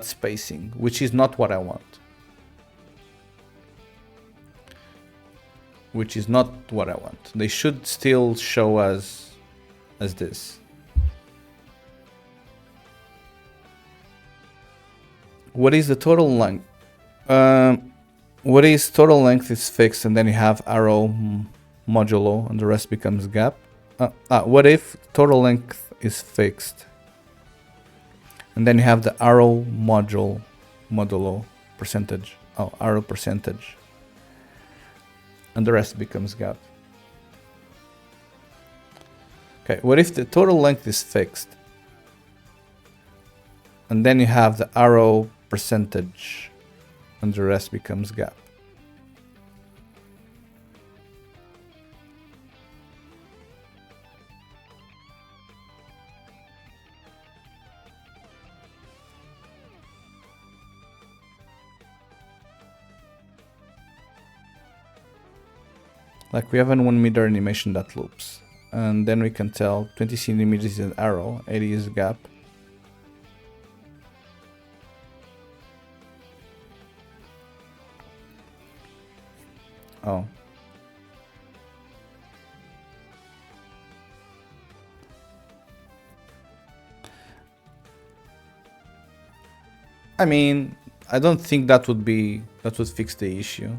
spacing, which is not what I want. They should still show us as this. What is the total length? What is total length is fixed, and then you have arrow modulo, and the rest becomes gap. What if total length is fixed, and then you have the arrow modulo percentage? Oh, arrow percentage, and the rest becomes gap. Okay, what if the total length is fixed, and then you have the arrow percentage, and the rest becomes gap? Like we have an 1 meter animation that loops, and then we can tell 20 centimeters is an arrow, 80 is gap. Oh. I mean, I don't think that would fix the issue.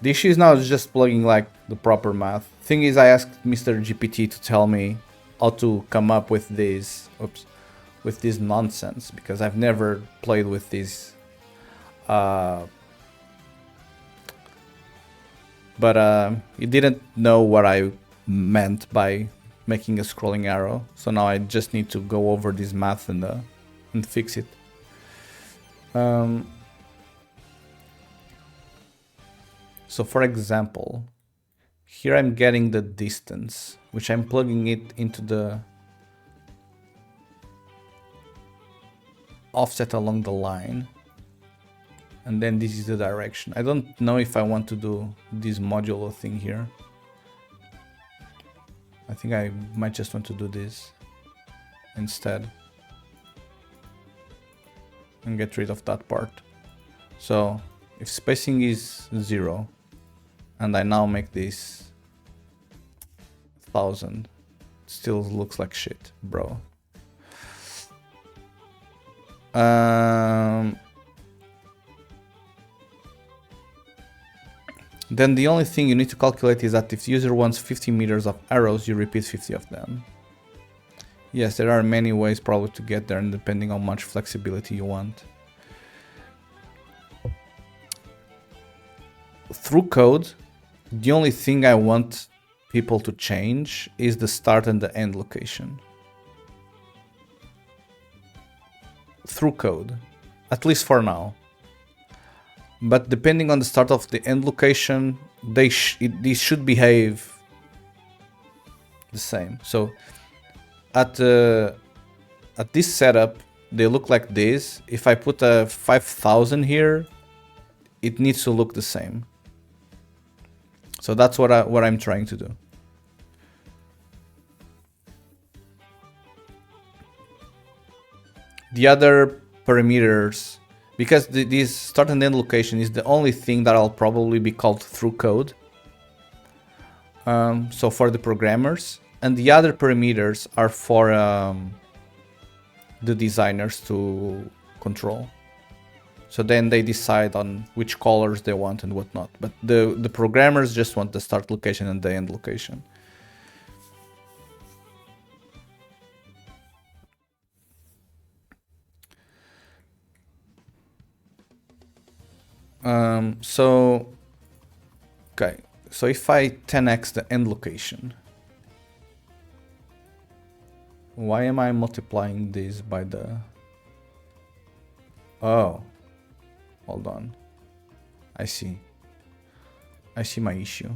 The issue is now just plugging like the proper math. Thing is, I asked Mr. GPT to tell me how to come up with this, with this nonsense, because I've never played with this. But he didn't know what I meant by making a scrolling arrow, so now I just need to go over this math and fix it. So for example, here I'm getting the distance, which I'm plugging it into the offset along the line. And then this is the direction. I don't know if I want to do this modulo thing here. I think I might just want to do this instead and get rid of that part. So if spacing is 0 and I now make this 1000, it still looks like shit, bro. Then the only thing you need to calculate is that if the user wants 50 meters of arrows, you repeat 50 of them. Yes, there are many ways probably to get there, and depending on how much flexibility you want. Through code, the only thing I want people to change is the start and the end location. Through code, at least for now. But depending on the start of the end location, these should behave the same. So at this setup, they look like this. If I put a 5000 here, it needs to look the same. So that's what I'm trying to do. The other parameters, because this start and end location is the only thing that I'll probably be called through code. So for the programmers, and the other parameters are for the designers to control. So then they decide on which colors they want and whatnot. But the programmers just want the start location and the end location. Okay, so if I 10x the end location, why am I multiplying this by the... Oh, hold on. I see my issue.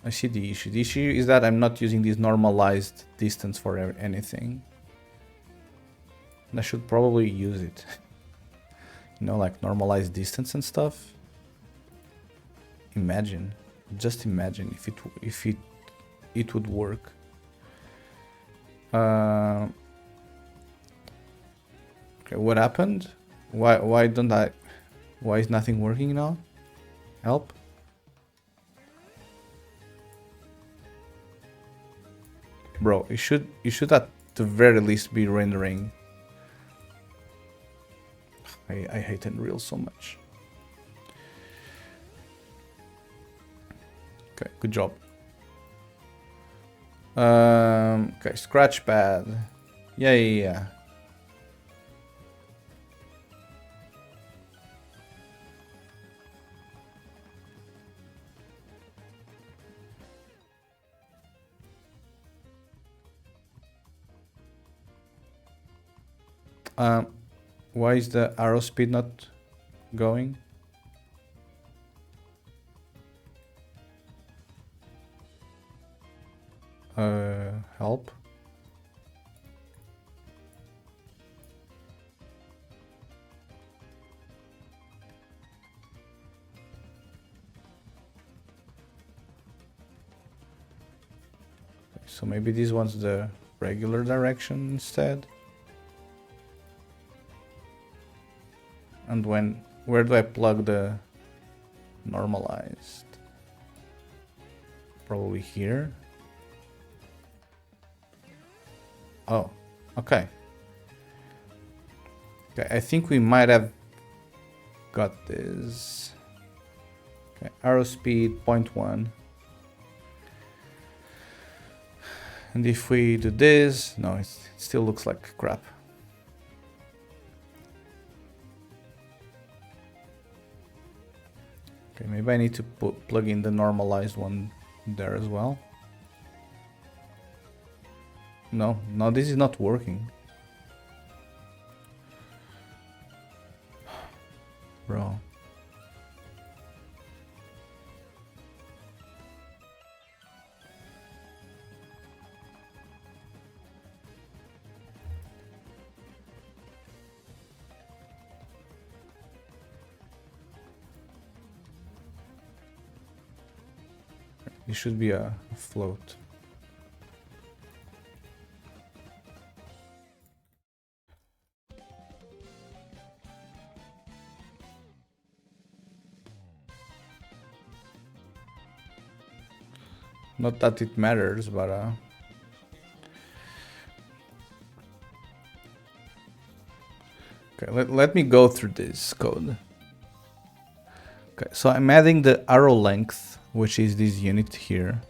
I see the issue. The issue is that I'm not using this normalized distance for anything. And I should probably use it. You know, like normalized distance and stuff. Imagine, just imagine if it would work. Okay, what happened? Why is nothing working now? Help. Bro, you should at the very least be rendering. I hate Unreal so much. Okay, good job. Okay, scratch pad. Yeah. Why is the arrow speed not going? Help. So maybe this one's the regular direction instead. And where do I plug the normalized? Probably here. Oh, okay. Okay, I think we might have got this. Okay, arrow speed 0.1. And if we do this, no, it still looks like crap. Okay, maybe I need to plug in the normalized one there as well. No, this is not working. Bro. It should be a float. Not that it matters, but Okay, let me go through this code. Okay, so I'm adding the arrow length, which is this unit here.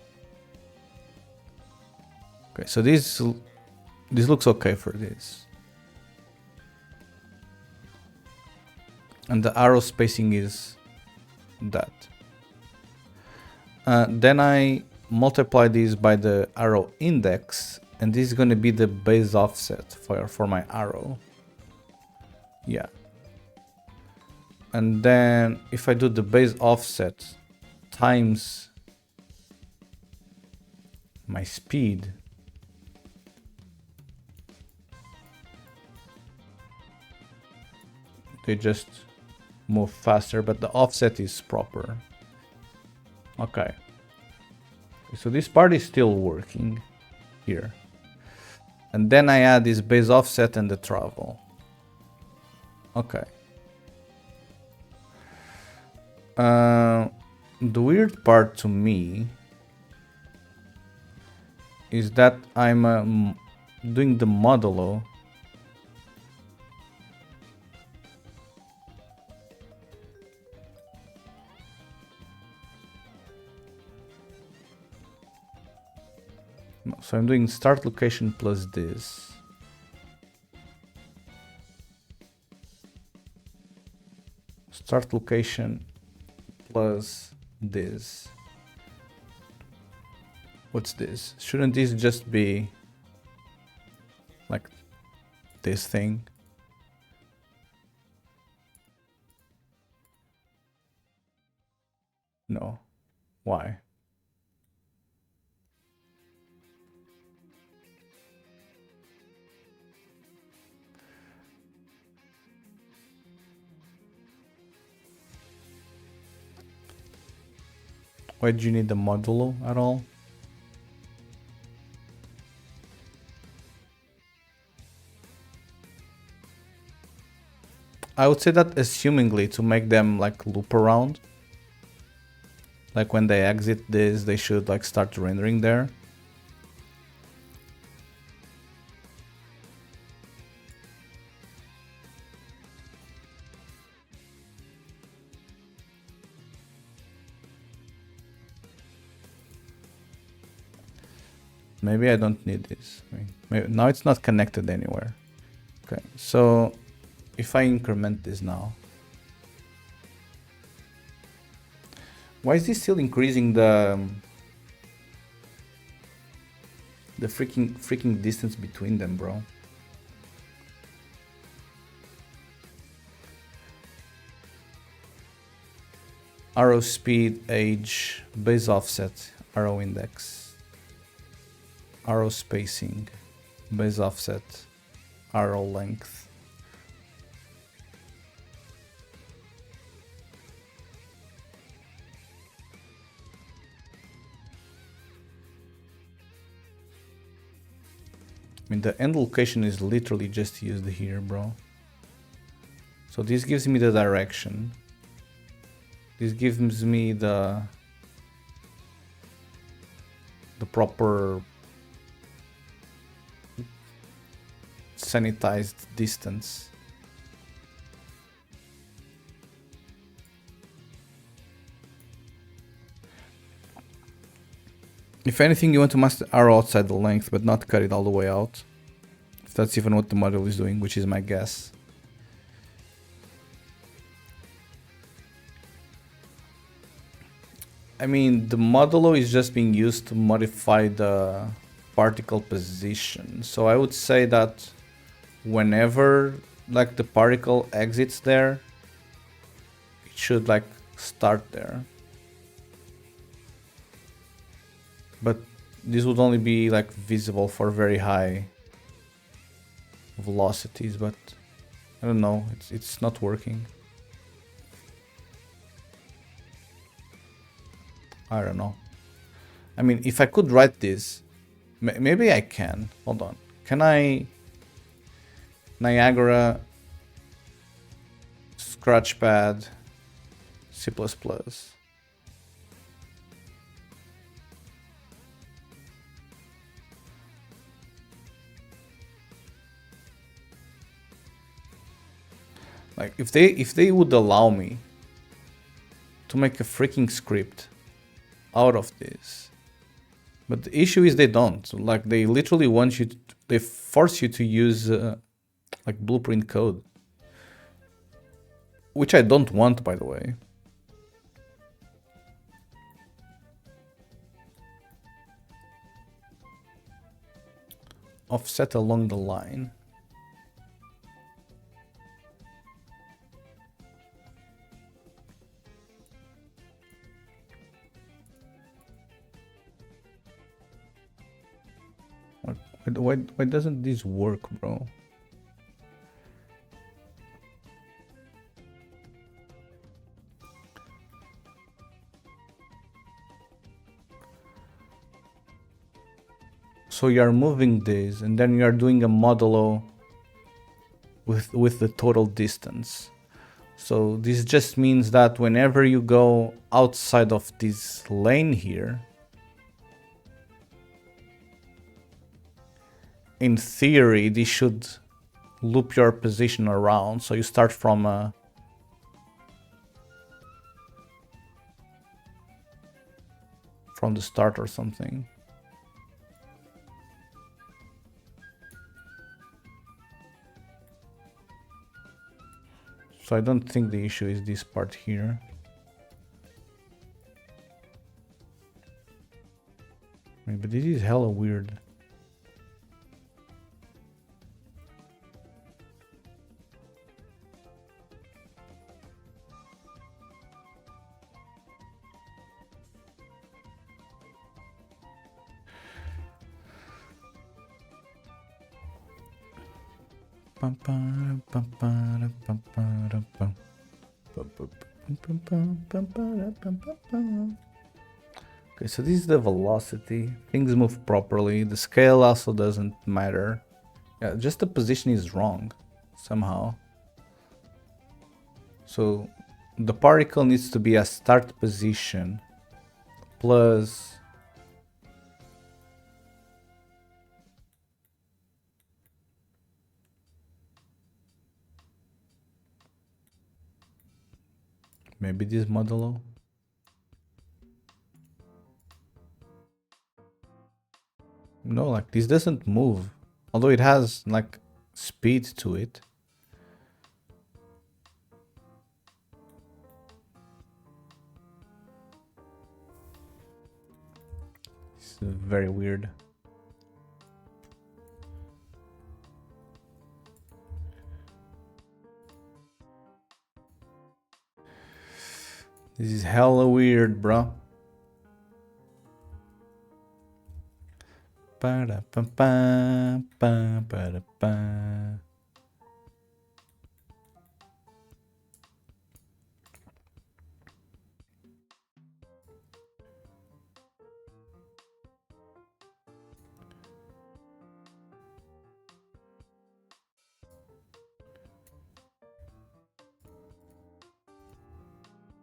Okay, so this looks okay for this. And the arrow spacing is that. Then I multiply this by the arrow index, and this is going to be the base offset for my arrow. Yeah. And then if I do the base offset times my speed, they just move faster, but the offset is proper. Okay. So this part is still working here. And then I add this base offset and the travel. Okay. The weird part to me is that I'm doing the modulo. So I'm doing start location plus this. Start location plus this. What's this? Shouldn't this just be like this thing? No. Why? Why do you need the modulo at all? I would say that assumingly to make them like loop around. Like when they exit this, they should like start rendering there. Maybe I don't need this. Maybe, now it's not connected anywhere. Okay, so if I increment this now, why is this still increasing the freaking distance between them, bro? Arrow speed, age, base offset, arrow index, arrow spacing, base offset, arrow length. I mean, the end location is literally just used here, bro. So this gives me the direction. This gives me the proper sanitized distance. If anything, you want to mask the arrow outside the length, but not cut it all the way out. If that's even what the model is doing, which is my guess. I mean, the modulo is just being used to modify the particle position. So I would say that whenever like the particle exits there, it should like start there. But this would only be like visible for very high velocities, but I don't know, it's not working. I don't know. I mean, if I could write this, maybe I can. Hold on. Can I Niagara Scratchpad C++? Like if they would allow me to make a freaking script out of this, but the issue is they don't. So, like they literally want you to, they force you to use like blueprint code, which I don't want, by the way. Offset along the line. Why doesn't this work, bro? So you are moving this, and then you are doing a modulo with the total distance. So this just means that whenever you go outside of this lane here, in theory, this should loop your position around. So you start from the start or something. So I don't think the issue is this part here. But this is hella weird. Okay, so this is the velocity. Things move properly. The scale also doesn't matter. Yeah, just the position is wrong somehow. So the particle needs to be a start position plus maybe this modulo. No, like this doesn't move, although it has like speed to it. It's very weird. This is hella weird, bro.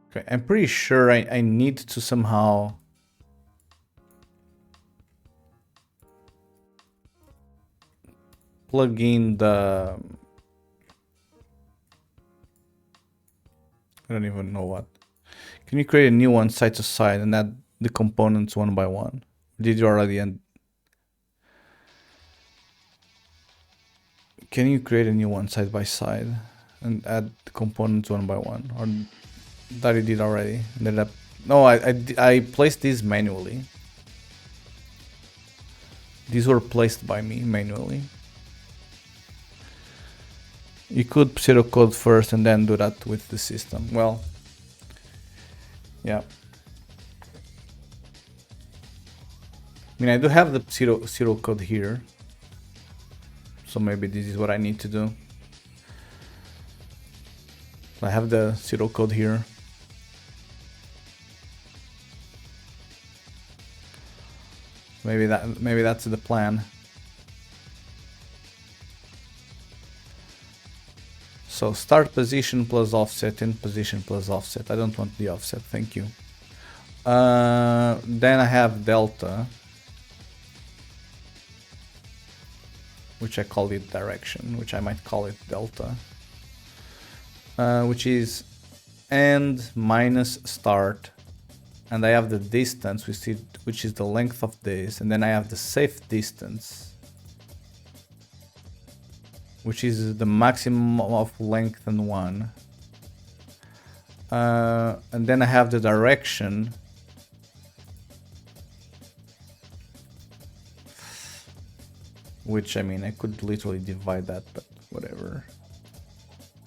Okay, I'm pretty sure I need to somehow plug in the... I don't even know what. Can you create a new one side to side and add the components one by one? Did you already end? Can you create a new one side by side and add the components one by one? Or that I did already? No, I placed these manually. These were placed by me manually. You could pseudocode first and then do that with the system. Well, yeah. I mean, I do have the pseudocode here. So maybe this is what I need to do. I have the pseudocode here. Maybe that's the plan. So start position plus offset, end position plus offset. I don't want the offset, thank you. Then I have delta, which I call it direction, which I might call it delta. which is end minus start, and I have the distance, which is the length of this, and then I have the safe distance, which is the maximum of length and one. And then I have the direction, which, I mean, I could literally divide that, but whatever.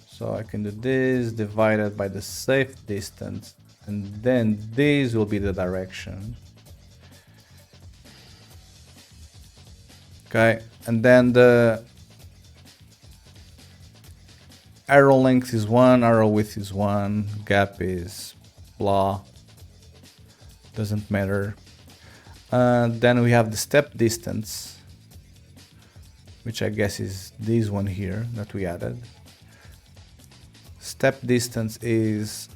So I can do this divided by the safe distance, and then this will be the direction. Okay, and then the arrow length is 1, arrow width is 1, gap is blah, doesn't matter. Then we have the step distance, which I guess is this one here that we added. Step distance is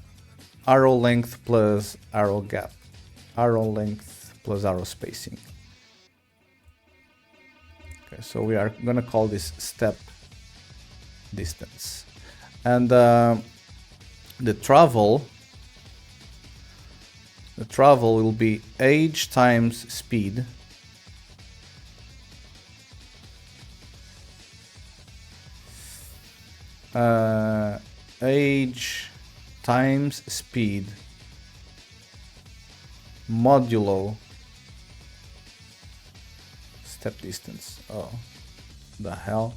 arrow length plus arrow gap, arrow length plus arrow spacing. Okay, so we are gonna call this step distance. And the travel will be age times speed age times speed modulo step distance. Oh, the hell.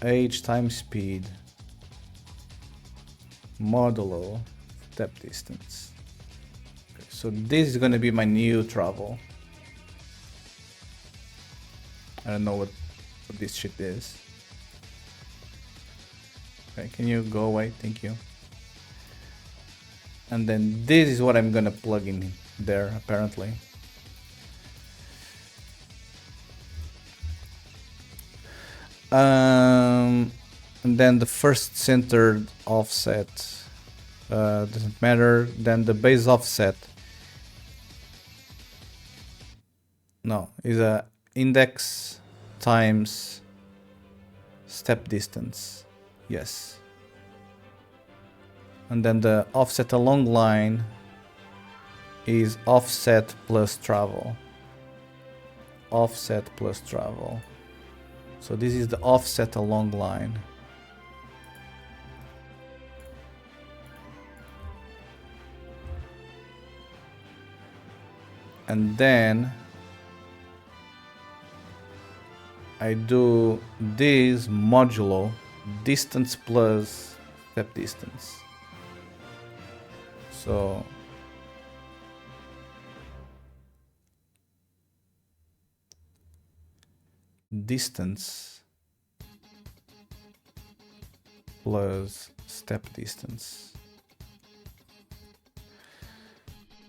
Age times speed modulo step distance. Okay, so this is going to be my new travel. I don't know what this shit is. Okay, can you go away? Thank you. And then this is what I'm gonna plug in there, apparently. And then the first centered offset doesn't matter. Then the base offset, no, is a index times step distance. Yes. And then the offset along line is offset plus travel. Offset plus travel. So this is the offset along line. And then I do this modulo distance plus step distance. So distance plus step distance.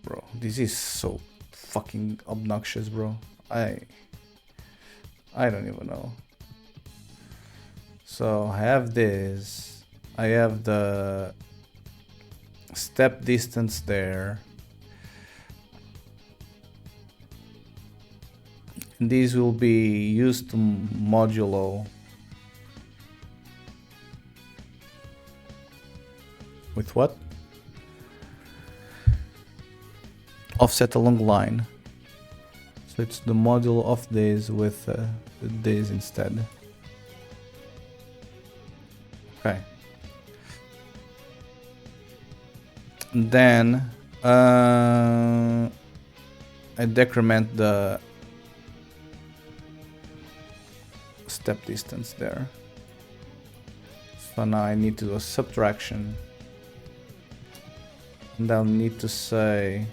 Bro, this is so fucking obnoxious, bro. I don't even know. So I have this. I have the step distance there. And these will be used to modulo with what? Offset along line. So it's the modulo of this with this instead. Okay. And then I decrement the step distance there. So now I need to do a subtraction. And I'll need to say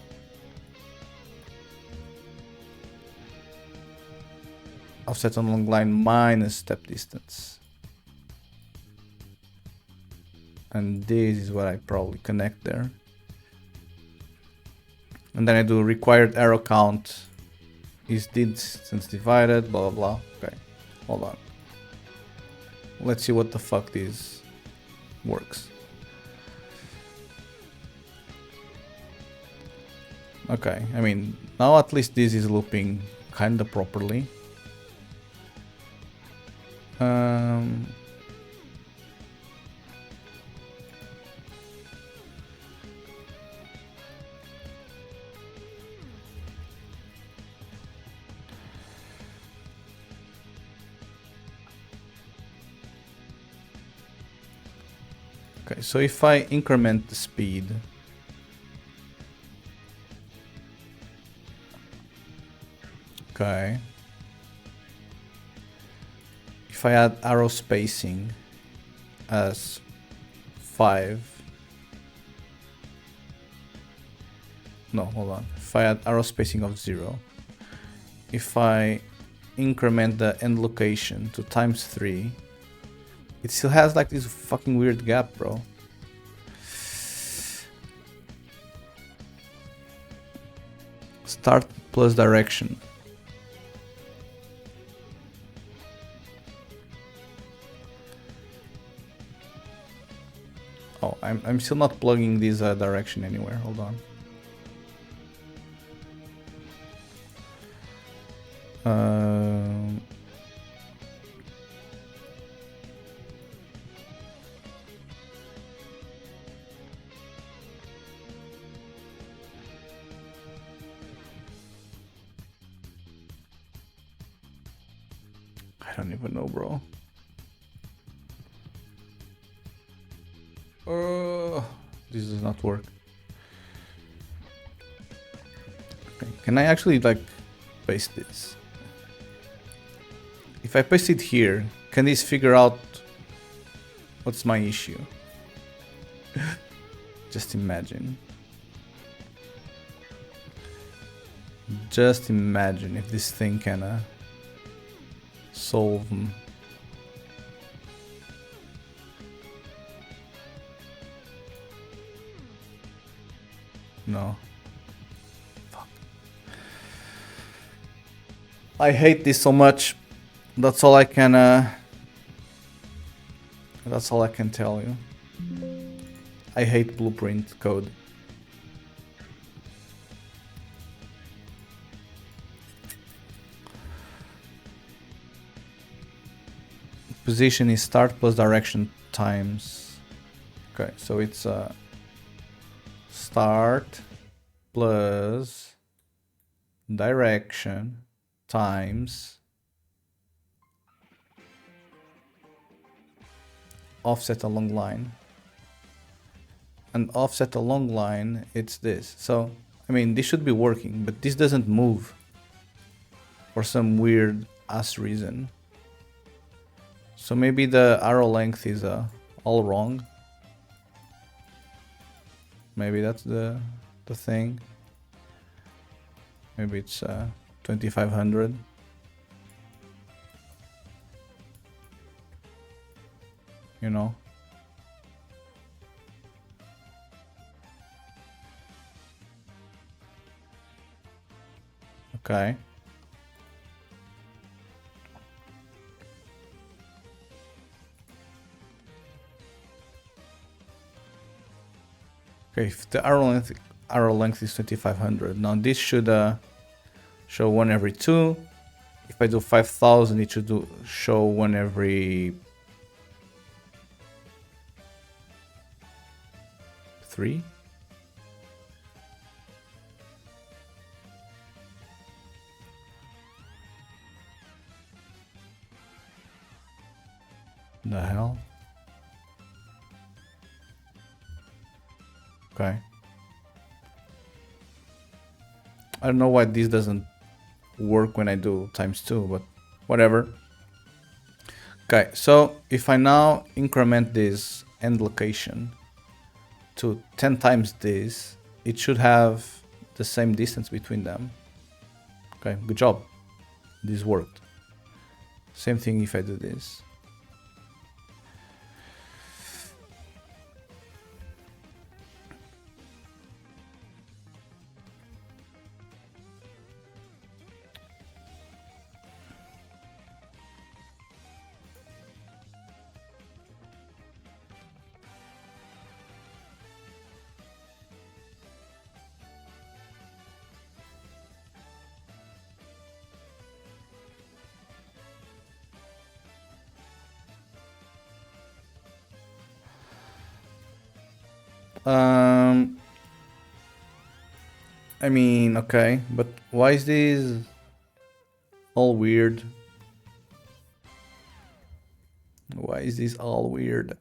offset along line minus step distance. And this is what I probably connect there. And then I do required arrow count is distance divided, blah blah blah. Okay, hold on. Let's see what the fuck this works. Okay, I mean, now at least this is looping kinda properly. Um, okay, so if I increment the speed, okay, if I add arrow spacing as 5, no, hold on, if I add arrow spacing of 0, if I increment the end location to ×3, it still has like this fucking weird gap, bro. Start plus direction. Oh, I'm still not plugging this direction anywhere. Hold on. I don't even know, bro. This does not work. Okay. Can I actually like paste this? If I paste it here, can this figure out what's my issue? Just imagine. Just imagine if this thing can solve them. No. Fuck. I hate this so much. That's all I can tell you. I hate blueprint code. Position is start plus direction times. Okay, so it's start plus direction times offset along line. And offset along line, it's this. So, I mean, this should be working, but this doesn't move for some weird ass reason. So maybe the arrow length is all wrong. Maybe that's the thing. Maybe it's 2500. You know. Okay. Okay, if the arrow length is 2500, now this should show 1 every 2. If I do 5000, it should show 1 every 3. The hell? Okay. I don't know why this doesn't work when I do ×2, but whatever. Okay, so if I now increment this end location to 10 times this, it should have the same distance between them. Okay, good job. This worked. Same thing if I do this. Um, I mean, okay, but why is this all weird? Why is this all weird?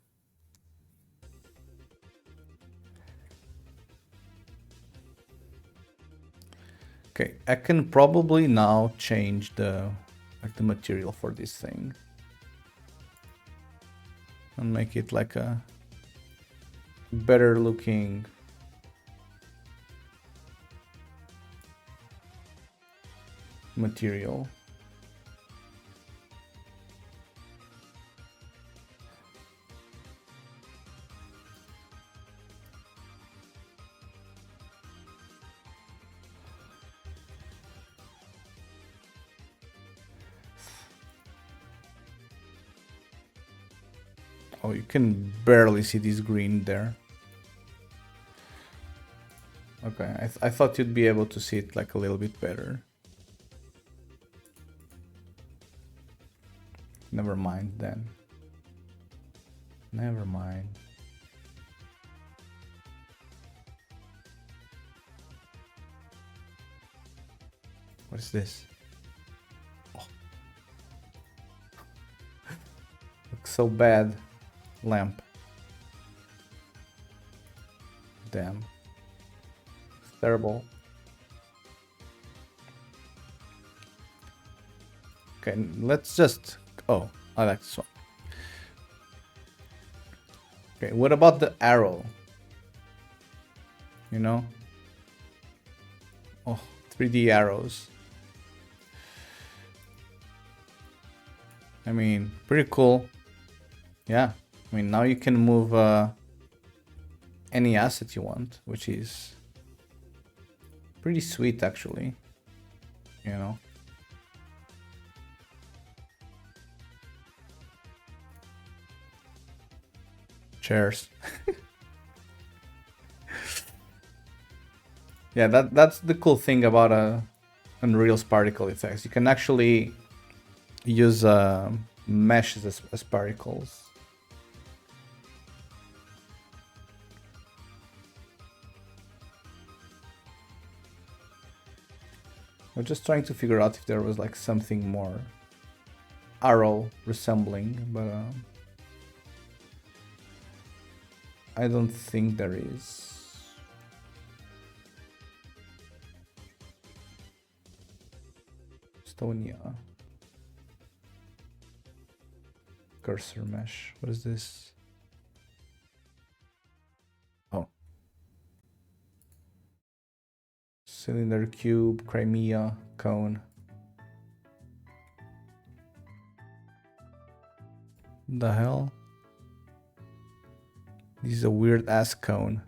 Okay, I can probably now change the material for this thing and make it like a better looking material. Oh, you can barely see this green there. Okay, I thought you'd be able to see it like a little bit better. Never mind then. Never mind. What is this? Oh. Looks so bad. Lamp. Damn. It's terrible. Okay, let's just... Oh, I like this one. Okay, what about the arrow? You know? Oh, 3D arrows. I mean, pretty cool. Yeah, I mean, now you can move any asset you want, which is pretty sweet, actually. You know? Chairs. Yeah, that's the cool thing about Unreal's particle effects. You can actually use meshes as particles. I'm just trying to figure out if there was like something more arrow resembling, but I don't think there is. Estonia. Cursor mesh. What is this? Oh. Cylinder, cube, Crimea, cone. The hell? This is a weird ass cone.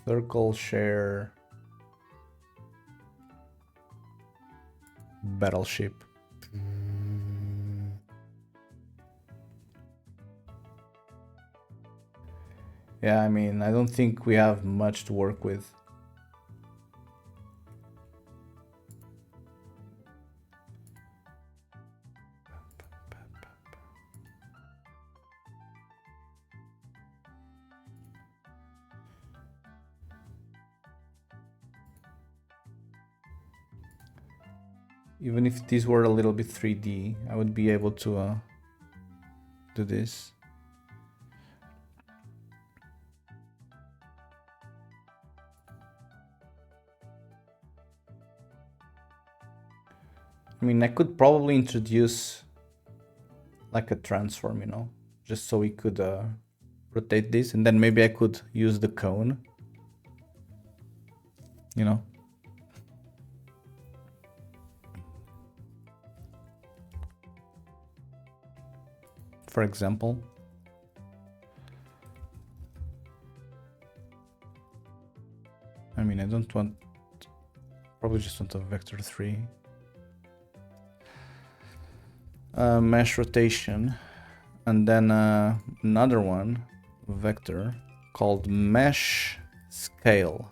Circle, share, battleship. Yeah, I mean, I don't think we have much to work with. Even if these were a little bit 3D, I would be able to do this. I mean, I could probably introduce like a transform, you know, just so we could rotate this, and then maybe I could use the cone, you know. For example. I mean, I don't want, probably just want a vector 3. Mesh rotation, and then another one, vector, called mesh scale.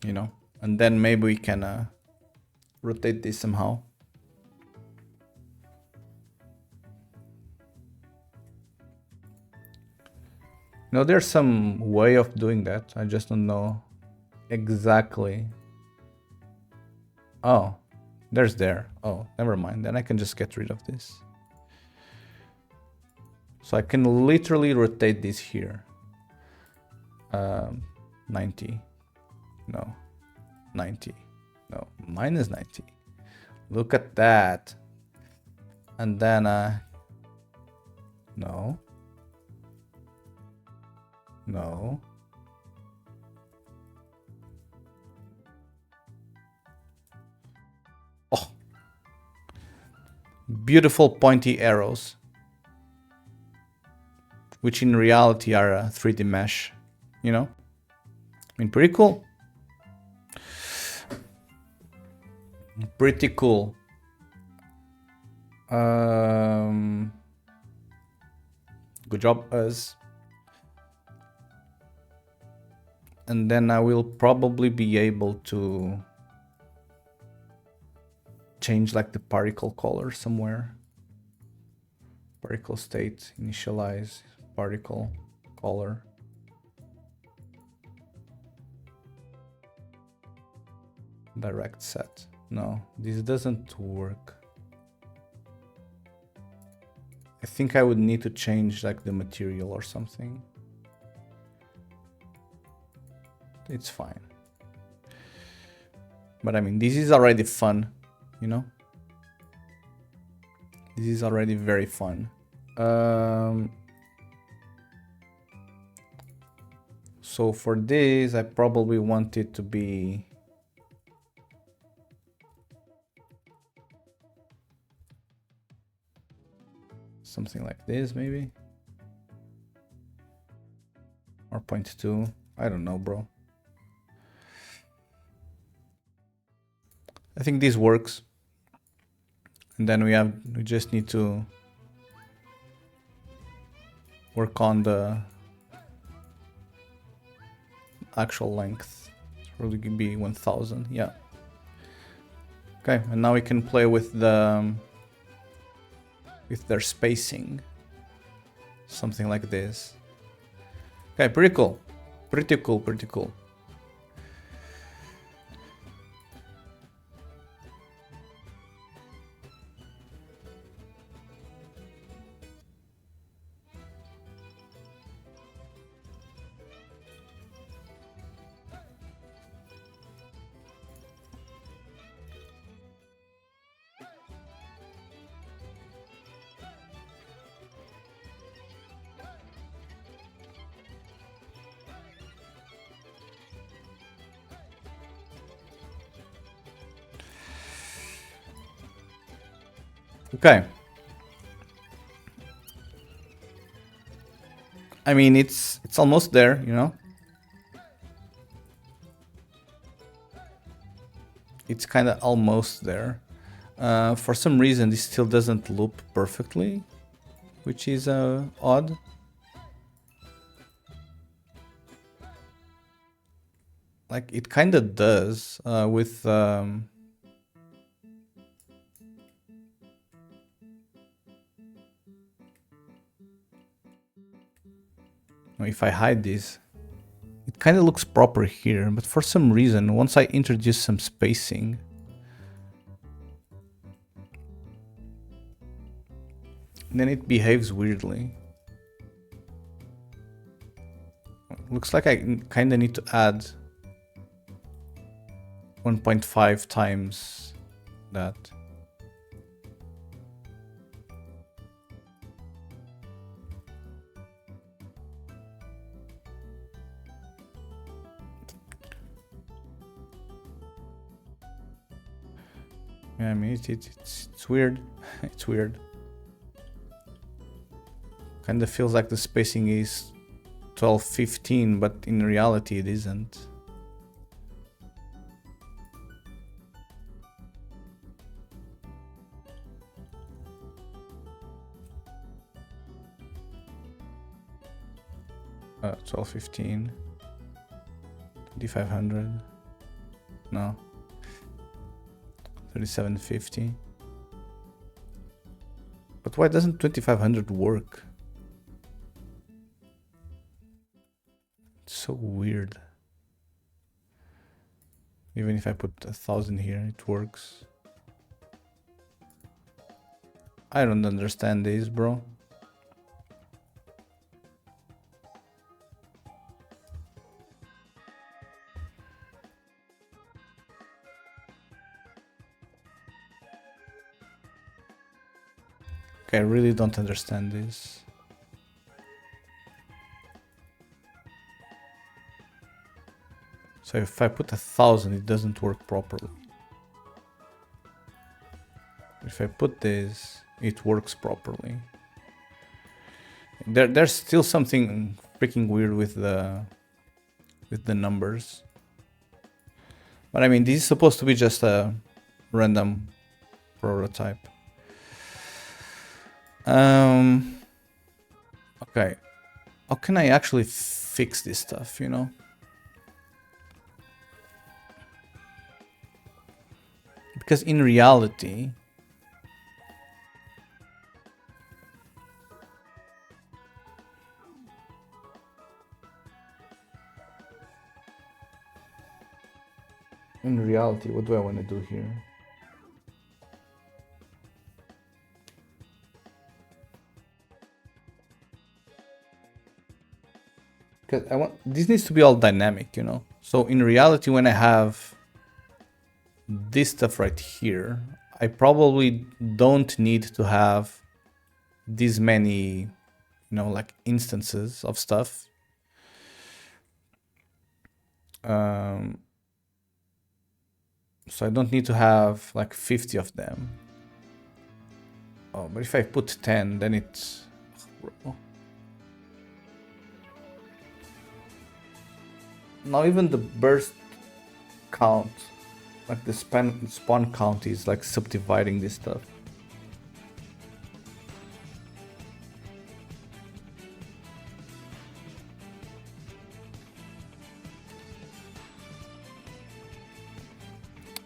You know, And then maybe we can rotate this somehow. No, there's some way of doing that. I just don't know exactly. Oh, there's there. Oh, never mind. Then I can just get rid of this. So I can literally rotate this here. 90. No. 90. No. Minus 90. Look at that. And then, no. No. Oh. Beautiful pointy arrows. Which in reality are a 3D mesh, you know? I mean, pretty cool. Pretty cool. Good job, us. And then I will probably be able to change like the particle color somewhere. Particle state, initialize, particle color. Direct set. No, this doesn't work. I think I would need to change like the material or something. It's fine. But I mean, this is already fun, you know? This is already very fun. So for this, I probably want it to be something like this, maybe. Or 0.2. I don't know, bro. I think this works. And then we just need to work on the actual length. It's really gonna be 1000, yeah. Okay, and now we can play with their spacing. Something like this. Okay, pretty cool. Pretty cool, pretty cool. Okay. I mean, it's almost there, you know? It's kind of almost there. For some reason, this still doesn't loop perfectly, which is odd. Like, it kind of does with... if I hide this, it kind of looks proper here, but for some reason, once I introduce some spacing, then it behaves weirdly. Looks like I kind of need to add 1.5 times that. Yeah, I mean, it's weird. It's weird. Kind of feels like the spacing is 12:15, but in reality it isn't. Uh, 12:15, 2500. No. 3750. But why doesn't 2500 work? It's so weird. Even if I put 1000 here, it works. I don't understand this, bro. Okay, I really don't understand this. So if I put 1000, it doesn't work properly. If I put this, it works properly. There's still something freaking weird with the numbers. But I mean, this is supposed to be just a random prototype. Okay. How can I actually fix this stuff, you know? Because in reality, what do I want to do here? Because this needs to be all dynamic, you know? So in reality, when I have this stuff right here, I probably don't need to have this many, you know, like instances of stuff. So I don't need to have like 50 of them. Oh, but if I put 10, then it's... Oh. Now even the burst count, like the spawn count is like subdividing this stuff.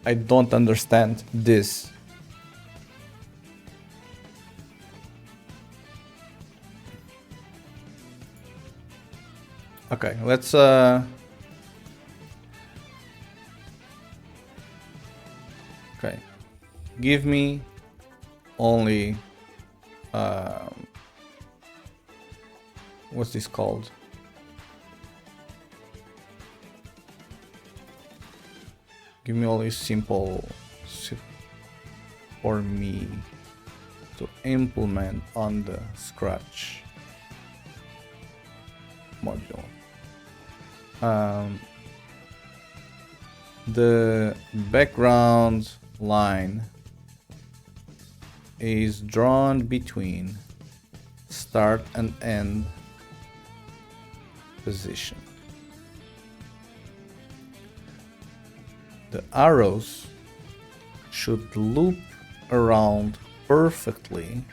I don't understand this. Okay, let's okay. Give me only what's this called? Give me only simple for me to implement on the Scratch module. The background line is drawn between start and end position. The arrows should loop around perfectly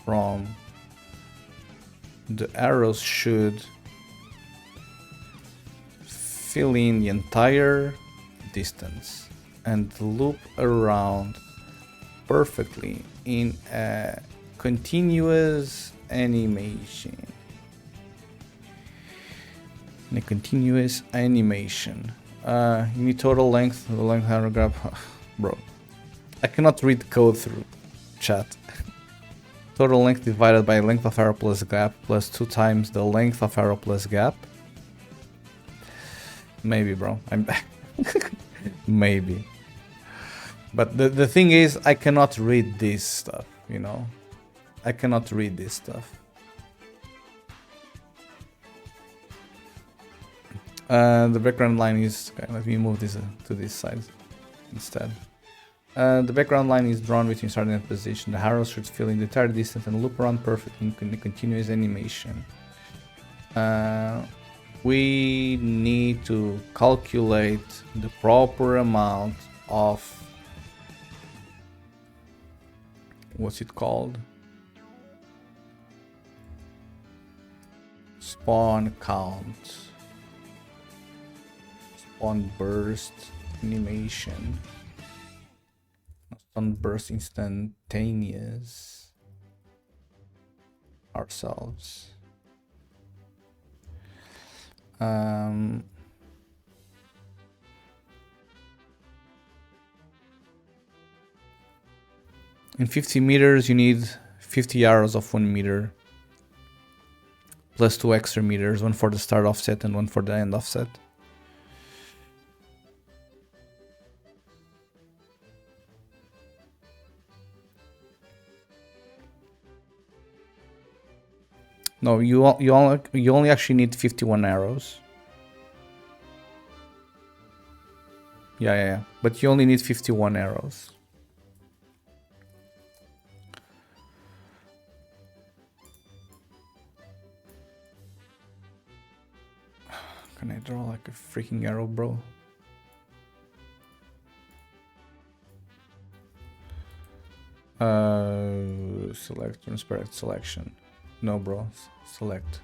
from the arrows should fill in the entire distance and loop around perfectly in a continuous animation. You need total length, the length paragraph. Bro, I cannot read code through chat. Total length divided by length of arrow plus gap plus 2 times the length of arrow plus gap. Maybe, bro. I'm maybe. But the thing is, I cannot read this stuff, you know? I cannot read this stuff. The background line is... Okay, let me move this to this side instead. The background line is drawn between starting and position. The arrows should fill in the entire distance and loop around perfectly in continuous animation. We need to calculate the proper amount of... What's it called? Spawn count. on burst animation. On burst instantaneous ourselves. In 50 meters, you need 50 arrows of 1 meter, plus 2 extra meters, one for the start offset and one for the end offset. No, you only actually need 51 arrows. Yeah. But you only need 51 arrows. Can I draw like a freaking arrow, bro? Select transparent selection. No, bro. Select.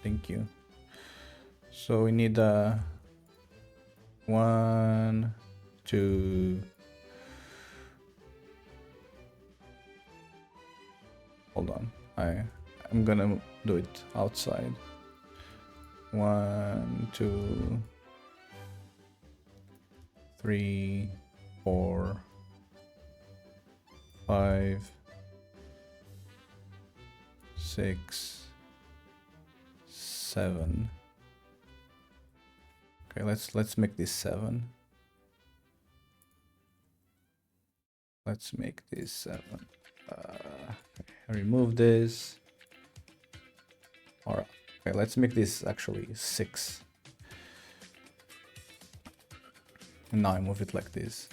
Thank you. So we need 1, 2. Hold on. I'm gonna do it outside. 1, 2, 3, 4, 5, 6, 7. Okay, let's make this 7. Let's make this 7. Remove this. Alright. Okay, let's make this actually 6. And now I move it like this.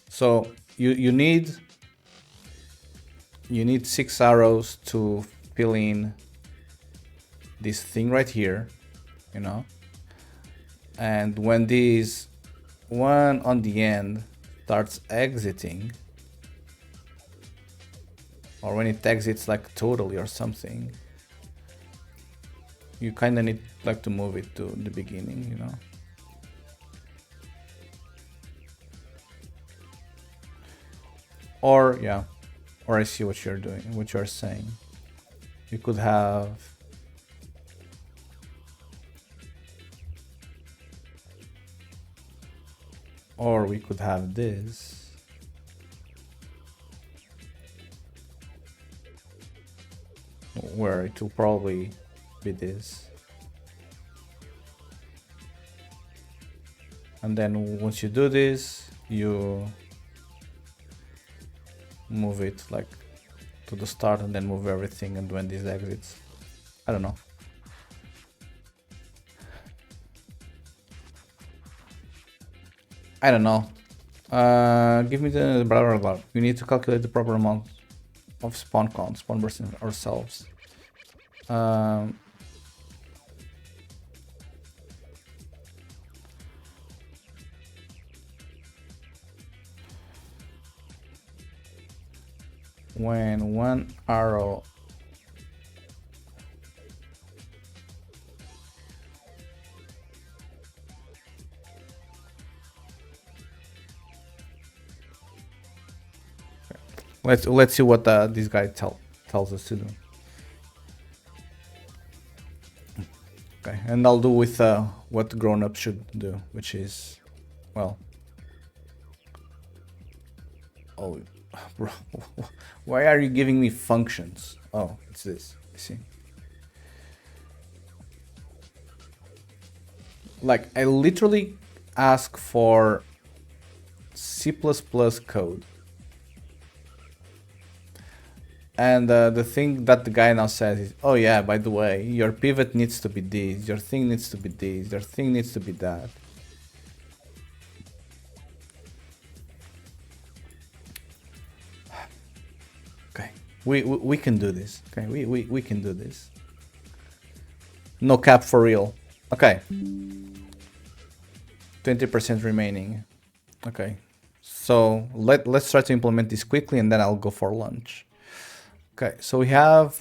So you need 6 arrows to fill in this thing right here, you know. And when this one on the end starts exiting, or when it exits like totally or something, you kind of need like to move it to the beginning, you know. Or yeah, or I see what you're doing, what you're saying. You could have or we could have this. Where it will probably be this. And then once you do this, you move it like to the start and then move everything, and when this exits, I don't know. I don't know. Give me the blah blah blah. We need to calculate the proper amount of spawn count, spawn bursts ourselves. When one arrow let's see what this guy tells us to do. Okay, and I'll do with what grown-ups should do, which is, well, oh, bro, why are you giving me functions? Oh, it's this. I see. Like, I literally ask for C++ code. And the thing that the guy now says is, oh yeah, by the way, your pivot needs to be this, your thing needs to be this, your thing needs to be that. Okay, we can do this. Okay, we can do this. No cap for real. Okay. 20% remaining. Okay. So let's try to implement this quickly and then I'll go for lunch. Okay, so we have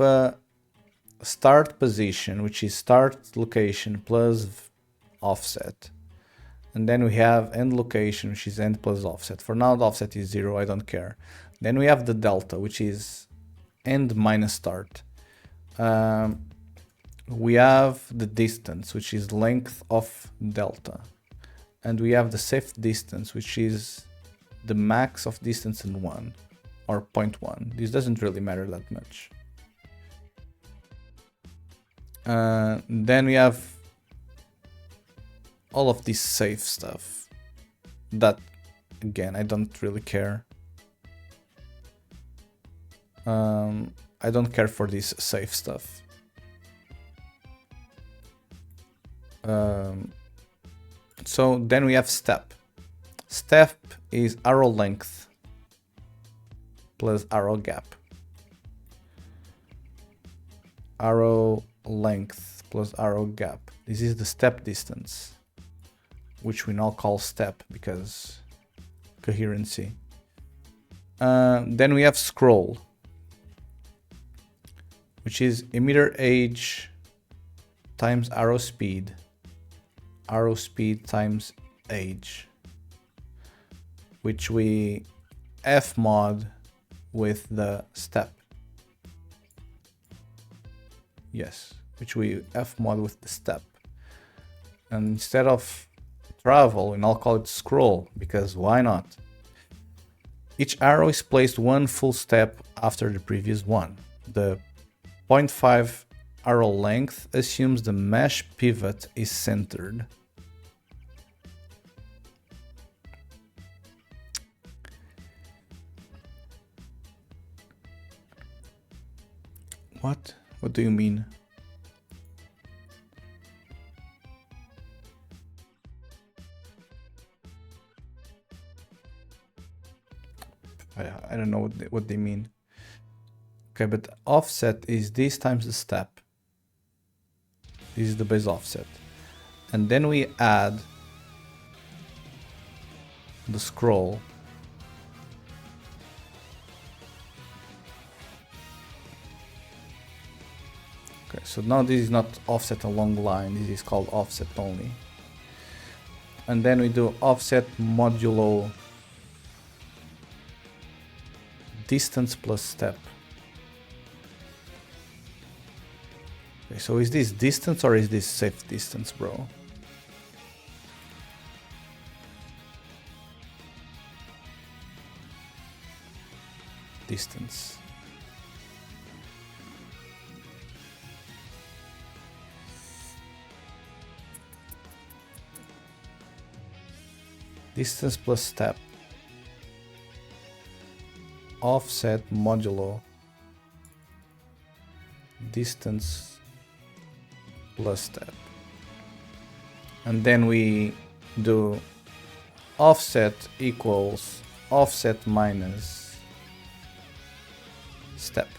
start position, which is start location plus offset. And then we have end location, which is end plus offset. For now, the offset is 0, I don't care. Then we have the delta, which is end minus start. We have the distance, which is length of delta. And we have the safe distance, which is the max of distance in 1, or 0.1. This doesn't really matter that much. Then we have all of this safe stuff that, again, I don't really care. I don't care for this safe stuff. So then we have step. Step is arrow length plus arrow gap. Arrow length plus arrow gap. This is the step distance, which we now call step because coherency. Then we have scroll, which is emitter age times arrow speed times age, which we fmod with the step. Yes, which we fmod with the step. And instead of travel, and I'll call it scroll, because why not? Each arrow is placed one full step after the previous one. The 0.5 arrow length assumes the mesh pivot is centered. What? What do you mean? I don't know what they mean. Okay, but offset is this times the step. This is the base offset. And then we add the scroll. Okay, so now this is not offset along line, this is called offset only. And then we do offset modulo distance plus step. Okay, so is this distance or is this safe distance, bro? Distance. Distance plus step. Offset modulo distance plus step. And then we do offset equals offset minus step.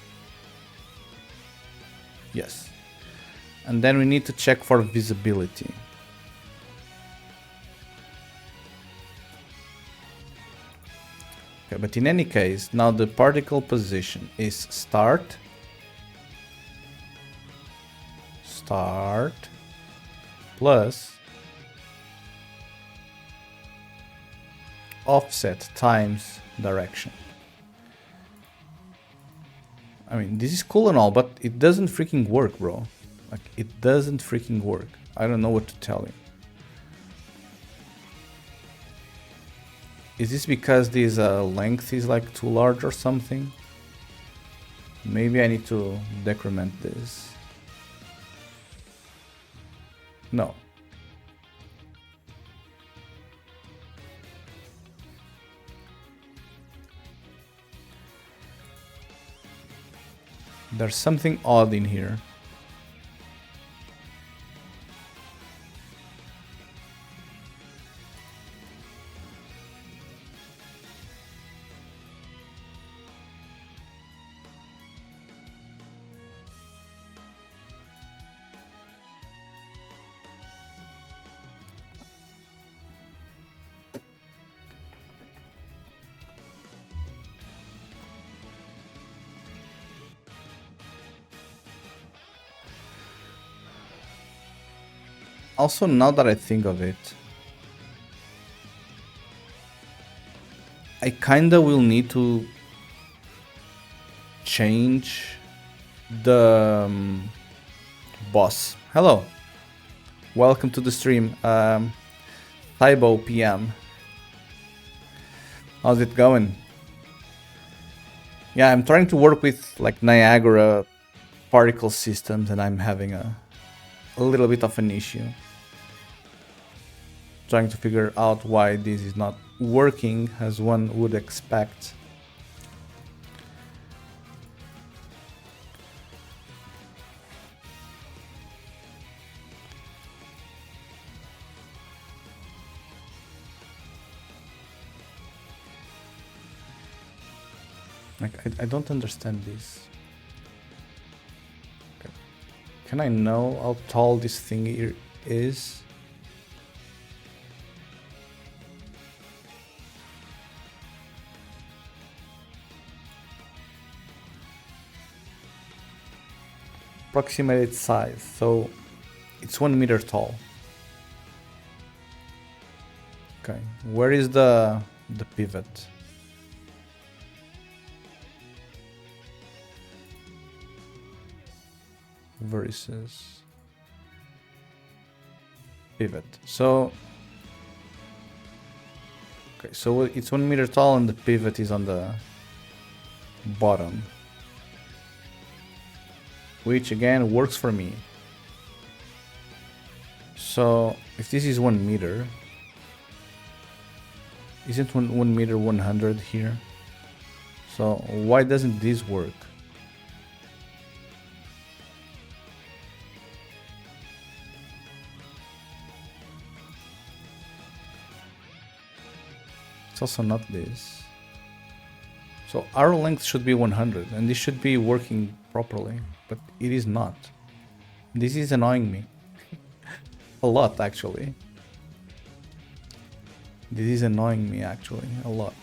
Yes. And then we need to check for visibility. Okay, but in any case, now the particle position is start plus offset times direction. I mean, this is cool and all, but it doesn't freaking work, bro. Like, it doesn't freaking work. I don't know what to tell you. Is this because this length is like too large or something? Maybe I need to decrement this. No. There's something odd in here. Also, now that I think of it, I kinda will need to change the boss. Hello, welcome to the stream. Tybo PM. How's it going? Yeah, I'm trying to work with like Niagara particle systems, and I'm having a little bit of an issue. Trying to figure out why this is not working as one would expect. Like, I don't understand this. Okay. Can I know how tall this thing here is? Approximate size, so it's 1 meter tall. Okay, where is the pivot? Versus pivot. So okay, so it's 1 meter tall and the pivot is on the bottom, which again works for me. So if this is 1 meter, isn't 1 meter 100 here? So why doesn't this work? It's also not this. So our length should be 100 and this should be working properly, but it is not. This is annoying me. A lot, actually. This is annoying me, actually, a lot.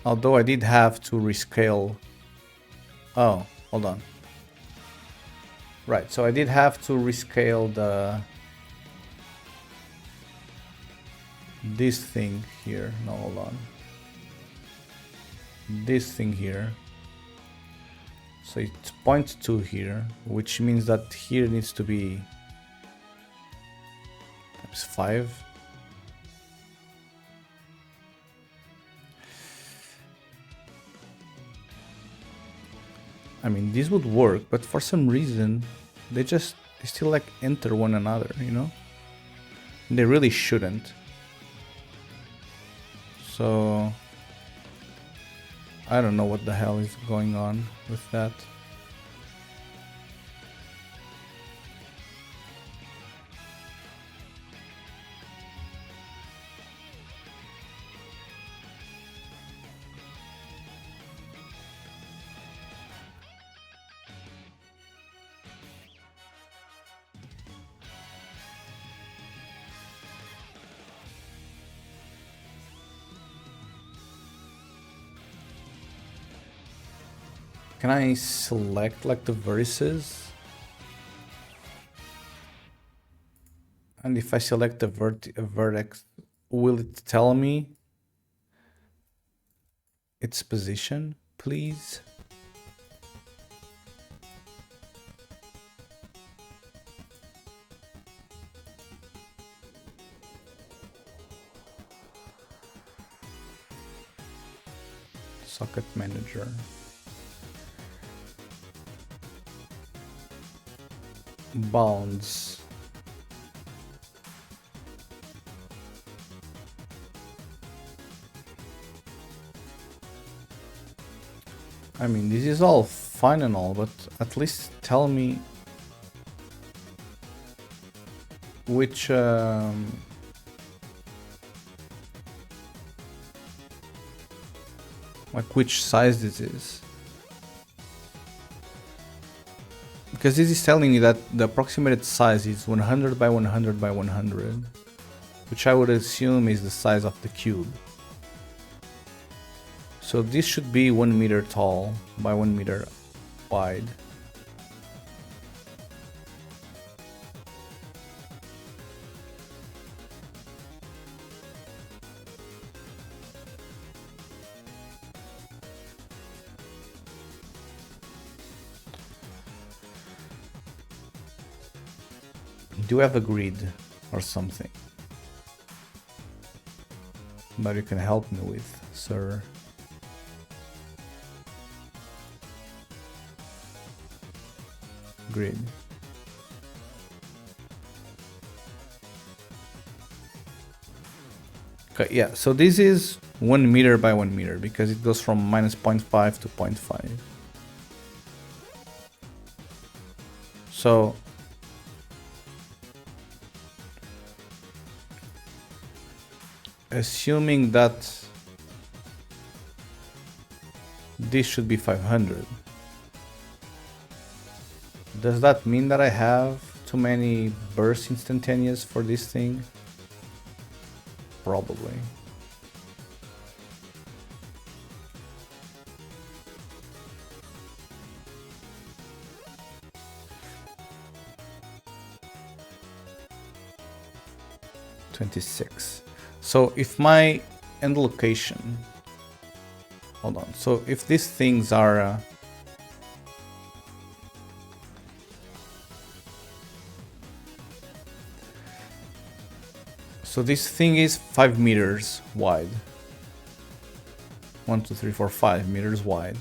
Although I did have to rescale. Oh, hold on. Right, so I did have to rescale this thing here. No, hold on. This thing here. So it's 0.2 here, which means that here needs to be times 5. I mean, this would work, but for some reason, they still like enter one another, you know? They really shouldn't. So, I don't know what the hell is going on with that. Can I select like the vertices? And if I select the vertex, will it tell me its position, please? Socket manager. Bounds. I mean, this is all fine and all, but at least tell me which like which size this is. Because this is telling me that the approximate size is 100 by 100 by 100. which I would assume is the size of the cube. So this should be 1 meter tall by 1 meter wide. Do you have a grid or something that you can help me with, sir? Grid. Okay, yeah, so this is 1 meter by 1 meter because it goes from minus 0.5 to 0.5. So assuming that this should be 500, does that mean that I have too many bursts instantaneous for this thing? Probably. $26. So if my end location, hold on. So if these things are so this thing is 5 meters wide. 1, 2, 3, 4, 5 meters wide.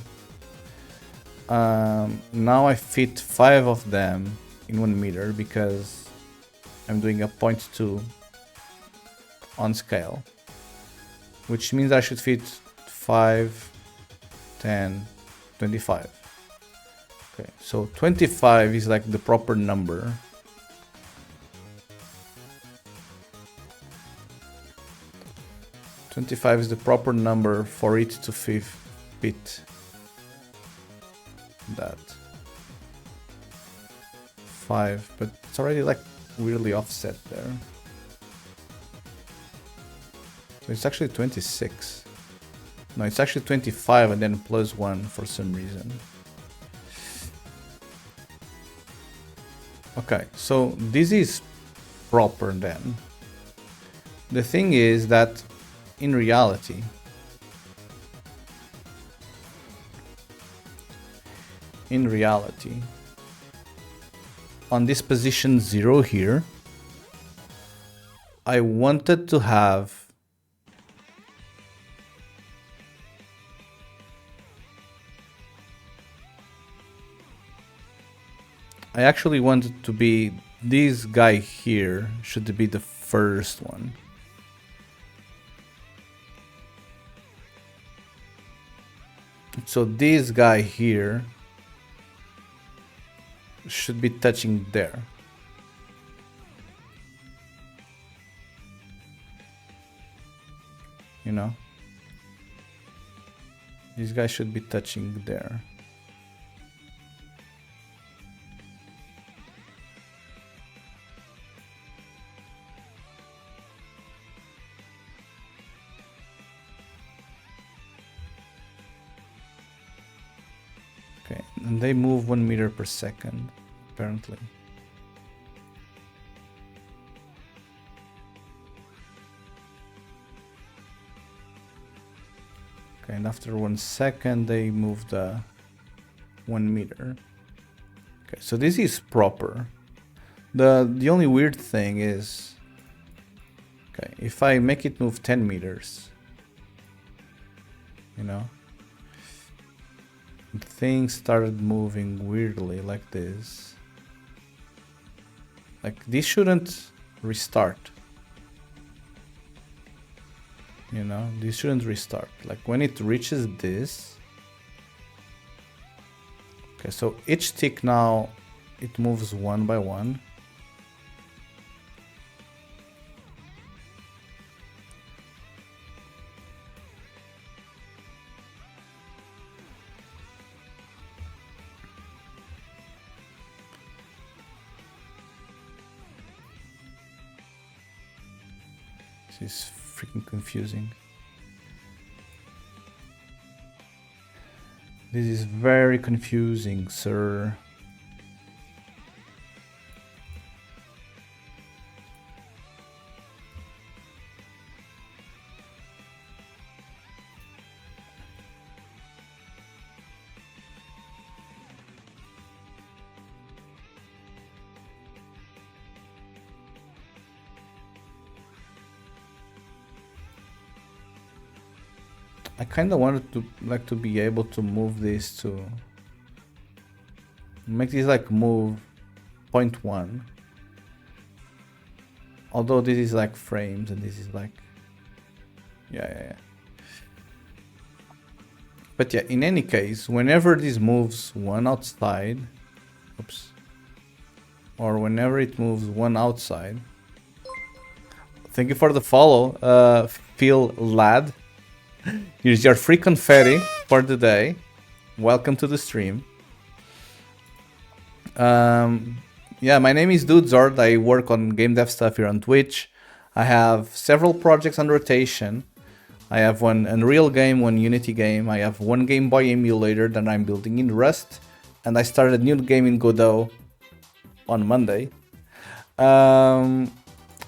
Now I fit 5 of them in 1 meter because I'm doing a 0.2 on scale, which means I should fit 5, 10, 25. Okay, so 25 is like the proper number. $25 is the proper number for it to fit that 5, but it's already like weirdly offset there. So it's actually 26. No, it's actually 25 and then plus 1 for some reason. Okay, so this is proper then. The thing is that in reality, on this position 0 here, I wanted to have I actually wanted to be this guy here should be the first one. So this guy here should be touching there. You know? This guy should be touching there. Okay, and they move 1 meter per second, apparently. Okay, and after 1 second, they move the 1 meter. Okay, so this is proper. The only weird thing is, okay, if I make it move 10 meters, you know, things started moving weirdly like this. Like this shouldn't restart. You know, this shouldn't restart. Like when it reaches this. Okay, so each tick now it moves 1 by 1. This is freaking confusing. This is very confusing, sir. I kind of wanted to be able to move this to make this like move 0.1. Although this is like frames and this is like yeah. But yeah, in any case, whenever this moves one outside, oops, or whenever it moves one outside, thank you for the follow, Phil Lad. Here's your free confetti for the day. Welcome to the stream. Yeah, my name is Dudezord. I work on game dev stuff here on Twitch. I have several projects on rotation. I have one Unreal game, one Unity game. I have one Game Boy emulator that I'm building in Rust. And I started a new game in Godot on Monday. And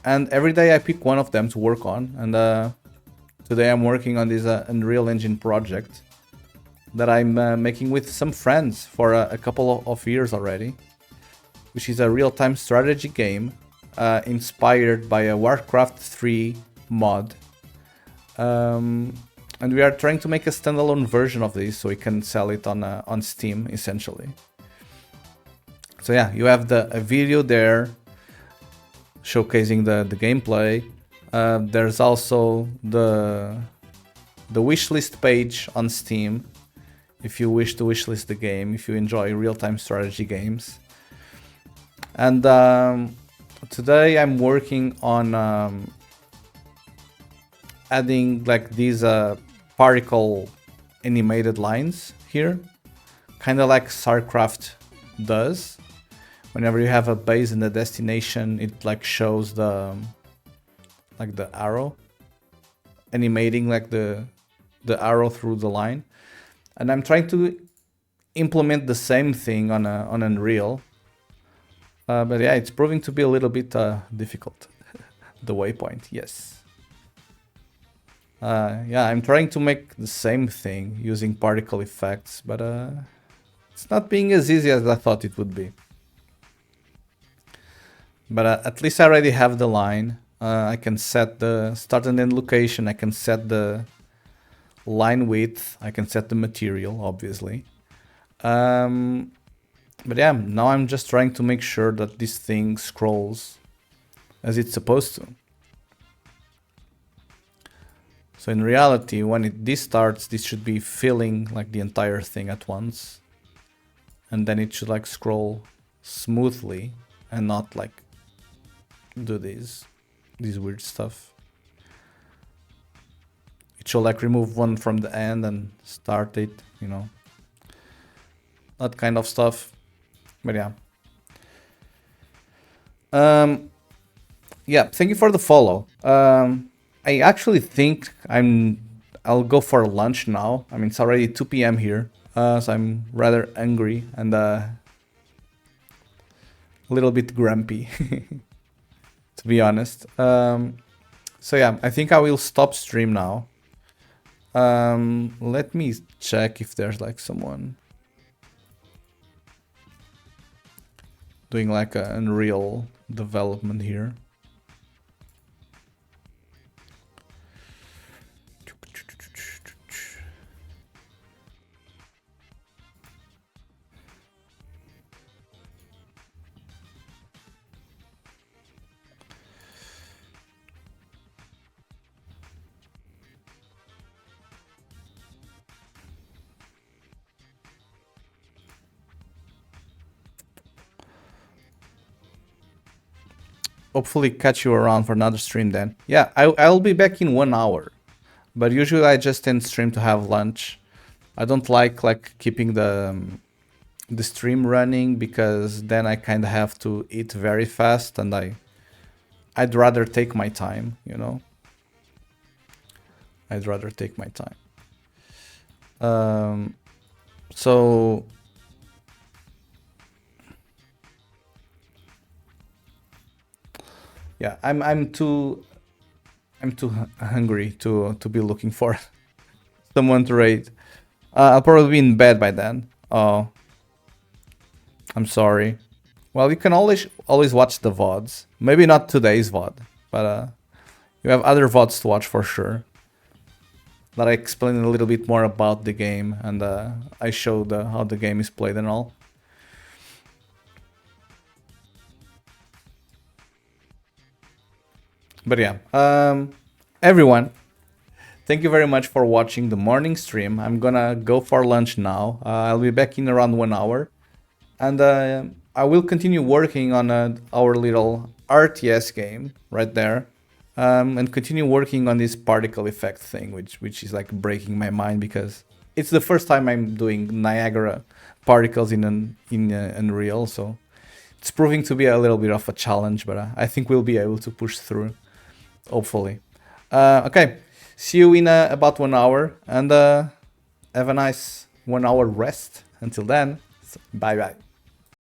every day I pick one of them to work on. And today I'm working on this Unreal Engine project that I'm making with some friends for a couple of years already, which is a real-time strategy game inspired by a Warcraft 3 mod. And we are trying to make a standalone version of this so we can sell it on Steam, essentially. So yeah, you have a video there showcasing the gameplay. There's also the wishlist page on Steam if you wish to wishlist the game, if you enjoy real-time strategy games. And today I'm working on adding like these particle animated lines here, kind of like StarCraft does. Whenever you have a base and a destination, it like shows the arrow, animating like the arrow through the line. And I'm trying to implement the same thing on Unreal. But yeah, it's proving to be a little bit difficult. The waypoint, yes. Yeah, I'm trying to make the same thing using particle effects, but it's not being as easy as I thought it would be. But at least I already have the line. I can set the start and end location. I can set the line width. I can set the material, obviously. But yeah, now I'm just trying to make sure that this thing scrolls as it's supposed to. So in reality, when this starts, this should be filling like the entire thing at once. And then it should like scroll smoothly and not like do this weird stuff. It should like remove one from the end and start it, you know, that kind of stuff. But yeah. Yeah, thank you for the follow. I actually think I'll go for lunch now. I mean, it's already 2 p.m. here, so I'm rather angry and a little bit grumpy, to be honest. So yeah, I think I will stop stream now. Let me check if there's like someone doing like an Unreal development here. Hopefully catch you around for another stream then. Yeah, I'll be back in 1 hour. But usually I just end stream to have lunch. I don't like keeping the stream running because then I kind of have to eat very fast and I'd rather take my time, you know. I'd rather take my time. So yeah, I'm too hungry to be looking for someone to raid. I'll probably be in bed by then. Oh, I'm sorry. Well, you can always watch the VODs. Maybe not today's VOD, but you have other VODs to watch for sure. That I explain a little bit more about the game, and I show how the game is played and all. But yeah, everyone, thank you very much for watching the morning stream. I'm gonna go for lunch now. I'll be back in around 1 hour, and I will continue working on our little RTS game right there, and continue working on this particle effect thing, which is like breaking my mind because it's the first time I'm doing Niagara particles in Unreal, so it's proving to be a little bit of a challenge, but I think we'll be able to push through, hopefully. Okay, see you in about 1 hour, and have a nice 1 hour rest. Until then, bye bye.